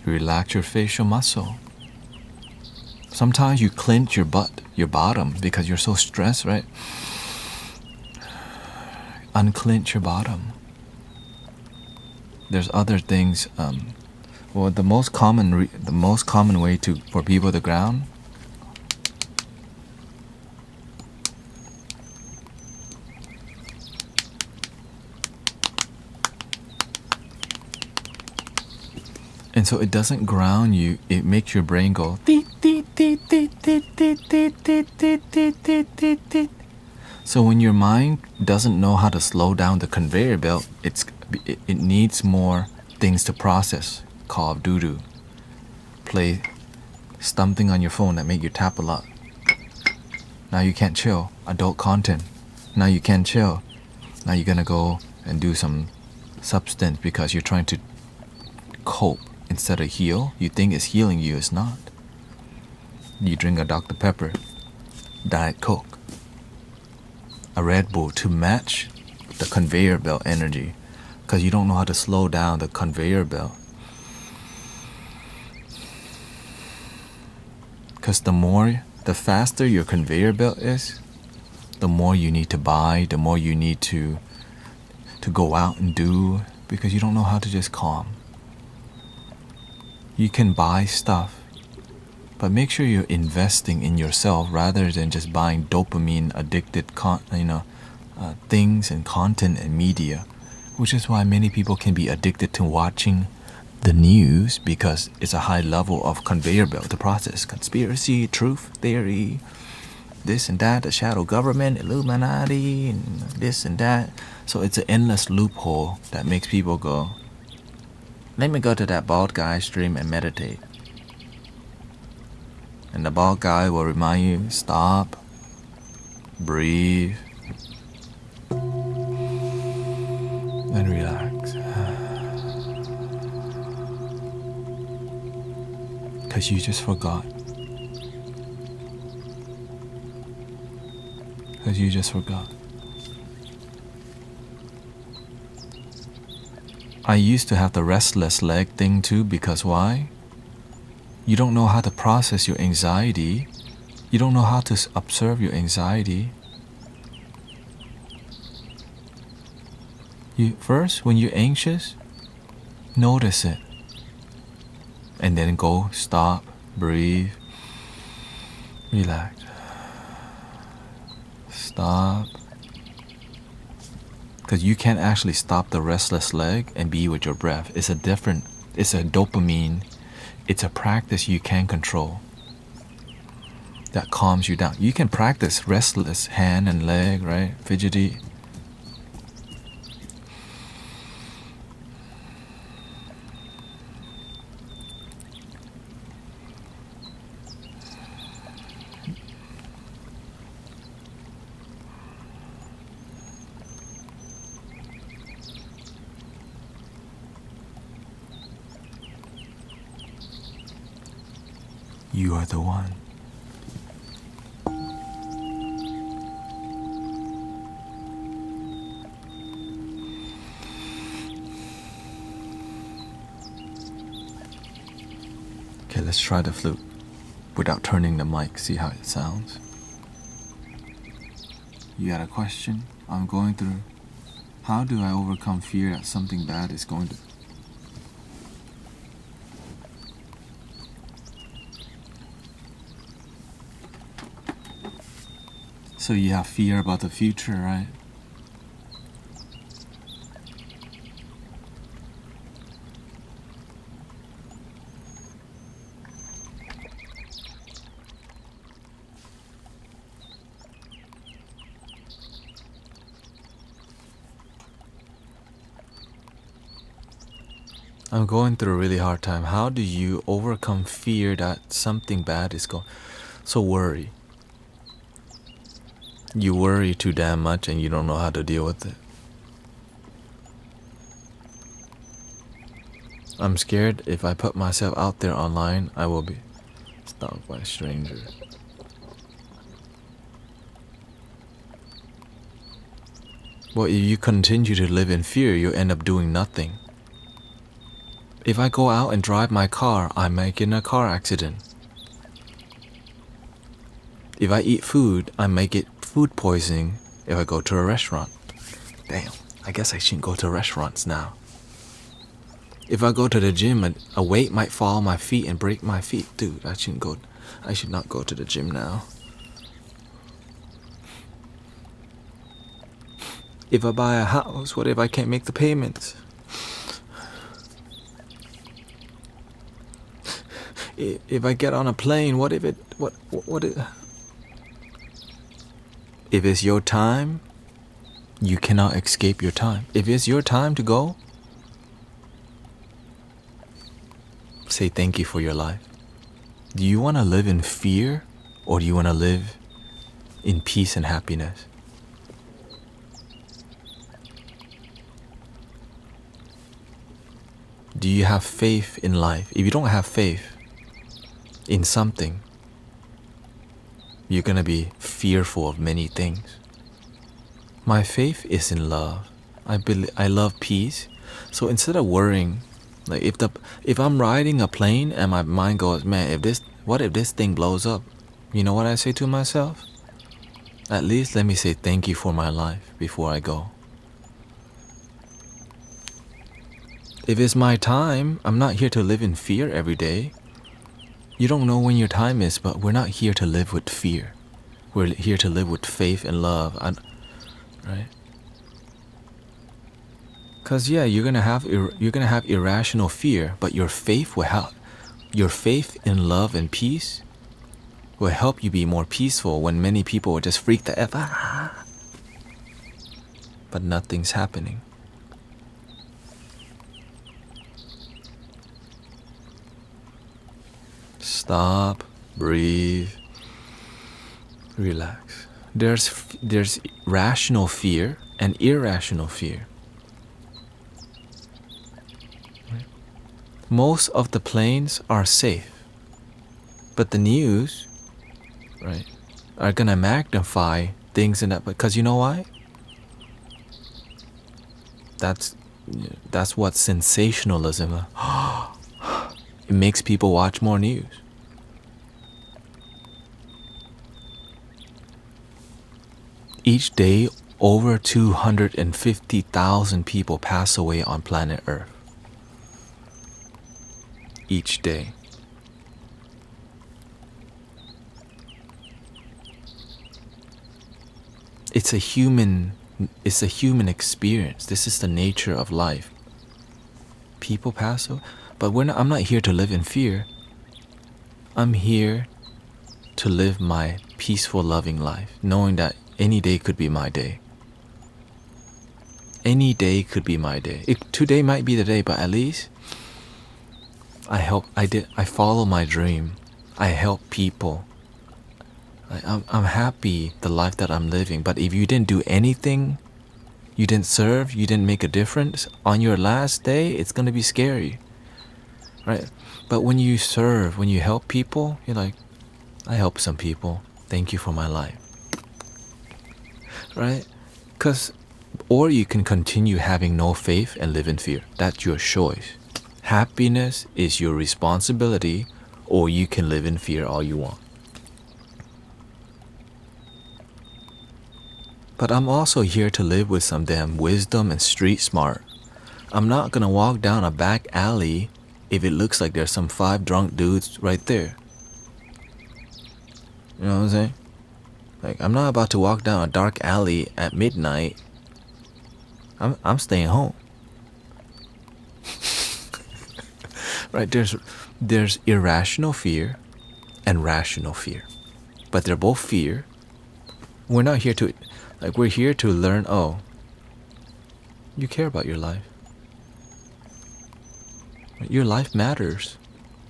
Relax your facial muscle. Sometimes you clench your butt, your bottom, because you're so stressed, right? Unclench your bottom. There's other things. Well, the most common way for people to ground. And so it doesn't ground you, it makes your brain go Deet, deet, deet, deet, deet, deet, deet, deet, deet, deet, deet, deet, deet. So when your mind doesn't know how to slow down the conveyor belt, it needs more things to process. Call of Duty. Play something on your phone that make you tap a lot. Now you can't chill. Adult content. Now you can't chill. Now you're gonna go and do some substance because you're trying to cope instead of heal. You think it's healing you, it's not. You drink a Dr. Pepper, Diet Coke, a Red Bull to match the conveyor belt energy, because you don't know how to slow down the conveyor belt. Because the faster your conveyor belt is, the more you need to buy, the more you need to go out and do, because you don't know how to just calm. You can buy stuff, but make sure you're investing in yourself rather than just buying dopamine addicted things and content and media, which is why many people can be addicted to watching the news, because it's a high level of conveyor belt to process. Conspiracy, truth, theory, this and that, the shadow government, Illuminati, and this and that. So it's an endless loophole that makes people go, let me go to that bald guy stream and meditate. And the bald guy will remind you, stop, breathe, and relax. Because you just forgot. Because you just forgot. I used to have the restless leg thing too, because why? You don't know how to process your anxiety. You don't know how to observe your anxiety. First, when you're anxious, notice it. And then go, stop, breathe, relax. Stop. Because you can't actually stop the restless leg and be with your breath. It's a dopamine. It's a practice you can control that calms you down. You can practice restless hand and leg, right? Fidgety. You are the one. Okay, let's try the flute without turning the mic, see how it sounds. You got a question? I'm going through. How do I overcome fear that something bad is going to... So you have fear about the future, right? I'm going through a really hard time. How do you overcome fear that something bad is going... So worry. You worry too damn much and you don't know how to deal with it. I'm scared if I put myself out there online, I will be stalked by strangers. Well, if you continue to live in fear, you'll end up doing nothing. If I go out and drive my car, I might get in a car accident. If I eat food, I might get food poisoning if I go to a restaurant. Damn, I guess I shouldn't go to restaurants now. If I go to the gym, a weight might fall on my feet and break my feet. Dude, I should not go to the gym now. If I buy a house, what if I can't make the payments? If I get on a plane, what if it... If it's your time, you cannot escape your time. If it's your time to go, say thank you for your life. Do you want to live in fear or do you want to live in peace and happiness? Do you have faith in life? If you don't have faith in something, you're going to be fearful of many things. My faith is in love. I love peace. So instead of worrying, like if I'm riding a plane and my mind goes, man, what if this thing blows up? You know what I say to myself? At least let me say thank you for my life before I go. If it's my time, I'm not here to live in fear every day. You don't know when your time is, but we're not here to live with fear. We're here to live with faith and love, right? Cause yeah, you're gonna have irrational fear, but your faith will help. Your faith in love and peace will help you be more peaceful when many people will just freak the F out. But nothing's happening. Stop, breathe, relax. There's rational fear and irrational fear. Right? Most of the planes are safe, but the news, right, are gonna magnify things in that, because you know why? That's That's what sensationalism. It makes people watch more news. Each day, over 250,000 people pass away on planet Earth. Each day. It's a human experience. This is the nature of life. People pass away, but I'm not here to live in fear. I'm here to live my peaceful, loving life, knowing that any day could be my day. Any day could be my day. Today might be the day, but at least I follow my dream. I help people. I'm happy the life that I'm living. But if you didn't do anything, you didn't serve, you didn't make a difference, on your last day, it's going to be scary. Right? But when you serve, when you help people, you're like, I helped some people. Thank you for my life. Right? Or you can continue having no faith and live in fear. That's your choice. Happiness is your responsibility, or you can live in fear all you want. But I'm also here to live with some damn wisdom and street smart. I'm not gonna walk down a back alley if it looks like there's some 5 drunk dudes right there. You know what I'm saying? Like, I'm not about to walk down a dark alley at midnight. I'm staying home. Right? There's irrational fear and rational fear. But they're both fear. We're not here to, we're here to learn, you care about your life. Your life matters.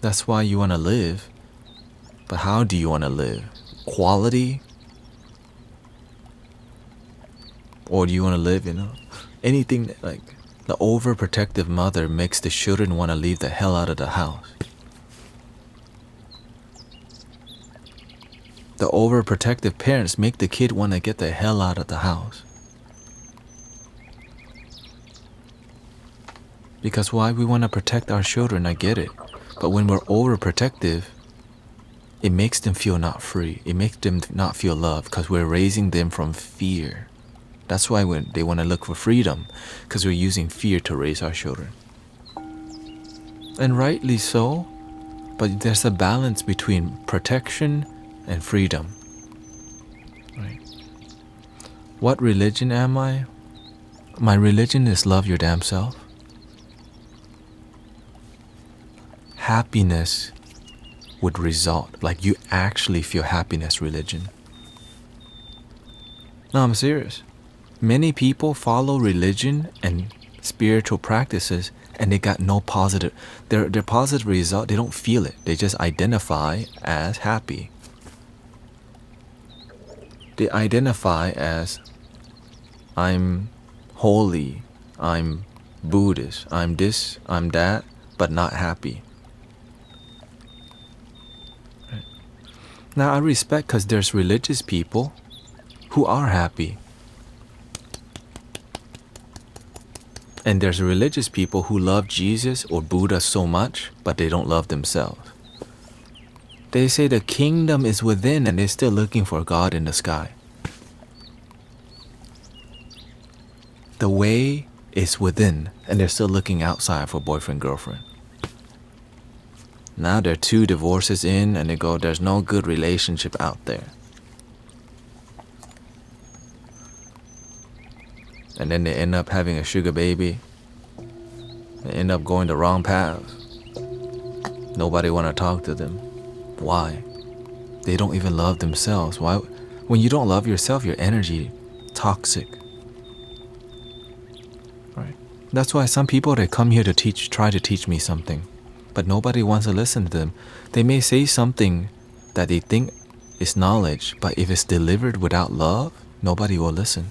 That's why you want to live. But how do you want to live? Quality? Or do you want to live, anything like the overprotective mother makes the children want to leave the hell out of the house. The overprotective parents make the kid want to get the hell out of the house. Because why? We want to protect our children, I get it. But when we're overprotective, it makes them feel not free. It makes them not feel loved because we're raising them from fear. That's why when they want to look for freedom, because we're using fear to raise our children. And rightly so, but there's a balance between protection and freedom. Right? What religion am I? My religion is love your damn self. Happiness would result, like you actually feel happiness religion. No, I'm serious. Many people follow religion and spiritual practices and they got no positive, their positive result, they don't feel it. They just identify as happy. They identify as, I'm holy, I'm Buddhist, I'm this, I'm that, but not happy. Right? Now I respect because there's religious people who are happy. And there's religious people who love Jesus or Buddha so much, but they don't love themselves. They say the kingdom is within and they're still looking for God in the sky. The way is within and they're still looking outside for boyfriend, girlfriend. Now there are 2 divorces in and they go, there's no good relationship out there. And then they end up having a sugar baby. They end up going the wrong path. Nobody want to talk to them. Why? They don't even love themselves. Why? When you don't love yourself, your energy toxic. Right? That's why some people, they come here to try to teach me something, but nobody wants to listen to them. They may say something that they think is knowledge, but if it's delivered without love, nobody will listen.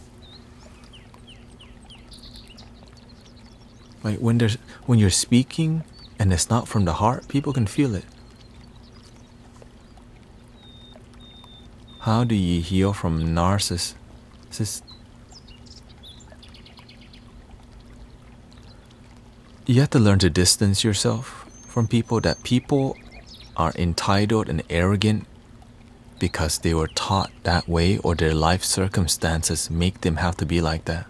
Like when you're speaking and it's not from the heart, people can feel it. How do you heal from narcissist? You have to learn to distance yourself from people, that people are entitled and arrogant because they were taught that way, or their life circumstances make them have to be like that.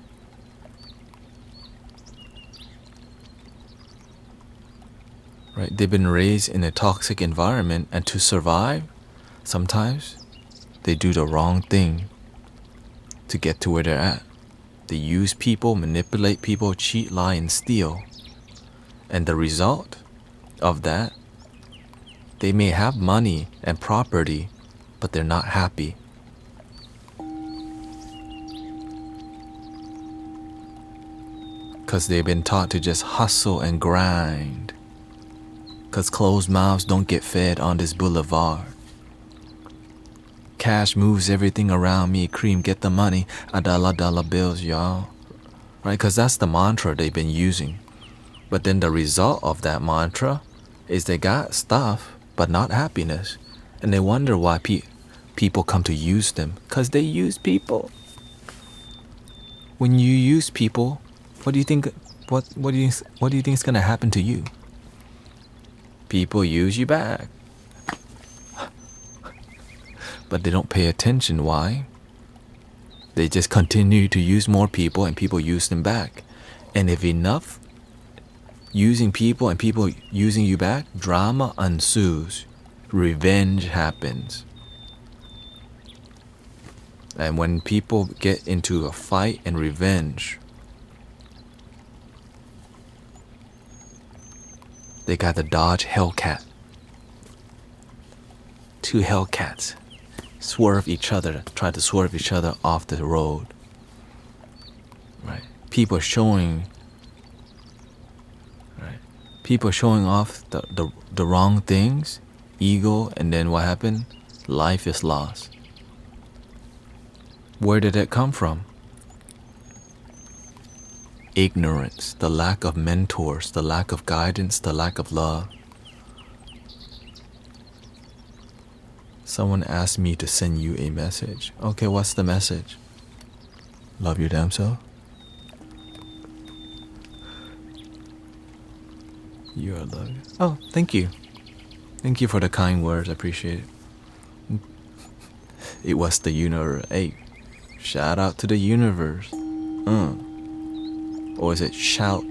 Right? They've been raised in a toxic environment, and to survive, sometimes they do the wrong thing to get to where they're at. They use people, manipulate people, cheat, lie, and steal. And the result of that, they may have money and property, but they're not happy. Because they've been taught to just hustle and grind. Because closed mouths don't get fed on this boulevard. Cash moves everything around me. Cream, get the money. $1 bills, y'all. Right? Because that's the mantra they've been using. But then the result of that mantra is they got stuff, but not happiness. And they wonder why people come to use them. Because they use people. When you use people, what do you think? What do you think is gonna happen to you? People use you back. But they don't pay attention. Why? They just continue to use more people, and people use them back. And if enough using people and people using you back, drama ensues. Revenge happens. And when people get into a fight and revenge, they got to dodge Hellcat. 2 Hellcats try to swerve each other off the road. Right? People showing off the wrong things, ego, and then what happened? Life is lost. Where did it come from? Ignorance, the lack of mentors, the lack of guidance, the lack of love. Someone asked me to send you a message. Okay, what's the message? Love your damn self. You are loved. Oh, thank you. Thank you for the kind words. I appreciate it. It was the universe. Hey, shout out to the universe. Or is it shout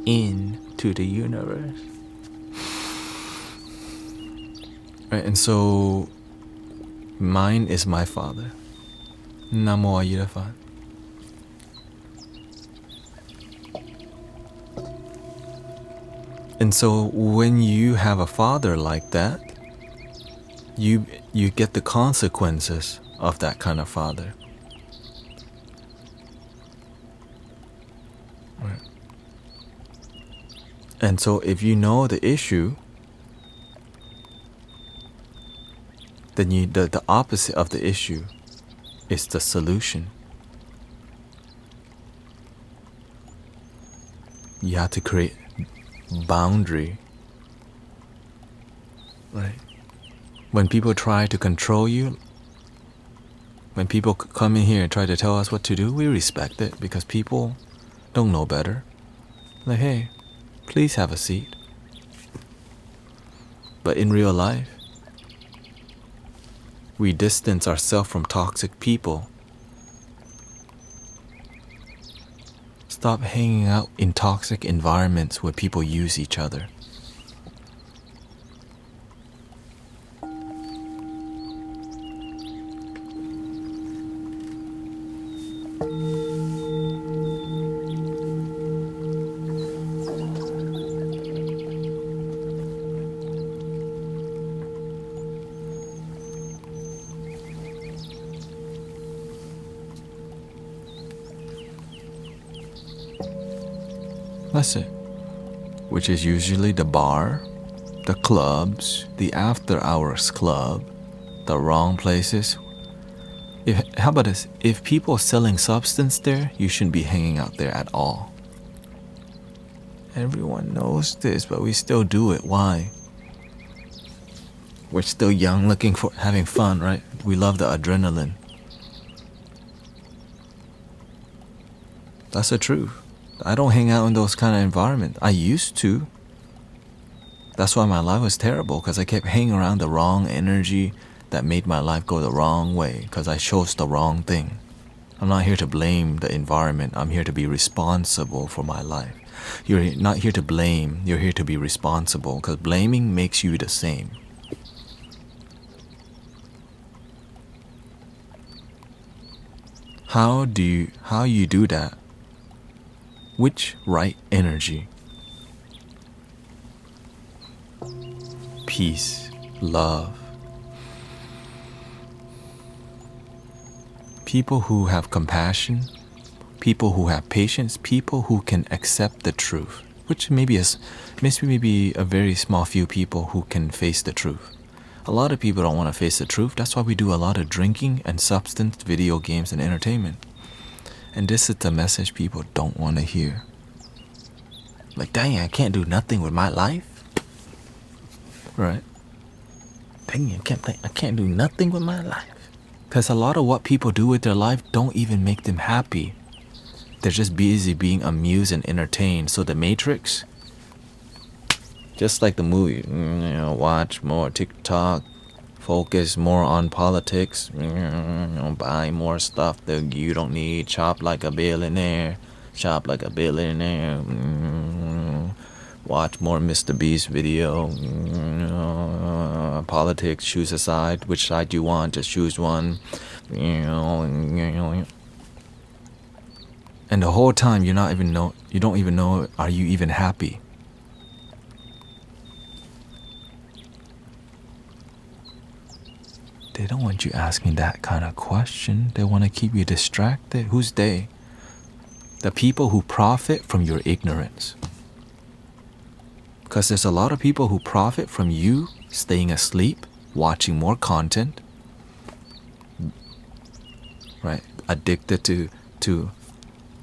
in to the universe? Right, and so mine is my father. Namo Ayirafan. And so when you have a father like that, you get the consequences of that kind of father. Right. And so if you know the issue, then the opposite of the issue is the solution. You have to create boundary. Right? When people try to control you, when people come in here and try to tell us what to do, we respect it because people don't know better. Like, hey, please have a seat. But in real life, we distance ourselves from toxic people. Stop hanging out in toxic environments where people use each other. That's it. Which is usually the bar, the clubs, the after hours club, the wrong places. How about this? If people are selling substance there, you shouldn't be hanging out there at all. Everyone knows this, but we still do it. Why? We're still young, looking for having fun, right? We love the adrenaline. That's the truth. I don't hang out in those kind of environments. I used to. That's why my life was terrible, because I kept hanging around the wrong energy that made my life go the wrong way, because I chose the wrong thing. I'm not here to blame the environment. I'm here to be responsible for my life. You're not here to blame. You're here to be responsible, because blaming makes you the same. How you do that? Which right energy? Peace, love. People who have compassion, people who have patience, people who can accept the truth, which maybe a very small few people who can face the truth. A lot of people don't want to face the truth. That's why we do a lot of drinking and substance, video games, and entertainment. And this is the message people don't want to hear. Like, dang, I can't do nothing with my life. Right? Dang, I can't do nothing with my life. Because a lot of what people do with their life don't even make them happy. They're just busy being amused and entertained. So the Matrix, just like the movie, watch more TikTok, focus more on politics, buy more stuff that you don't need, shop like a billionaire, watch more Mr. Beast video, politics, choose a side, which side you want, just choose one, and the whole time you don't even know, are you even happy? They don't want you asking that kind of question. They want to keep you distracted. Who's they? The people who profit from your ignorance. Because there's a lot of people who profit from you staying asleep, watching more content, right? Addicted to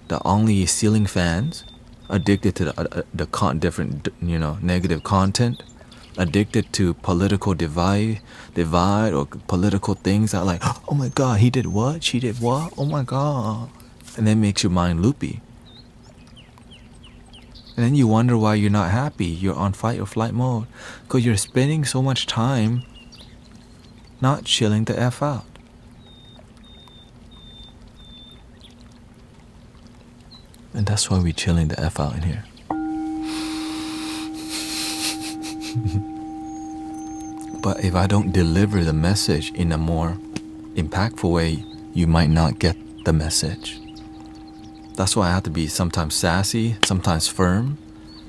the only ceiling fans, addicted to the different negative content, addicted to political divide or political things that like, oh my god, he did what, she did what, oh my god, and that makes your mind loopy. And then you wonder why you're not happy. You're on fight or flight mode because you're spending so much time not chilling the F out. And that's why we're chilling the F out in here. But if I don't deliver the message in a more impactful way, you might not get the message. That's why I have to be sometimes sassy, sometimes firm,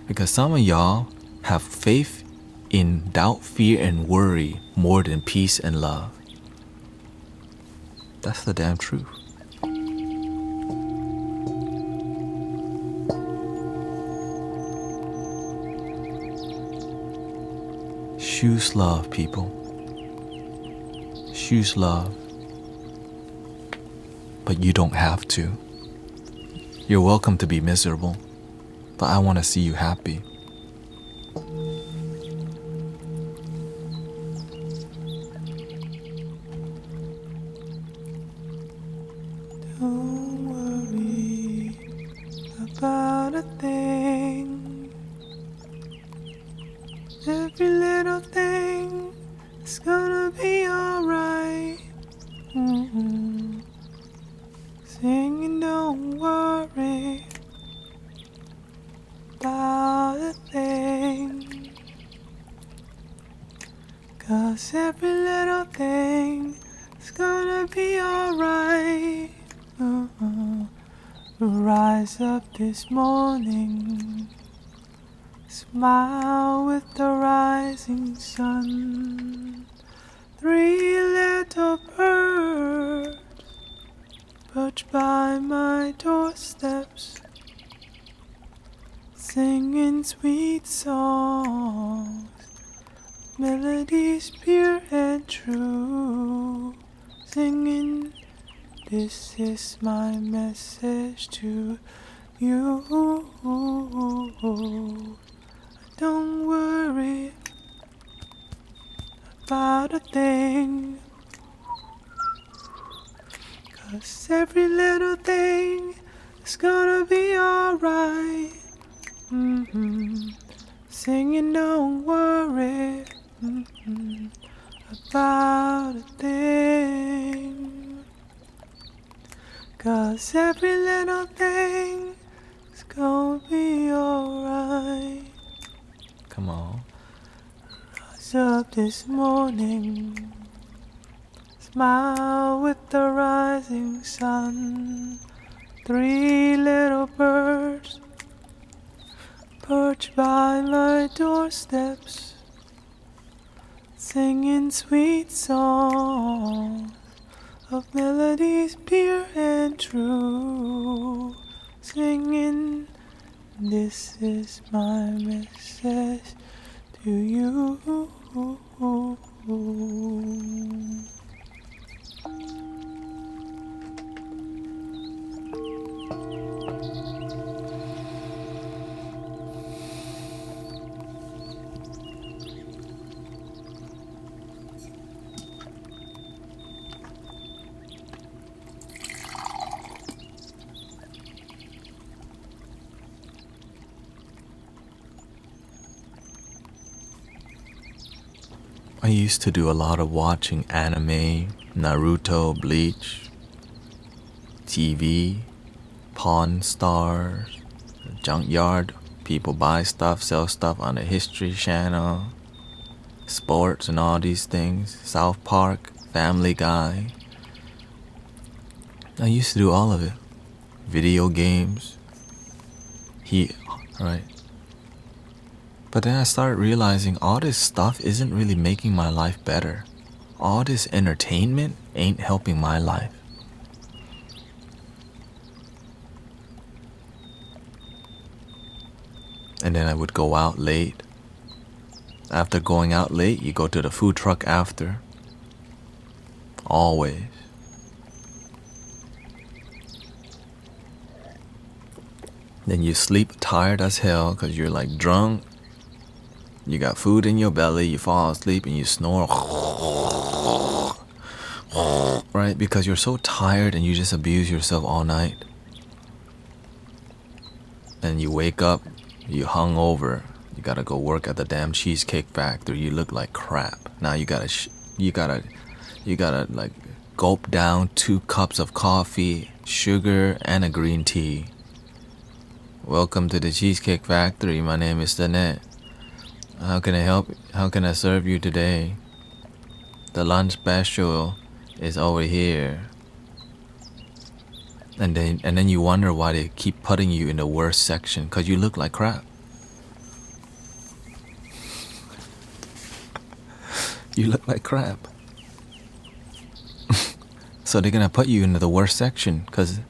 because some of y'all have faith in doubt, fear, and worry more than peace and love. That's the damn truth. Choose love, people. Choose love. But you don't have to. You're welcome to be miserable, but I want to see you happy. Don't worry about a thing. Every little thing is gonna be alright. Singing, don't worry about a thing, 'cause every little thing is gonna be alright. Rise up this morning, smile with the rising sun. 3 little birds perched by my doorsteps, singing sweet songs, melodies pure and true, singing, this is my message to you. Don't worry about a thing, 'cause every little thing is gonna be alright. singing don't worry about a thing, 'cause every little thing is gonna be alright. Come on. Rise up this morning, smile with the rising sun. 3 little birds perched by my doorsteps, singing sweet songs of melodies pure and true. Singing, this is my message to you. I used to do a lot of watching anime, Naruto, Bleach, TV, Pawn Stars, Junkyard. People buy stuff, sell stuff on the History Channel, sports and all these things, South Park, Family Guy. I used to do all of it. Video games. Right. But then I started realizing all this stuff isn't really making my life better. All this entertainment ain't helping my life. And then I would go out late. After going out late, you go to the food truck after. Always. Then you sleep tired as hell because you're like drunk. You got food in your belly, you fall asleep and you snore. Right? Because you're so tired and you just abuse yourself all night. And you wake up, you hungover. You gotta go work at the damn cheesecake factory. You look like crap. Now you gotta like gulp down 2 cups of coffee, sugar, and a green tea. Welcome to the Cheesecake Factory. My name is Thanet. How can I help? How can I serve you today? The lunch special is over here. And then you wonder why they keep putting you in the worst section, because you look like crap. You look like crap. So they're gonna put you into the worst section, because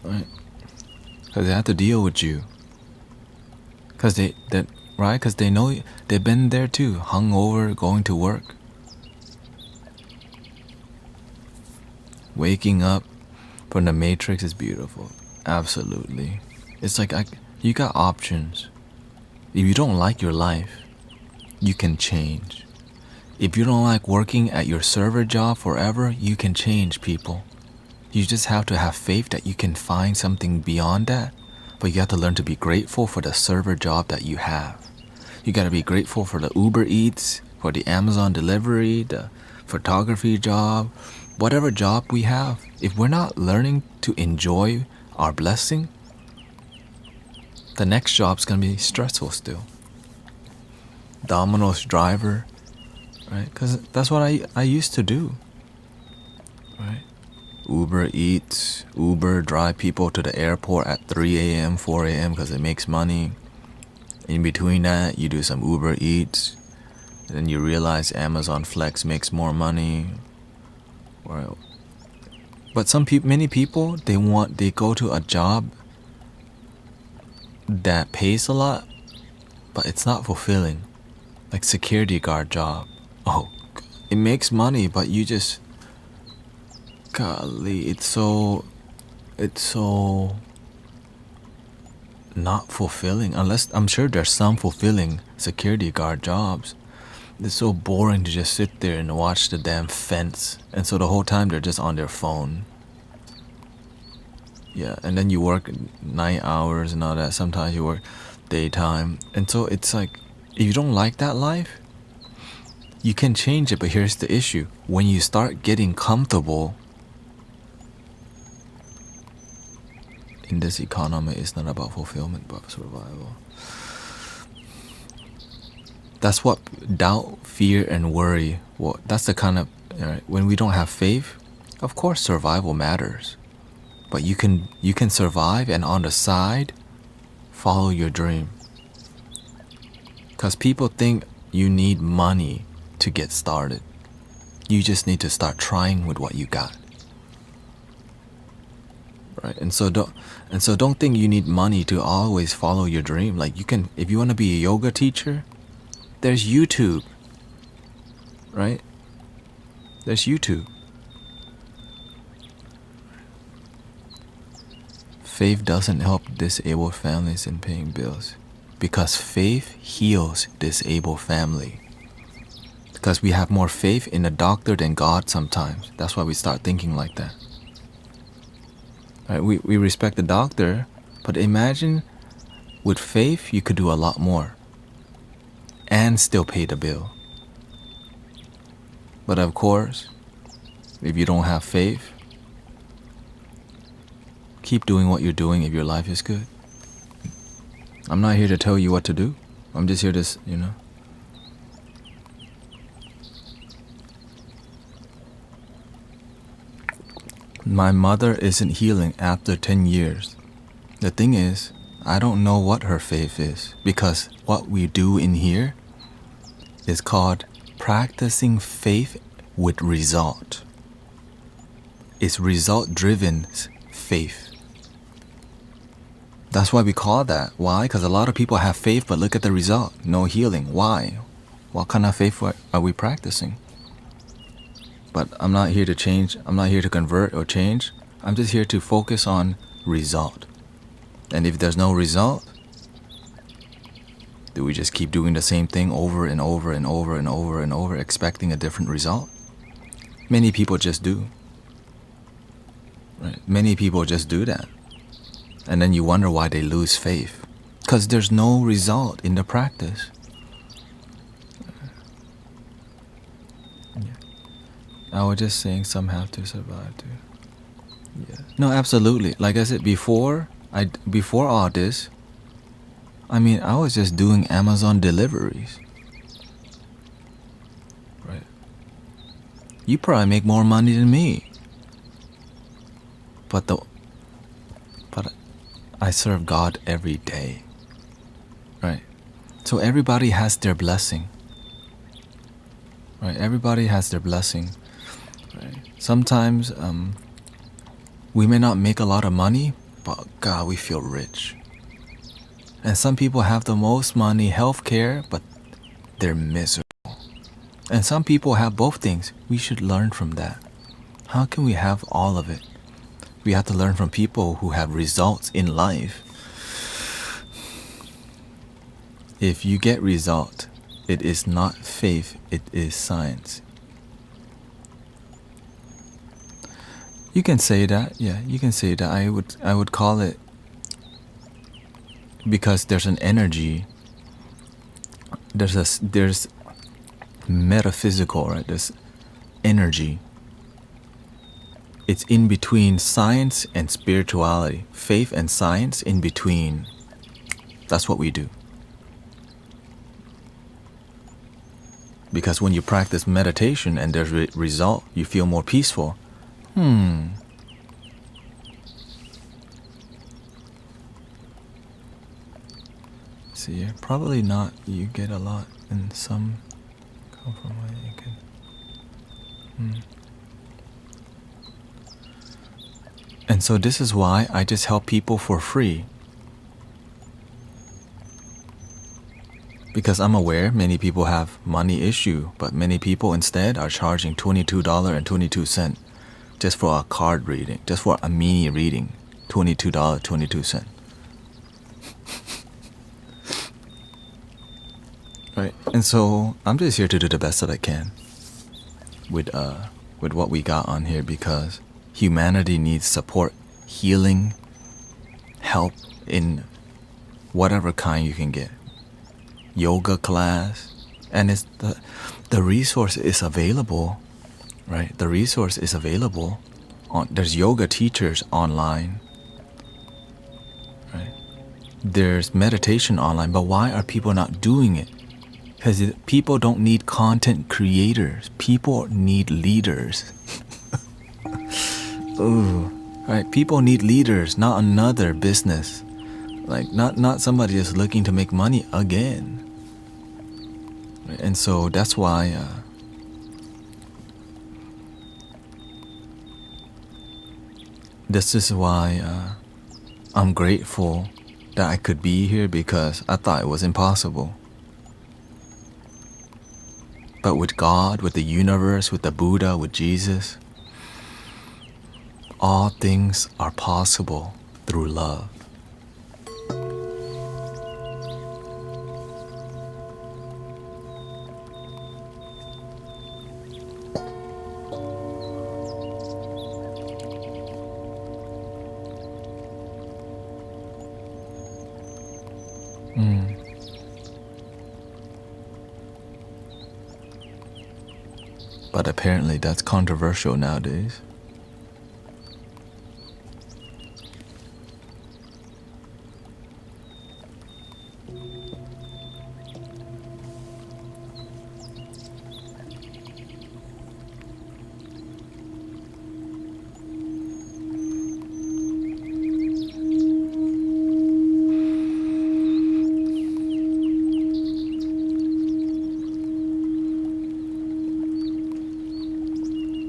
they have to deal with you. Because they know they've been there too, hungover, going to work, waking up from the Matrix is beautiful. Absolutely. It's like you got options. If you don't like your life, you can change. If you don't like working at your server job forever, you can change, people. You just have to have faith that you can find something beyond that. But you have to learn to be grateful for the server job that you have. You gotta be grateful for the Uber Eats, for the Amazon delivery, the photography job, whatever job we have. If we're not learning to enjoy our blessing, the next job's gonna be stressful still. Domino's driver, right? Because that's what I used to do, right? Uber Eats, Uber drive people to the airport at 3 a.m., 4 a.m. because it makes money. In between that, you do some Uber Eats. And then you realize Amazon Flex makes more money. But many people, they go to a job that pays a lot, but it's not fulfilling. Like security guard job. Oh, it makes money, but you just... Golly, it's so not fulfilling. Unless, I'm sure there's some fulfilling security guard jobs. It's so boring to just sit there and watch the damn fence. And so the whole time they're just on their phone. Yeah, and then you work 9 hours and all that. Sometimes you work daytime. And so it's like, if you don't like that life, you can change it, but here's the issue. When you start getting comfortable in this economy, it's not about fulfillment but survival. That's what doubt, fear, and worry, well, that's the kind of, when we don't have faith, of course survival matters. But you can survive and on the side, follow your dream. Because people think you need money to get started. You just need to start trying with what you got. Right? And so don't think you need money to always follow your dream. Like, you can, if you want to be a yoga teacher, there's YouTube. Right? There's YouTube. Faith doesn't help disabled families in paying bills, because faith heals disabled family. Because we have more faith in a doctor than God sometimes. That's why we start thinking like that. Right? We respect the doctor, but imagine with faith you could do a lot more and still pay the bill. But of course, if you don't have faith, keep doing what you're doing if your life is good. I'm not here to tell you what to do. I'm just here to, My mother isn't healing after 10 years. The thing is, I don't know what her faith is, because what we do in here is called practicing faith with result. It's result-driven faith. That's why we call that. Why? Because a lot of people have faith, but look at the result. No healing. Why? What kind of faith are we practicing? But I'm not here to change. I'm not here to convert or change. I'm just here to focus on result. And if there's no result, do we just keep doing the same thing over and over and over and over and over, expecting a different result? Many people just do. Right? Many people just do that. And then you wonder why they lose faith. Because there's no result in the practice. I was just saying some have to survive too. Yeah. No, absolutely. Like I said, before all this, I was just doing Amazon deliveries. Right. You probably make more money than me. But I serve God every day. Right? So everybody has their blessing. Right? Everybody has their blessing. Right? Sometimes we may not make a lot of money, but God, we feel rich. And some people have the most money, healthcare, but they're miserable. And some people have both things. We should learn from that. How can we have all of it? We have to learn from people who have results in life. If you get result, it is not faith, it is science. You can say that, yeah, you can say that. I would call it, because there's an energy, there's metaphysical, right? There's energy. It's in between science and spirituality. Faith and science in between. That's what we do. Because when you practice meditation and there's result, you feel more peaceful. See, probably not. You get a lot, and some come from where you can. And so this is why I just help people for free. Because I'm aware many people have money issue, but many people instead are charging $22.22 just for a card reading, just for a mini reading, $22.22. Right? And so I'm just here to do the best that I can with what we got on here, because humanity needs support, healing, help in whatever kind you can get. Yoga class, and it's the resource is available, right? The resource is available. There's yoga teachers online, right? There's meditation online, but why are people not doing it? Because people don't need content creators. People need leaders. Ooh, right? People need leaders, not another business. Like not somebody just looking to make money again. And so that's why this is why I'm grateful that I could be here, because I thought it was impossible. But with God, with the universe, with the Buddha, with Jesus, all things are possible through love. But apparently that's controversial nowadays.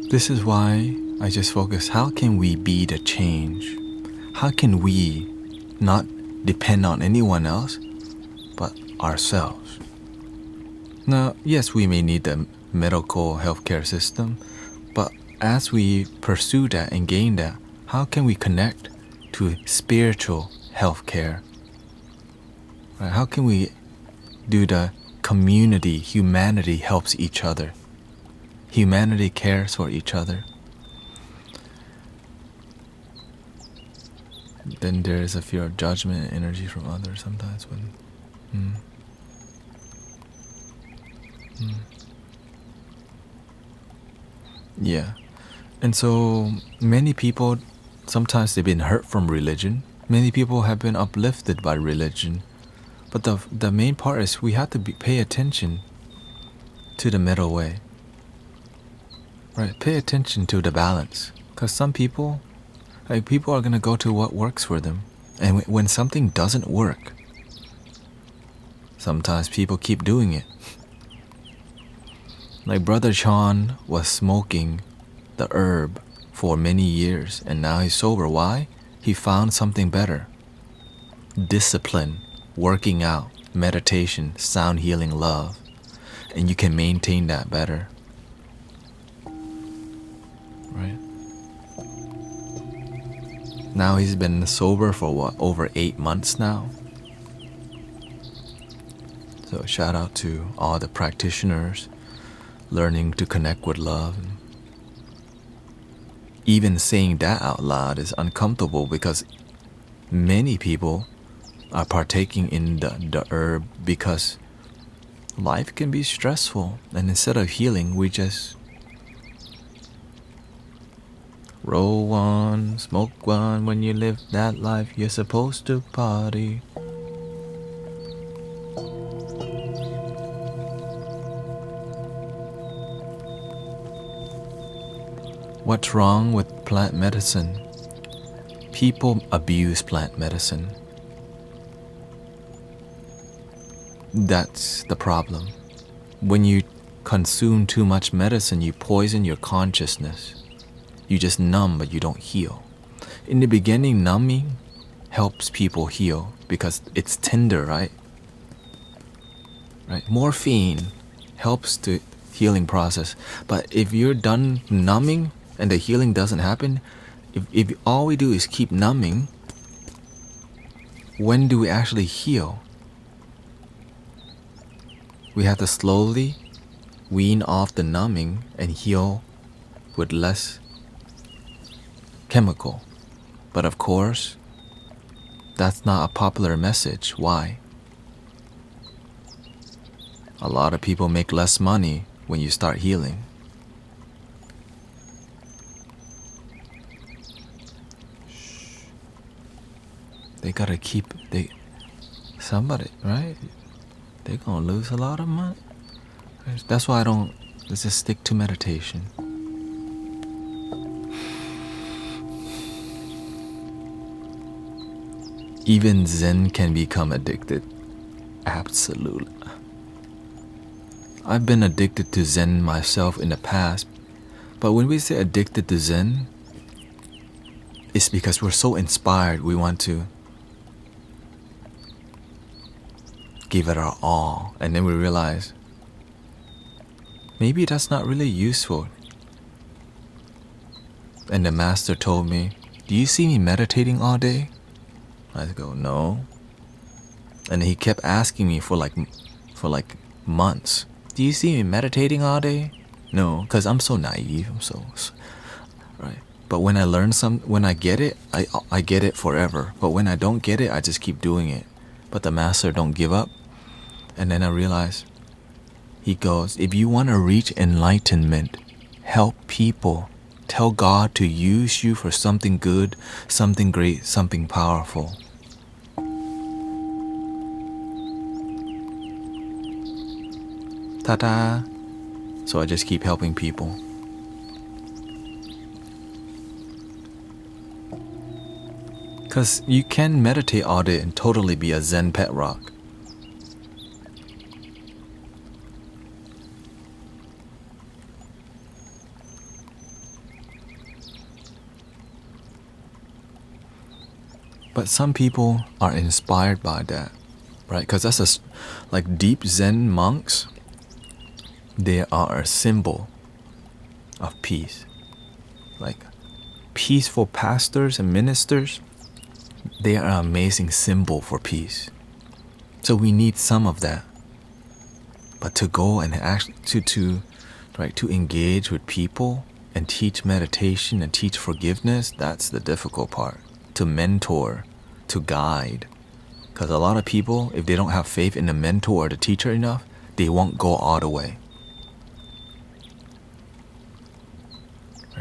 This is why I just focus, how can we be the change? How can we not depend on anyone else but ourselves? Now, yes, we may need the medical healthcare system, but as we pursue that and gain that, how can we connect to spiritual healthcare? Right? How can we do the community, humanity helps each other? Humanity cares for each other. Then there is a fear of judgment and energy from others sometimes when Yeah. And so many people, sometimes they've been hurt from religion. Many people have been uplifted by religion. But the main part is we have to pay attention to the middle way. Right? Pay attention to the balance. Because some people, people are going to go to what works for them. And when something doesn't work, sometimes people keep doing it. Like Brother Chan was smoking the herb for many years, and now he's sober. Why? He found something better. Discipline, working out, meditation, sound healing, love. And you can maintain that better. Right? Now he's been sober for over 8 months now. So shout out to all the practitioners learning to connect with love. Even saying that out loud is uncomfortable because many people are partaking in the herb because life can be stressful, and instead of healing, we just roll one, smoke one. When you live that life, you're supposed to party. What's wrong with plant medicine? People abuse plant medicine. That's the problem. When you consume too much medicine, you poison your consciousness. You just numb, but you don't heal. In the beginning, numbing helps people heal because it's tender, right? Right? Morphine helps the healing process. But if you're done numbing and the healing doesn't happen, if all we do is keep numbing, when do we actually heal? We have to slowly wean off the numbing and heal with less chemical. But of course, That's not a popular message. Why? A lot of people make less money when you start healing. They gotta keep somebody, right? They're gonna lose a lot of money. That's why let's just stick to meditation. Even Zen can become addicted. Absolutely. I've been addicted to Zen myself in the past, but when we say addicted to Zen, it's because we're so inspired we want to give it our all, and then we realize maybe that's not really useful. And the master told me, "Do you see me meditating all day?" I go, "No." And he kept asking me for like months, "Do you see me meditating all day?" No, because I'm so naive. I'm so right. But when I get it, I get it forever. But when I don't get it, I just keep doing it. But the master don't give up. And then I realize, he goes, if you want to reach enlightenment, help people. Tell God to use you for something good, something great, something powerful. Ta-da! So I just keep helping people. Because you can meditate all day and totally be a Zen pet rock. But some people are inspired by that, right? Because that's like deep Zen monks, they are a symbol of peace. Like peaceful pastors and ministers, they are an amazing symbol for peace. So we need some of that. But to go and actually to engage with people and teach meditation and teach forgiveness, that's the difficult part. To mentor, to guide. Because a lot of people, if they don't have faith in the mentor or the teacher enough, they won't go all the way.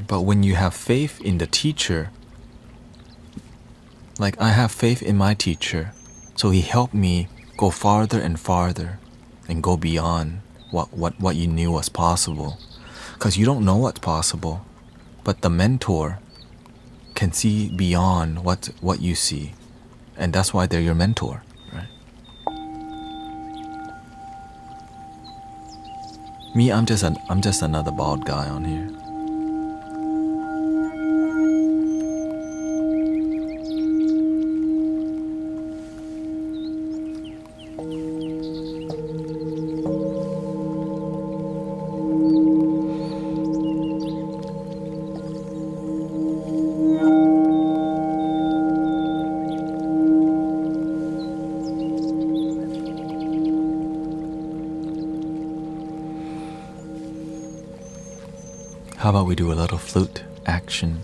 But when you have faith in the teacher, like I have faith in my teacher, so he helped me go farther and farther and go beyond what you knew was possible. Because you don't know what's possible, but the mentor can see beyond what you see, and that's why they're your mentor, right? Me, I'm just another bald guy on here. How about we do a little flute action?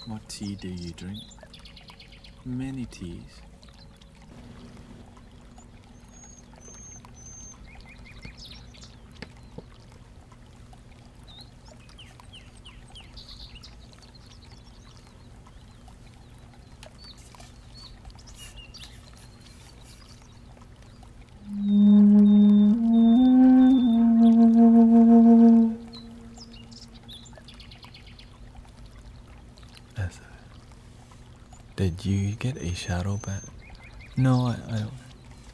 What tea do you drink? Many teas. Did you get a shadow bat? No, I don't.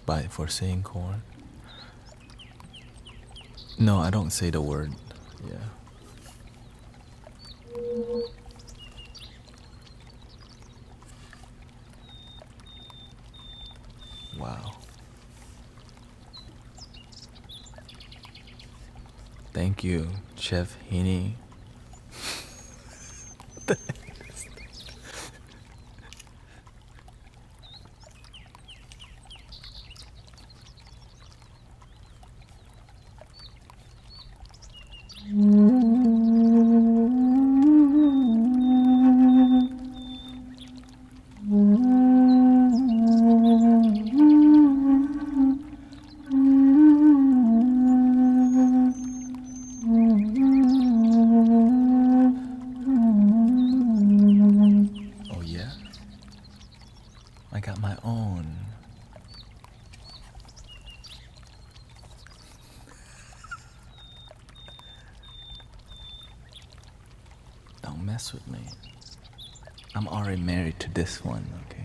Buy it for saying corn? No, I don't say the word. Yeah. Wow. Thank you, Chef Heaney. mess with me. I'm already married to this one, okay?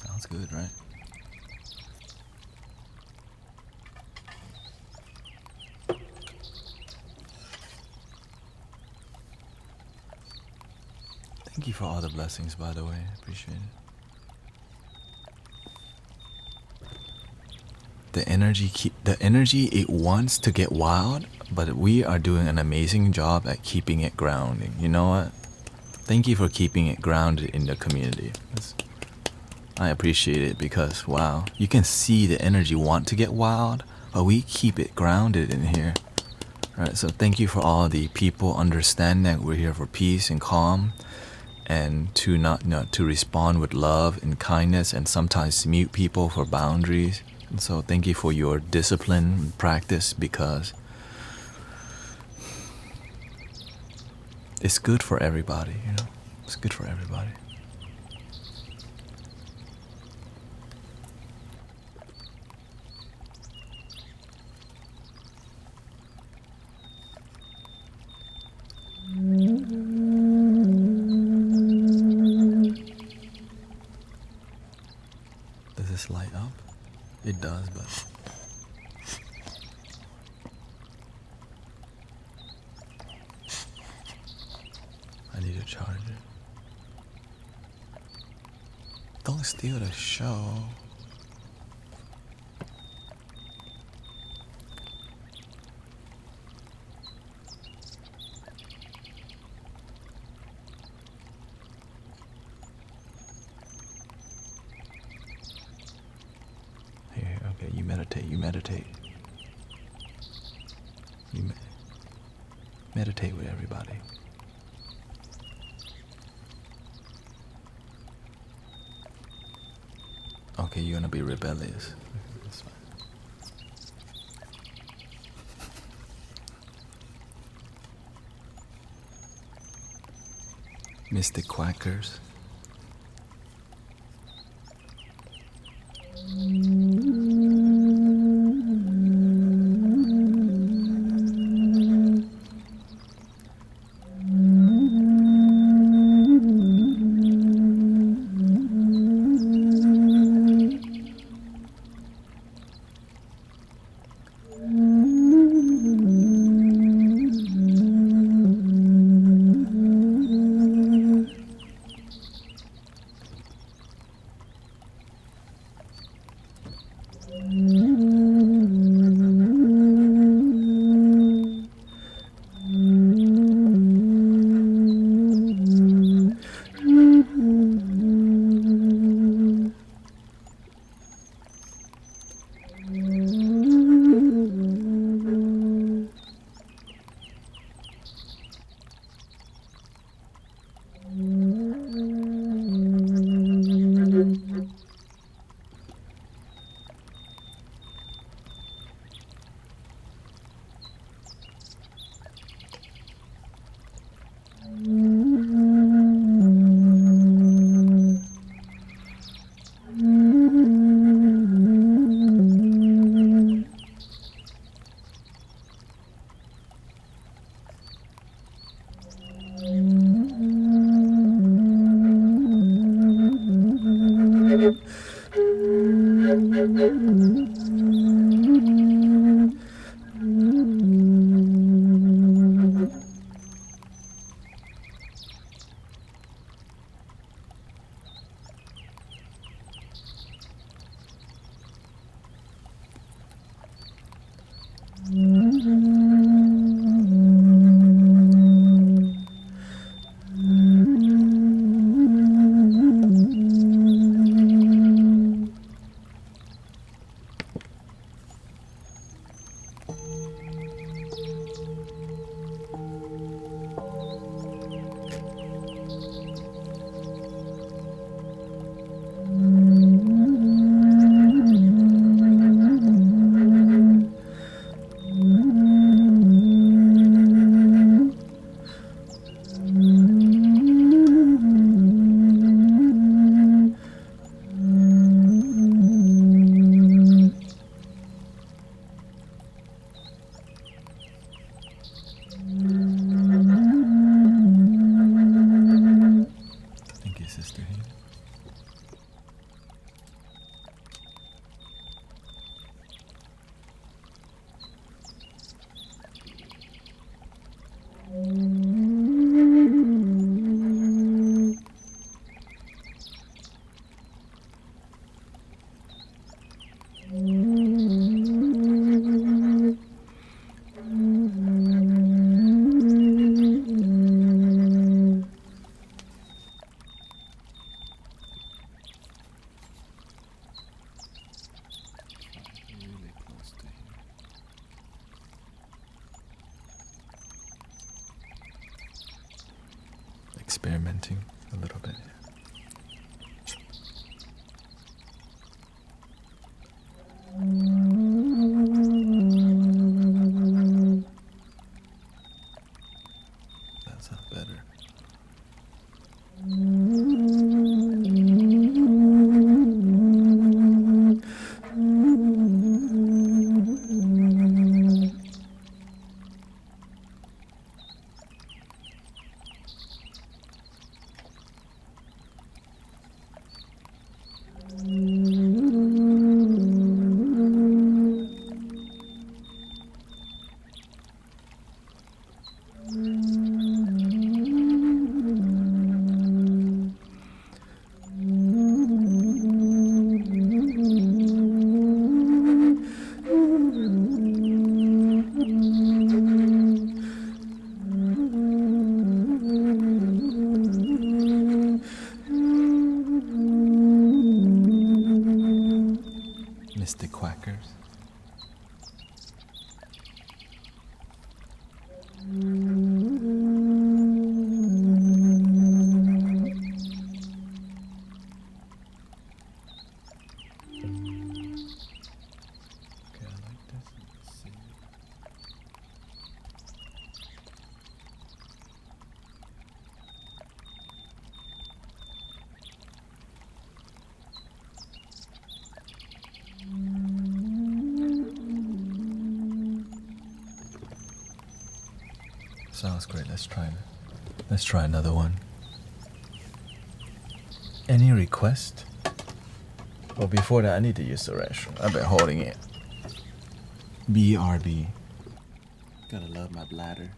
Sounds good, right? Thank you for all the blessings, by the way. Appreciate it. The energy, it wants to get wild, but we are doing an amazing job at keeping it grounding. You know what? Thank you for keeping it grounded in the community. I appreciate it because, wow, you can see the energy want to get wild, but we keep it grounded in here. All right, so thank you for all the people understanding that we're here for peace and calm, and to not to respond with love and kindness, and sometimes mute people for boundaries. And so thank you for your discipline and practice, because it's good for everybody, you know? It's good for everybody. Does this light up? It does, but I need to charge it. Don't steal the show. Here, okay, you meditate. Meditate with everybody. Okay, you're gonna be rebellious. That's fine. Mystic quackers. Really close to here. Experimenting a little bit. That sounds better. Mystic quackers. Okay, I like this. Let's see. Sounds great. Let's try another one. Any request? Well, before that, I need to use the restroom. I've been holding it. BRB. Gotta love my bladder.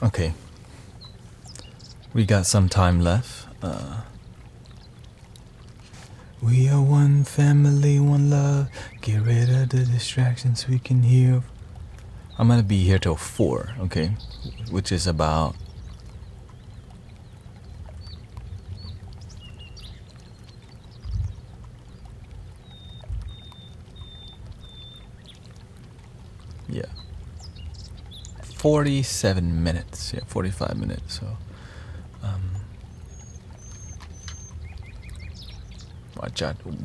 Okay. We got some time left. We are one family, one love. Get rid of the distractions we can hear. I'm gonna be here till 4, okay? Which is about... yeah. 47 minutes. Yeah, 45 minutes. So,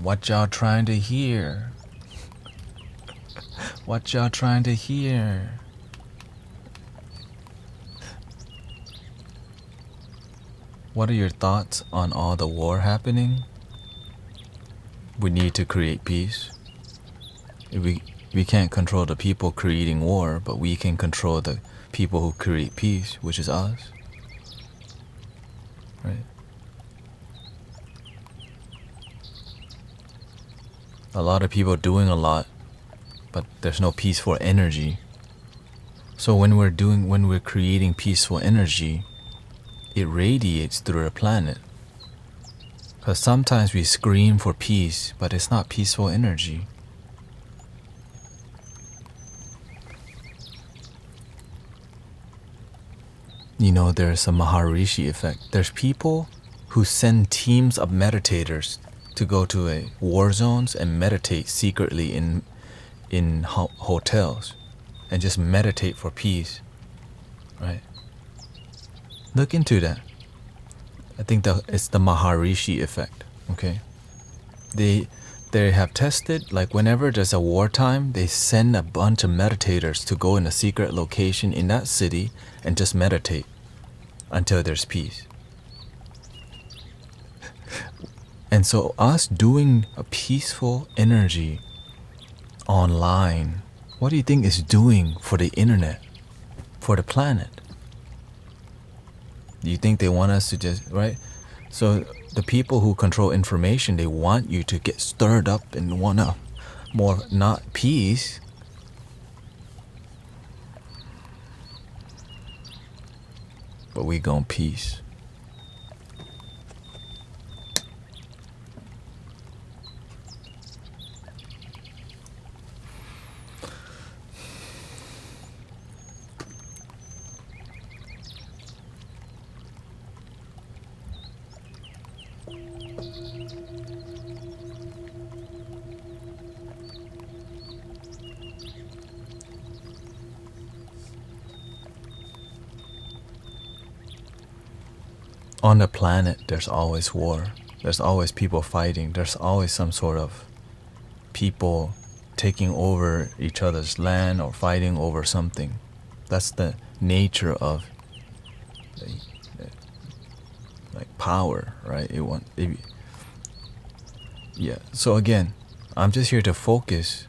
what y'all trying to hear? What y'all trying to hear? What are your thoughts on all the war happening? We need to create peace. We can't control the people creating war, but we can control the people who create peace, which is us. Right? A lot of people doing a lot, but there's no peaceful energy. So when we're creating peaceful energy, it radiates through the planet. Because sometimes we scream for peace, but it's not peaceful energy. You know, there's a Maharishi effect. There's people who send teams of meditators to go to war zones and meditate secretly in hotels and just meditate for peace, right? Look into that. I think it's the Maharishi effect, okay? They have tested, like whenever there's a wartime, they send a bunch of meditators to go in a secret location in that city and just meditate until there's peace. And so us doing a peaceful energy online, what do you think it's doing for the internet, for the planet? Do you think they want us to just, right? So the people who control information, they want you to get stirred up and want to more, not peace. But we gon' peace. On the planet, there's always war. There's always people fighting. There's always some sort of people taking over each other's land or fighting over something. That's the nature of like power, right? Yeah. So again, I'm just here to focus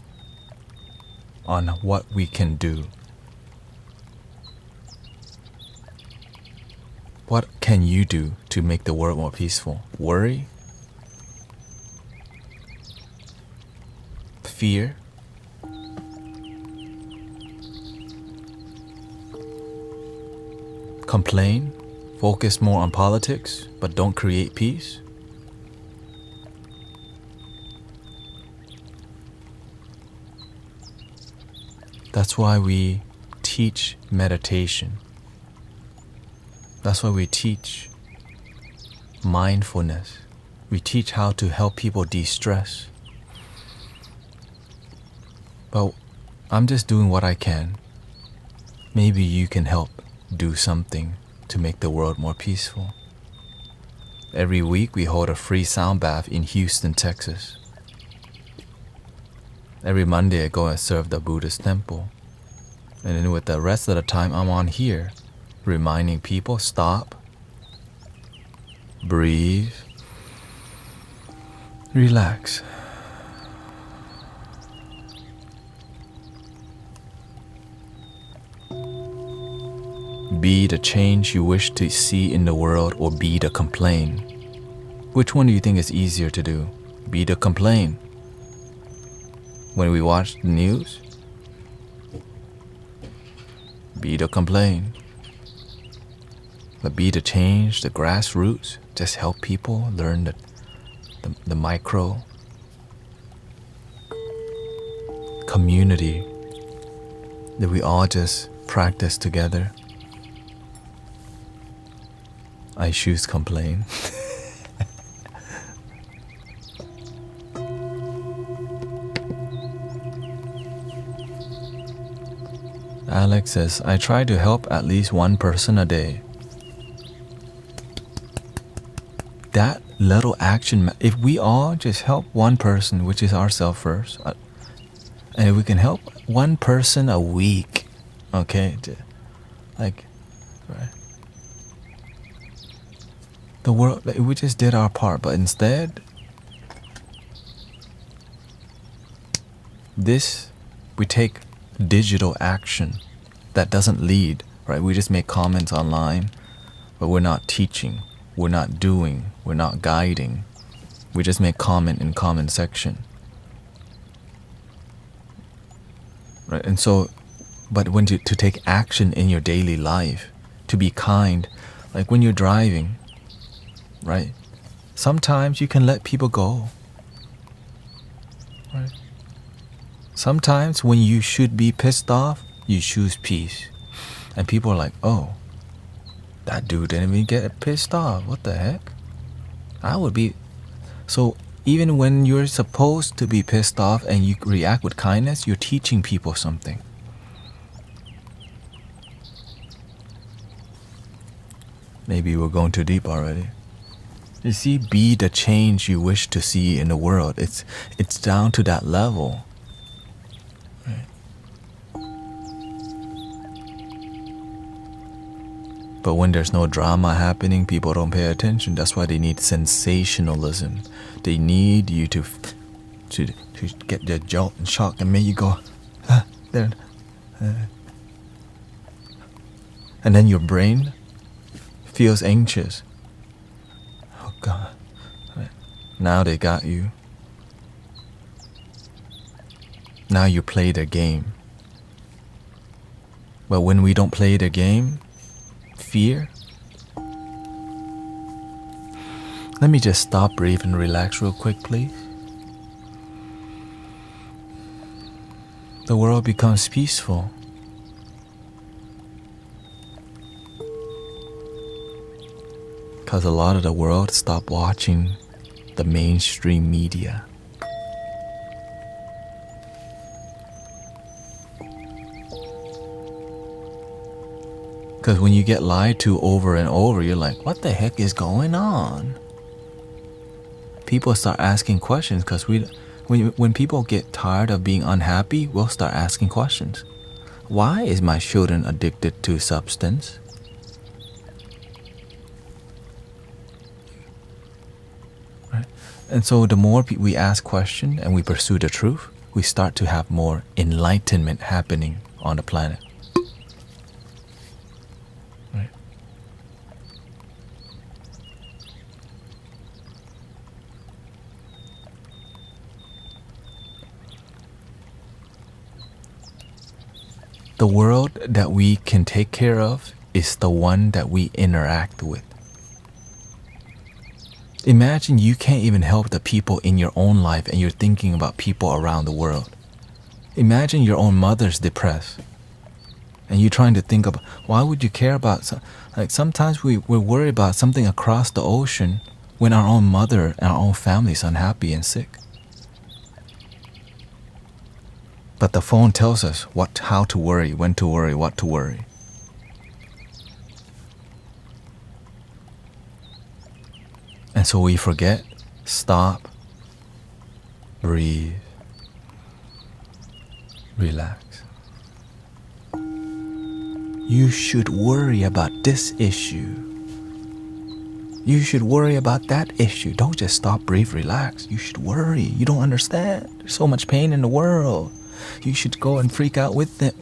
on what we can do. What can you do to make the world more peaceful? Worry? Fear? Complain? Focus more on politics, but don't create peace? That's why we teach meditation. That's why we teach mindfulness. We teach how to help people de-stress. But I'm just doing what I can. Maybe you can help do something to make the world more peaceful. Every week we hold a free sound bath in Houston, Texas. Every Monday I go and serve the Buddhist temple. And then with the rest of the time I'm on here, reminding people, stop, breathe, relax. Be the change you wish to see in the world, or be the complaint. Which one do you think is easier to do? Be the complaint. When we watch the news, be the complaint. But be the change, the grassroots. Just help people learn the micro community that we all just practice together. I choose complain. Alex says, I try to help at least one person a day. That little action, if we all just help one person, which is ourselves first, and if we can help one person a week, okay, like, right? The world, we just did our part, but instead, we take digital action that doesn't lead, right? We just make comments online, but we're not teaching, we're not doing, we're not guiding. We just make comment in comment section. Right? And so, but when to take action in your daily life, to be kind, like when you're driving, right? Sometimes you can let people go. Right? Sometimes when you should be pissed off, you choose peace. And people are like, oh, that dude didn't even get pissed off. What the heck? I would be. So even when you're supposed to be pissed off and you react with kindness, you're teaching people something. Maybe we're going too deep already. You see, be the change you wish to see in the world. It's down to that level. Right? But when there's no drama happening, people don't pay attention. That's why they need sensationalism. They need you to get the jolt and shock and make you go, there. And then your brain feels anxious. Oh God. Right. Now they got you. Now you play their game. But when we don't play the game, fear. Let me just stop, breathe, and relax real quick, please. The world becomes peaceful. Because a lot of the world stopped watching the mainstream media. Because when you get lied to over and over, you're like, what the heck is going on? People start asking questions because when people get tired of being unhappy, we'll start asking questions. Why is my children addicted to substance? Right? And so the more we ask questions and we pursue the truth, we start to have more enlightenment happening on the planet. Right? The world that we can take care of is the one that we interact with. Imagine you can't even help the people in your own life and you're thinking about people around the world. Imagine your own mother's depressed and you're trying to think about, why would you care about, like sometimes we're worried about something across the ocean when our own mother and our own family is unhappy and sick. But the phone tells us how to worry, when to worry, what to worry. And so we forget, stop, breathe, relax. You should worry about this issue. You should worry about that issue. Don't just stop, breathe, relax. You should worry. You don't understand. There's so much pain in the world. You should go and freak out with it.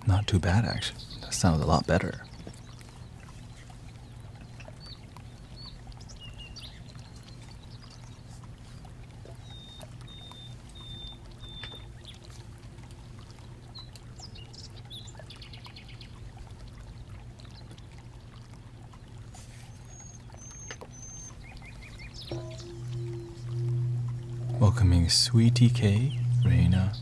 Not too bad, actually. That sounds a lot better. Welcoming Sweetie K, Reina.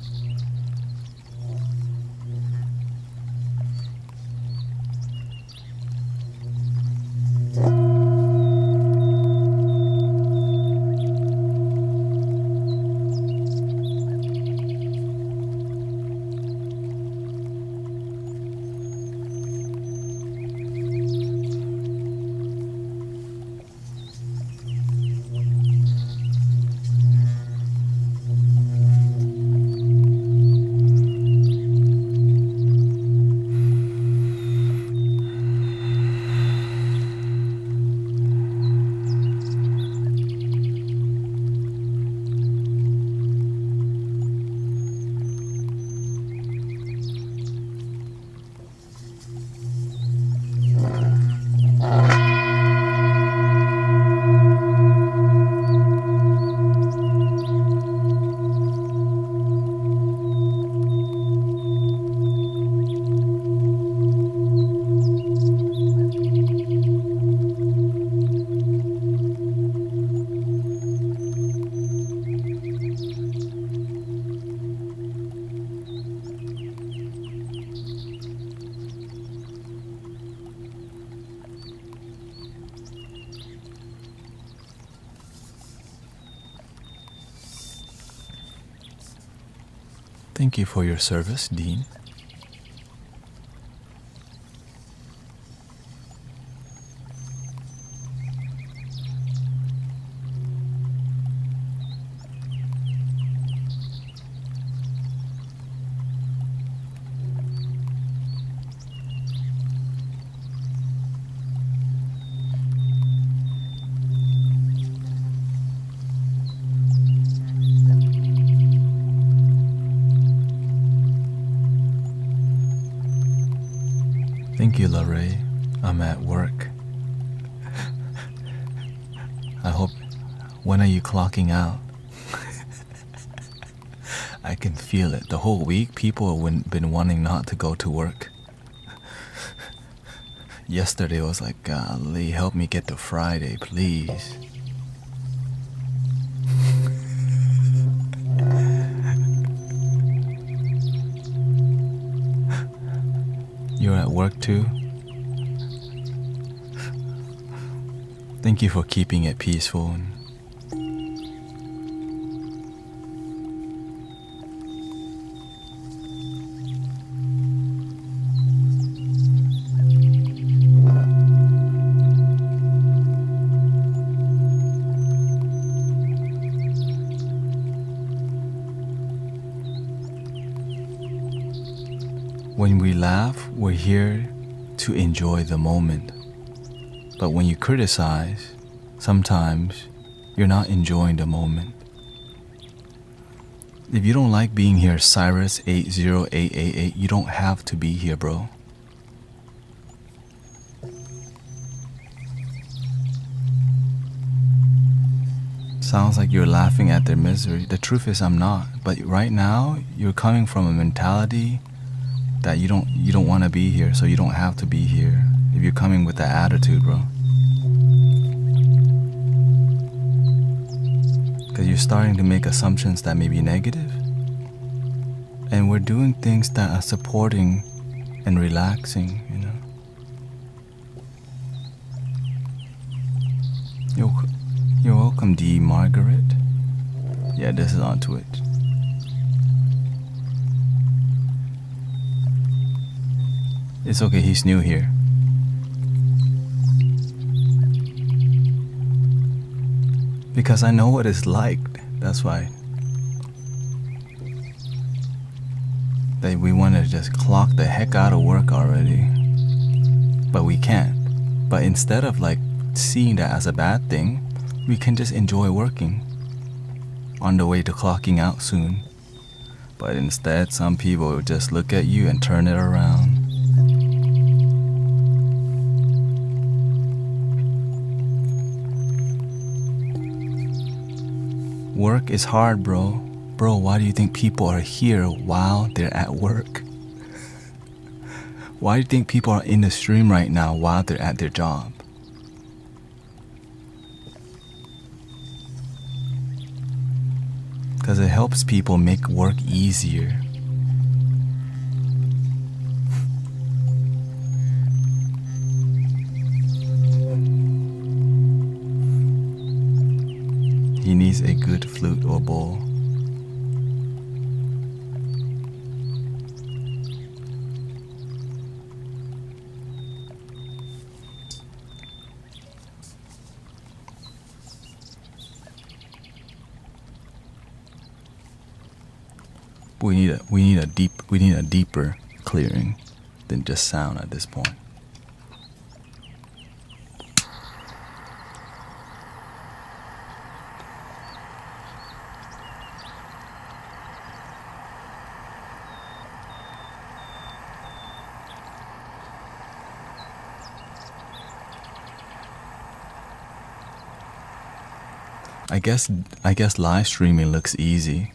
Thank you for your service, Dean. Thank you, Larray. I'm at work. I hope When are you clocking out? I can feel it. The whole week, people have been wanting not to go to work. Yesterday was like, golly, help me get to Friday, please. You're at work too? Thank you for keeping it peaceful. When we laugh, we're here to enjoy the moment. But when you criticize, sometimes you're not enjoying the moment. If you don't like being here, Cyrus 80888, you don't have to be here, bro. Sounds like you're laughing at their misery. The truth is I'm not. But right now, you're coming from a mentality that you don't want to be here, so you don't have to be here. If you're coming with that attitude, bro. Because you're starting to make assumptions that may be negative. And we're doing things that are supporting and relaxing, you know. You're welcome, D. Margaret. Yeah, this is on Twitch. It's okay, he's new here. Because I know what it's like, that's why. That we want to just clock the heck out of work already. But we can't. But instead of like seeing that as a bad thing, we can just enjoy working on the way to clocking out soon. But instead, some people will just look at you and turn it around. Work is hard, bro. Bro, why do you think people are here while they're at work? Why do you think people are in the stream right now while they're at their job? Because it helps people make work easier. He needs a good flute or bowl. We need a deeper clearing than just sound at this point. I guess live streaming looks easy.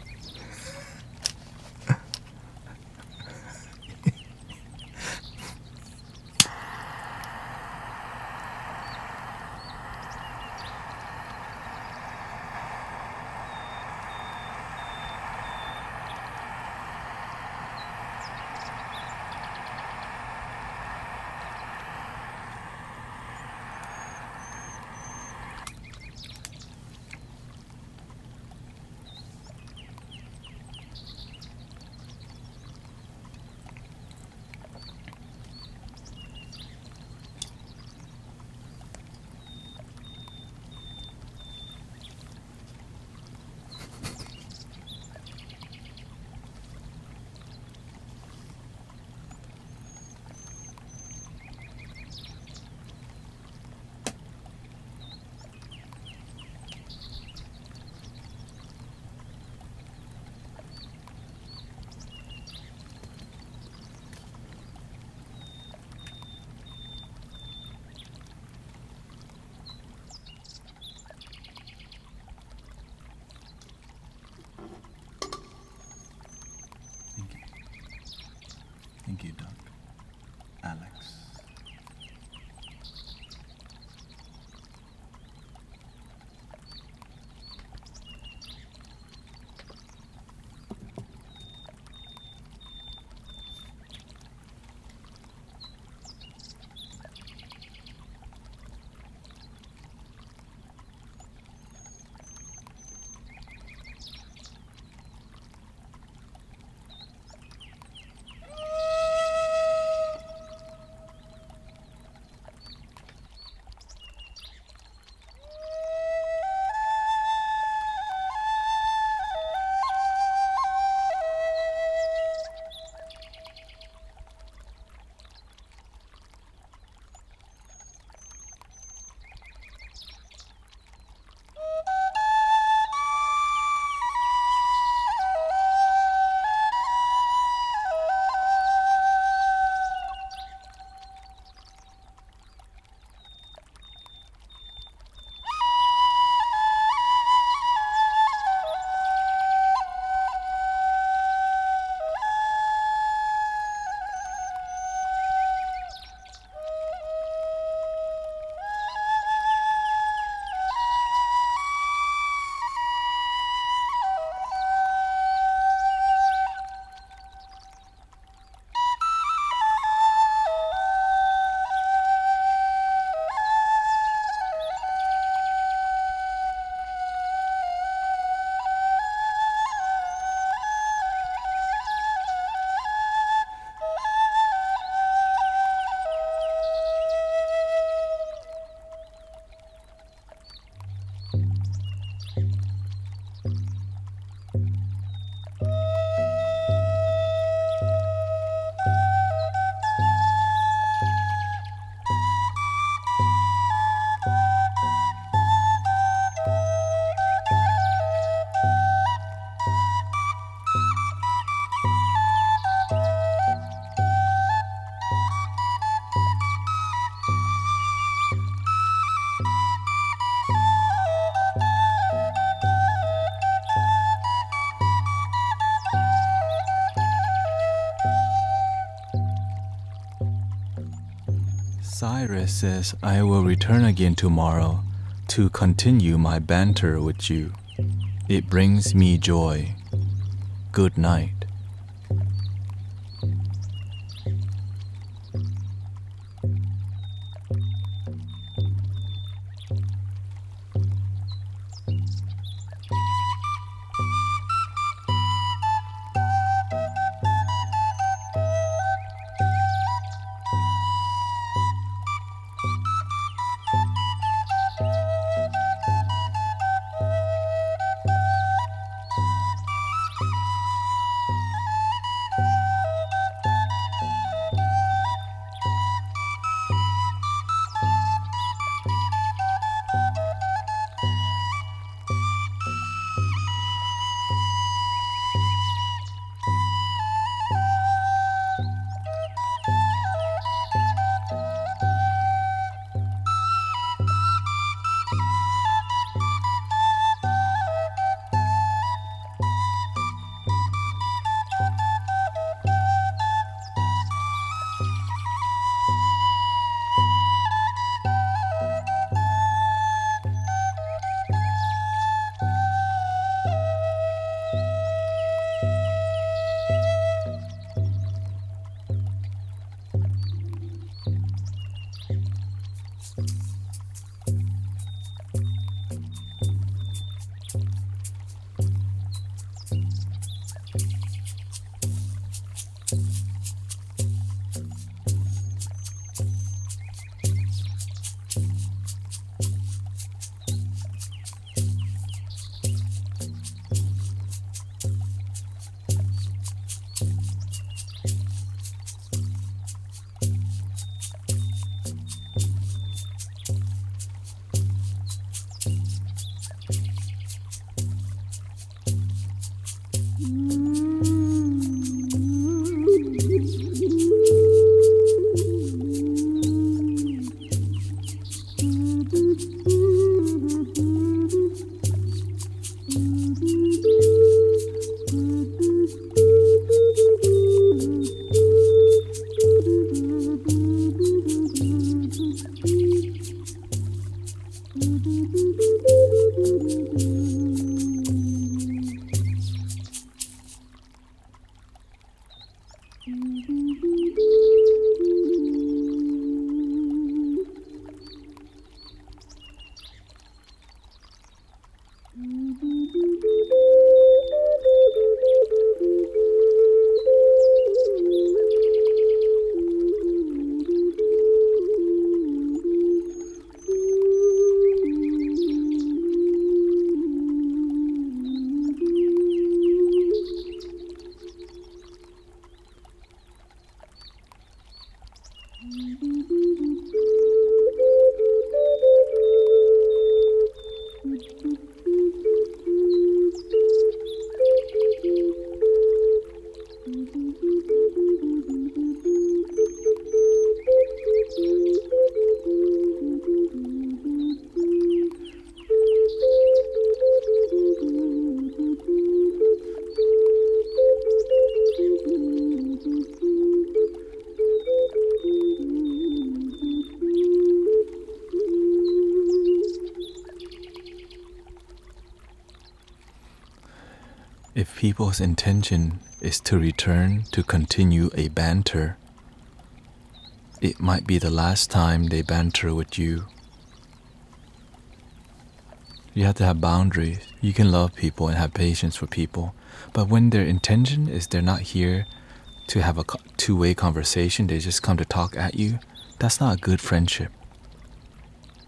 Cyrus says, I will return again tomorrow to continue my banter with you. It brings me joy. Good night. If people's intention is to return to continue a banter, it might be the last time they banter with you. You have to have boundaries. You can love people and have patience for people, but when their intention is they're not here to have a two-way conversation, they just come to talk at you, that's not a good friendship.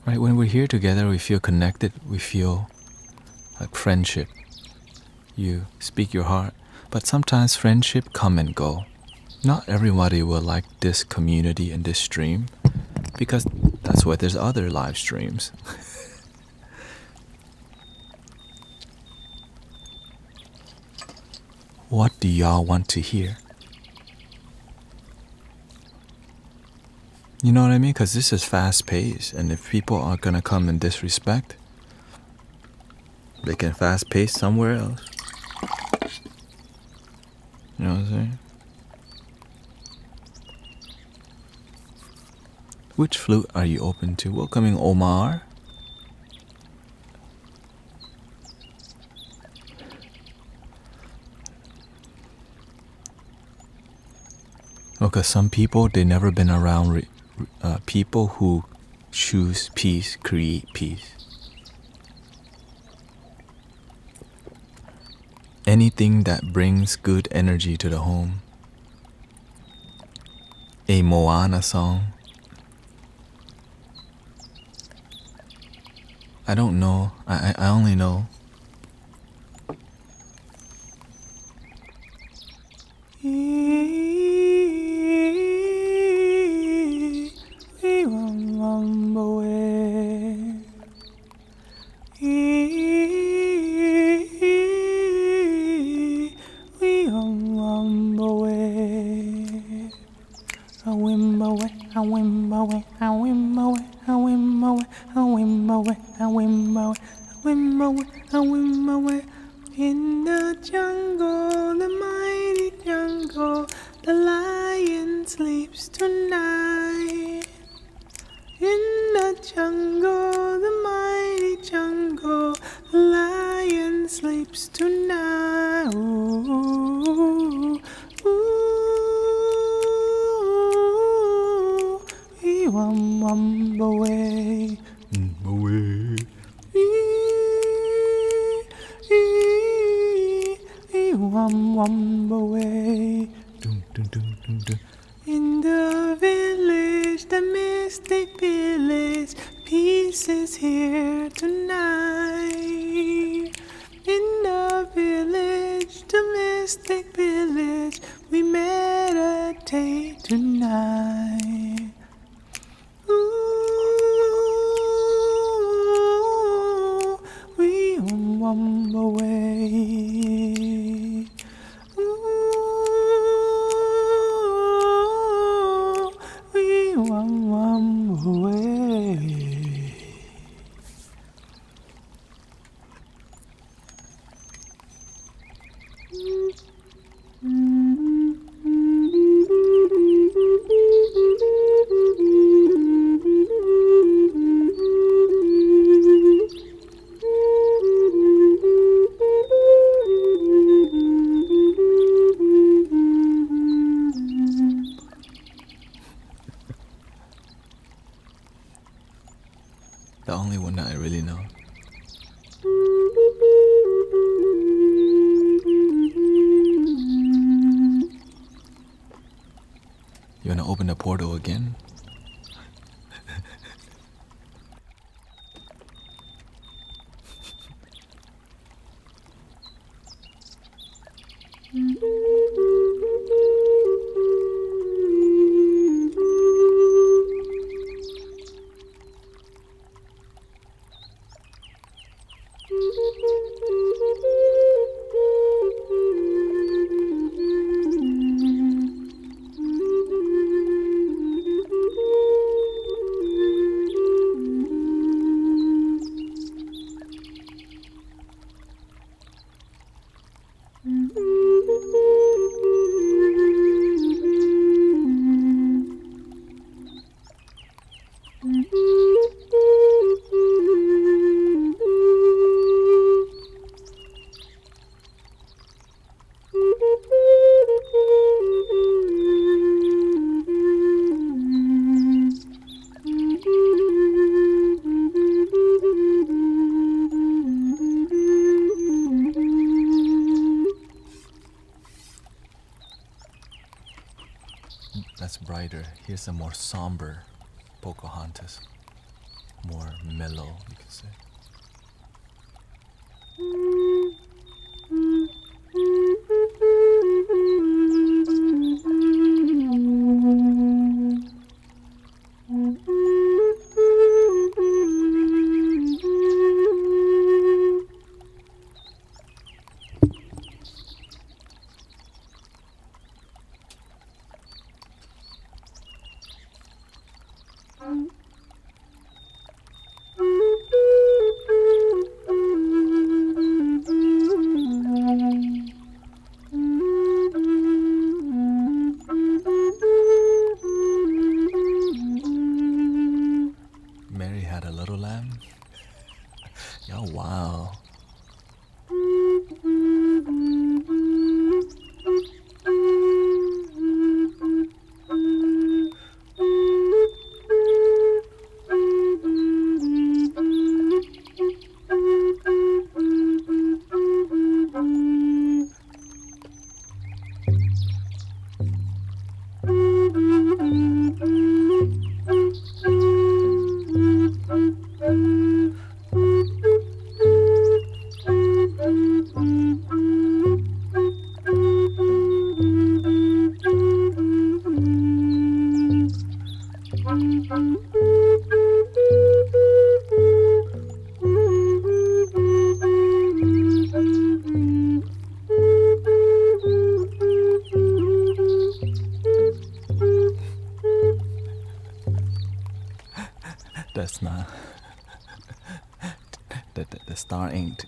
Right? When we're here together, we feel connected, we feel like friendship. You speak your heart, but sometimes friendship come and go. Not everybody will like this community and this stream, because that's why there's other live streams. What do y'all want to hear? You know what I mean? Because this is fast paced, and if people are gonna come and disrespect, they can fast pace somewhere else. You know what I'm saying? Which flute are you open to? Welcoming Omar. Because some people, they never been around people who choose peace, create peace. Anything that brings good energy to the home. A Moana song. I don't know. I only know. In the jungle, the mighty jungle, the lion sleeps tonight. In the jungle, the mighty jungle, the lion sleeps tonight. Ooh, ooh, away. Away. Away. Dun, dun, dun, dun, dun. In the village, the mystic village, peace is here tonight. In the village, the mystic village, we meditate tonight. Ooh, we away. The only one that I really know. You wanna open the portal again? That's brighter. Here's a more somber Pocahontas. More mellow, you could say. had a little lamb? Y'all wow. That's not. The star ain't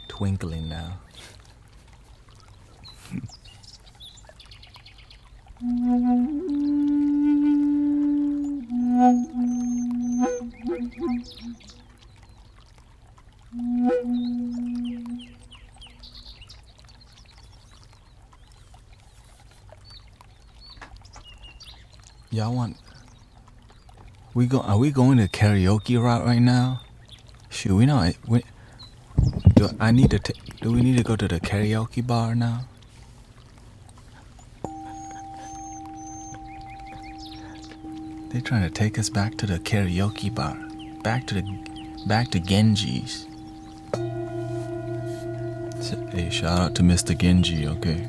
twinkling now. Y'all want? Are we going to karaoke route right now? Should we not? Do we need to go to the karaoke bar now? They're trying to take us back to the karaoke bar, back to Genji's. Hey, shout out to Mr. Genji, okay?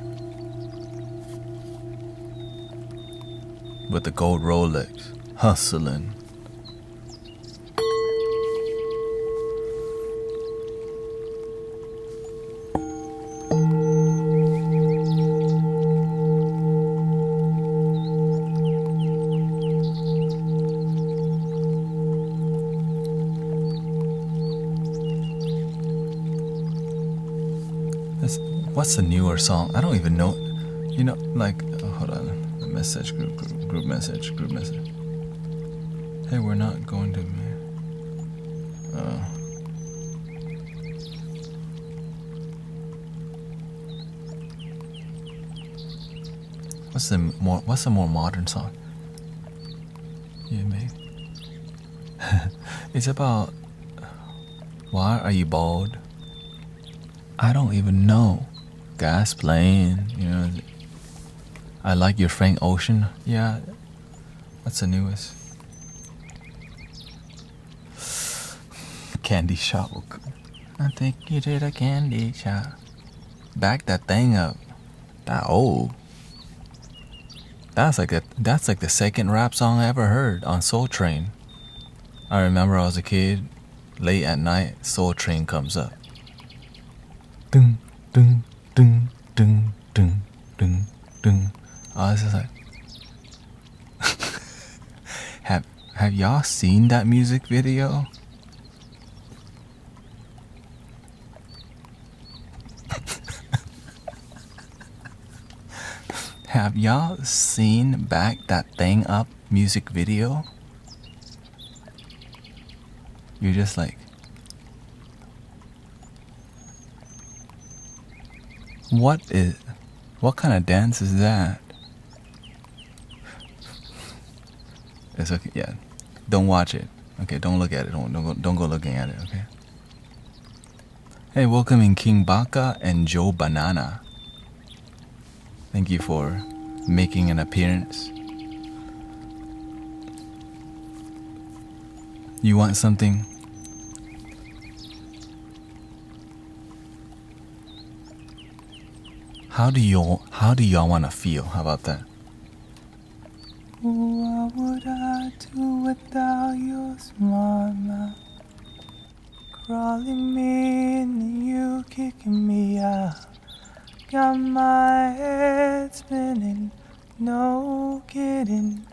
With the gold Rolex, hustling. What's the newer song? I don't even know. You know, like, hold on. The message, group message. Hey, we're not going to. What's a more modern song? Yeah, maybe. It's about. Why are you bald? I don't even know. Gas playing, you know. I like your Frank Ocean. Yeah. What's the newest? Candy shop. I think you did a candy shop. Back that thing up. That old. That's like the second rap song I ever heard on Soul Train. I remember I was a kid, late at night, Soul Train comes up. Ding, ding, ding, ding, ding, ding, ding. I was just like, have y'all seen that music video? Have y'all seen Back That Thing Up music video? You're just like, what kind of dance is that? It's okay, yeah. Don't watch it. Okay, don't look at it. Don't go looking at it, okay? Hey, welcoming King Baka and Joe Banana. Thank you for making an appearance. You want something? How do y'all want to feel? How about that? What would I do without your smart mouth? Crawling me in and you kicking me out. Got my head spinning, no kidding.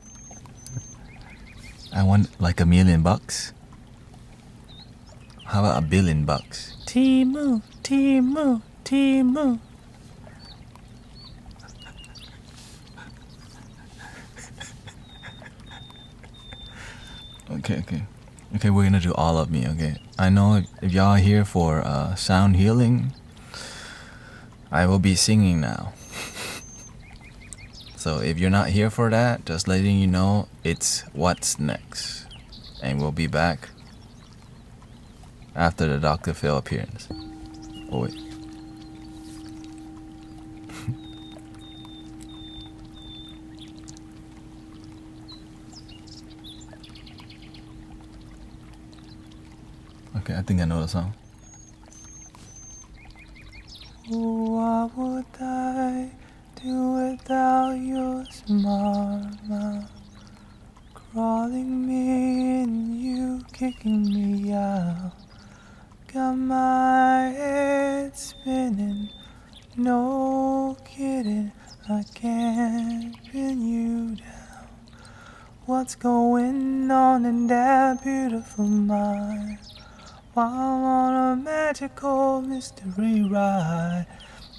I want like $1 million. How about $1 billion? Timu, Timu, Timu. Okay. Okay, we're gonna do all of me, okay? I know if y'all are here for sound healing, I will be singing now. So if you're not here for that, just letting you know it's what's next. And we'll be back after the Dr. Phil appearance. Oh wait. Okay, I think I know the song. What would I do without your smile? Crawling me in, you kicking me out. Got my head spinning, no kidding, I can't pin you down. What's going on in that beautiful mind? While I'm on a magical mystery ride,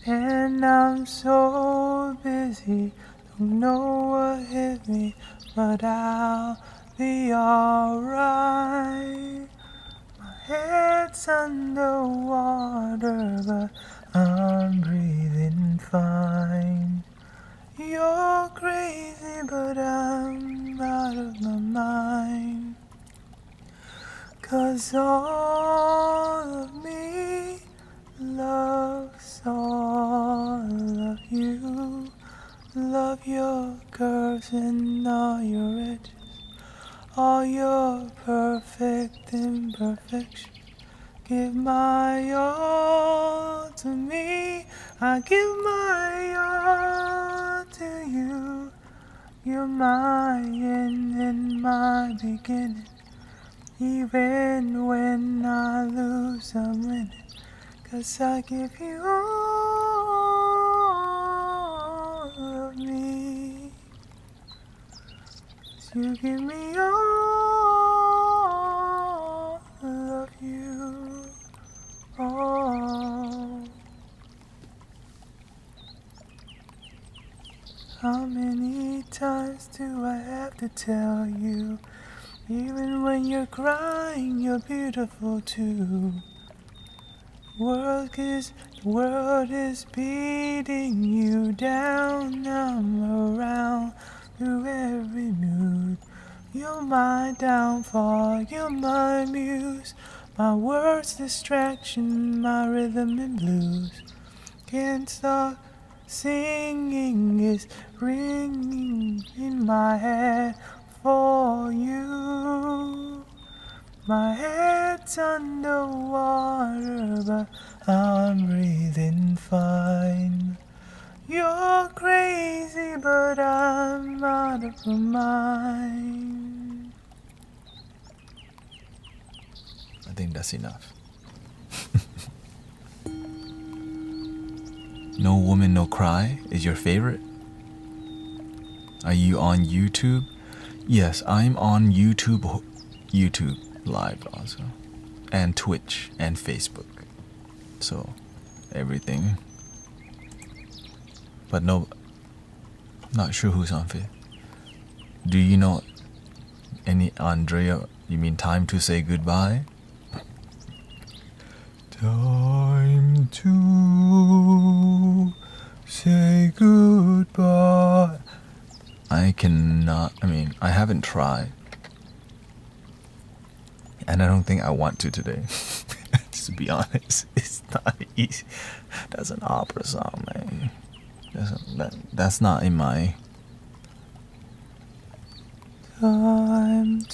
and I'm so busy, don't know what hit me, but I'll be alright. My head's underwater, but I'm breathing fine. You're crazy, but I'm out of my mind. 'Cause all of me loves all of you. Love your curves and all your edges, all your perfect imperfections. Give my all to me, I give my all to you. You're my end and my beginning. Even when I lose, I'm winning. 'Cause I give you all of me. 'Cause you give me all of you. All. How many times do I have to tell you? Even when you're crying, you're beautiful too. The world is beating you down. I'm around through every mood. You're my downfall, you're my muse. My words distraction, my rhythm and blues. Can't stop singing, is ringing in my head for you. My head's underwater, but I'm breathing fine. You're crazy, but I'm out of my mind. I think that's enough. No Woman No Cry is your favorite? Are you on YouTube? Yes, I'm on YouTube Live also, and Twitch and Facebook. So everything. But no, not sure who's on Facebook. Do you know any Andrea? You mean Time to Say Goodbye? Time to say goodbye. I cannot, I haven't tried. And I don't think I want to today. Just to be honest, it's not easy. That's an opera song, man. That's not in my... Time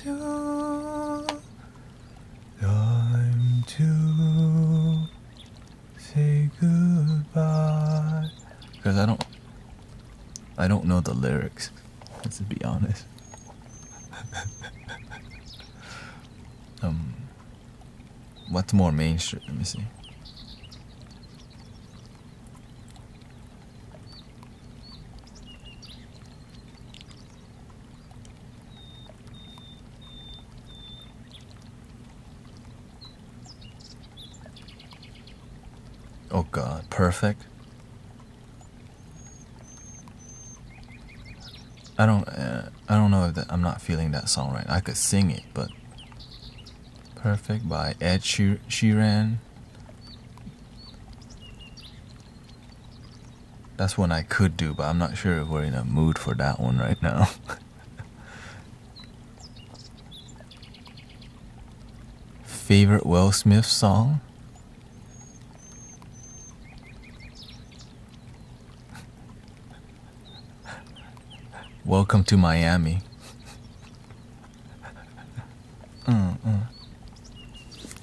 to say goodbye. Because I don't know the lyrics, let's be honest. What's more mainstream? Let me see. Oh God, Perfect. I don't know if I'm not feeling that song right. I could sing it, but Perfect by Ed Sheeran. That's one I could do, but I'm not sure if we're in a mood for that one right now. Favorite Will Smith song? Welcome to Miami.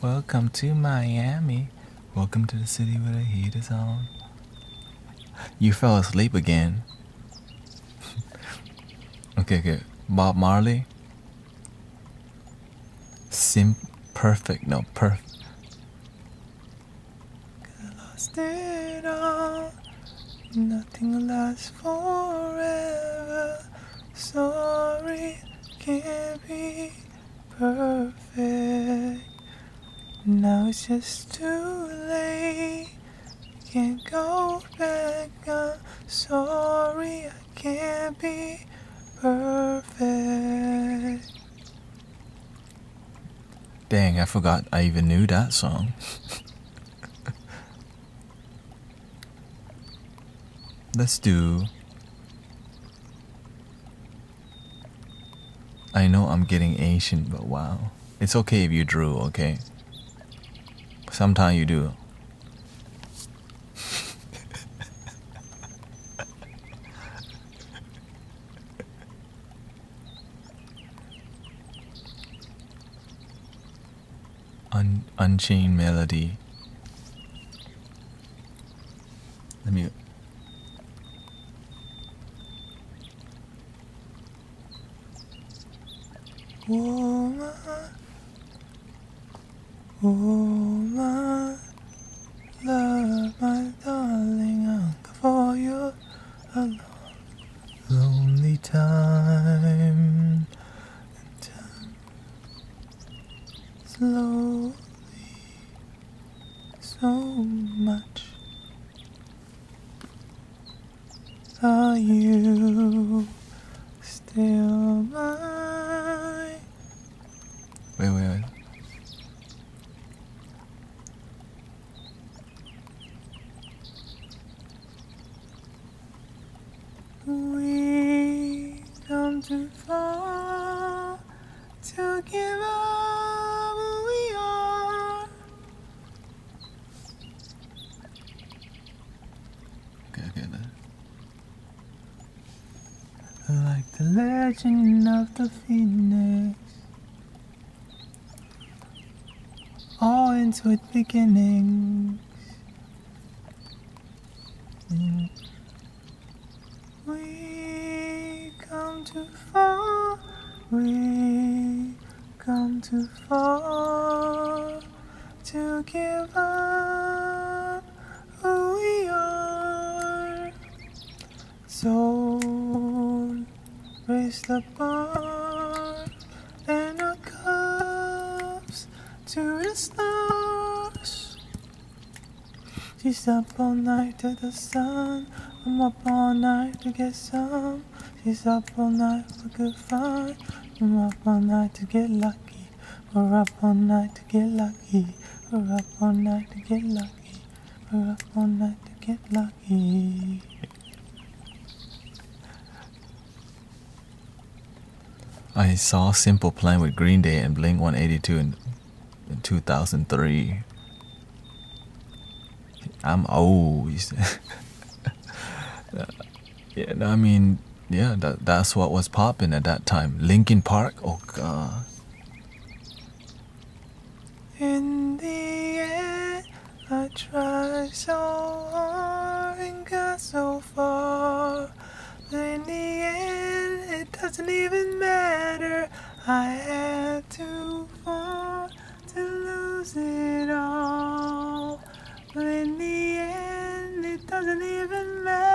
Welcome to Miami. Welcome to the city where the heat is on. You fell asleep again. Okay. Bob Marley. Perfect. Lost it all. Nothing lasts forever. Sorry, can't be perfect. Now it's just too late. Can't go back. I'm sorry, I can't be perfect. Dang, I forgot I even knew that song. Let's do... I know I'm getting ancient, but wow. It's okay if you drew, okay? Sometimes you do. Unchained Melody. Let me... Woman, woman, love, my darling, I'm for you alone. Lonely time, and time slowly, so much. Are you still mine? Wait. We come too far to give up who we are. Okay. Like the legend of the phoenix, all ends with beginnings. We come too far, we come too far to give up who we are. So raise the bar and our cups to the stars. She's up all night to the sun. I'm up all night to get some. She's up all night for good fun. I'm up all night to get lucky. We're up all night to get lucky. We're up all night to get lucky. We're up all night to get lucky. I saw Simple Plan with Green Day and Blink-182 in 2003. I'm old. Yeah, I mean, yeah, that's what was popping at that time. Linkin Park, oh god. In the end, I tried so hard and got so far. But in the end, it doesn't even matter. I had to fall to lose it all. But in the end, it doesn't even matter.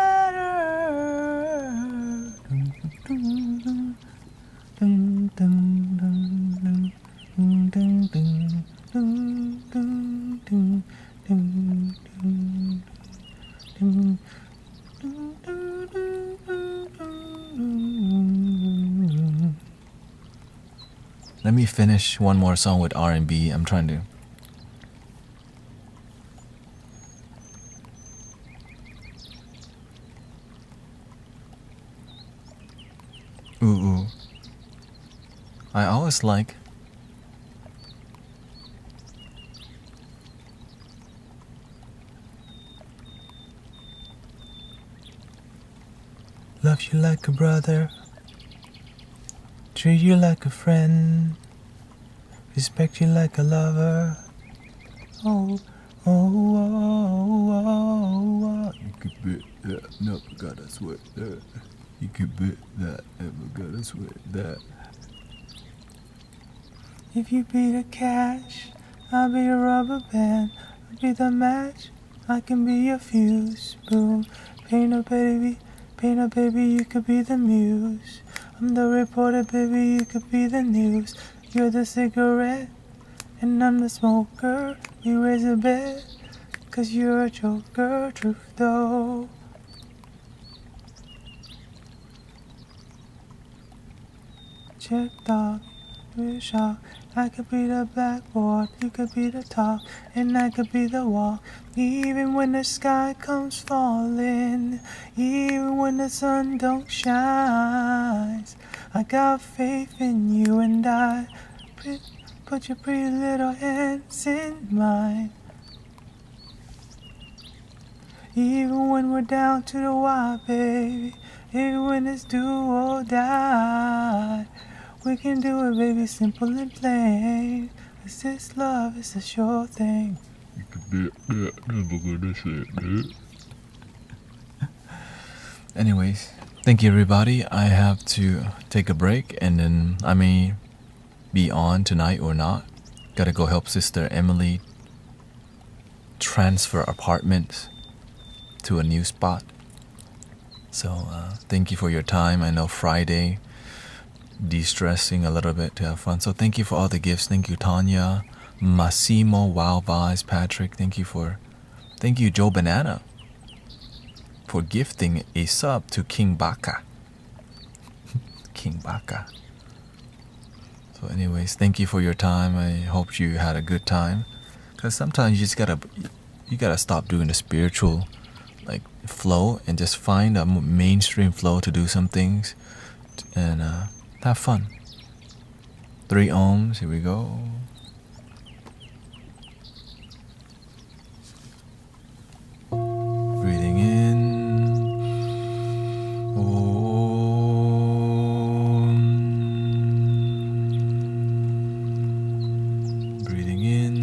Let me finish finish one more song with R&B. I'm trying to. Ooh. I always like. Love you like a brother, treat you like a friend, respect you like a lover. Oh, oh, oh, oh, oh. You could bet that, never gotta sweat that. You could bet that, never gotta sweat that. If you be the cash, I'll be a rubber band. I'll be the match, I can be your fuse. Boom, paint a baby, you could be the muse. I'm the reporter, baby, you could be the news. You're the cigarette, and I'm the smoker. We raise a bet, 'cause you're a joker, truth though. Check dog, real shock. I could be the blackboard, you could be the top, and I could be the wall. Even when the sky comes falling, even when the sun don't shine, I got faith in you, and I put your pretty little hands in mine. Even when we're down to the wire, baby, even when it's do or die, we can do it, baby, simple and plain. 'Cause this love is a sure thing. You can bet that, never gonna say that. Anyways, thank you everybody. I have to take a break and then I may be on tonight or not. Gotta go help Sister Emily transfer apartments to a new spot. So thank you for your time. I know Friday, de-stressing a little bit to have fun. So thank you for all the gifts. Thank you Tanya, Massimo, Wow Vibes, Patrick. Thank you Joe Banana for gifting a sub to King Baka. King Baka. So anyways, thank you for your time. I hope you had a good time. Because sometimes you just gotta stop doing the spiritual like flow and just find a mainstream flow to do some things and have fun. 3 ohms, here we go. Breathing in. Breathing in.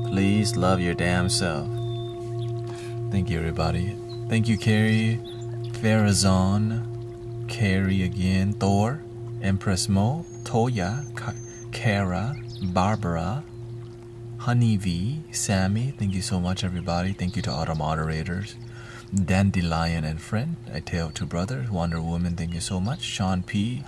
Please love your damn self. Thank you, everybody. Thank you, Carrie, Farazan, Carrie again, Thor, Empress Mo, Toya, Kara, Barbara, Honeybee, Sammy. Thank you so much, everybody. Thank you to all the moderators. Dandelion and Friend, I Taout 2 Brothers, Wonder Woman, thank you so much. Sean P,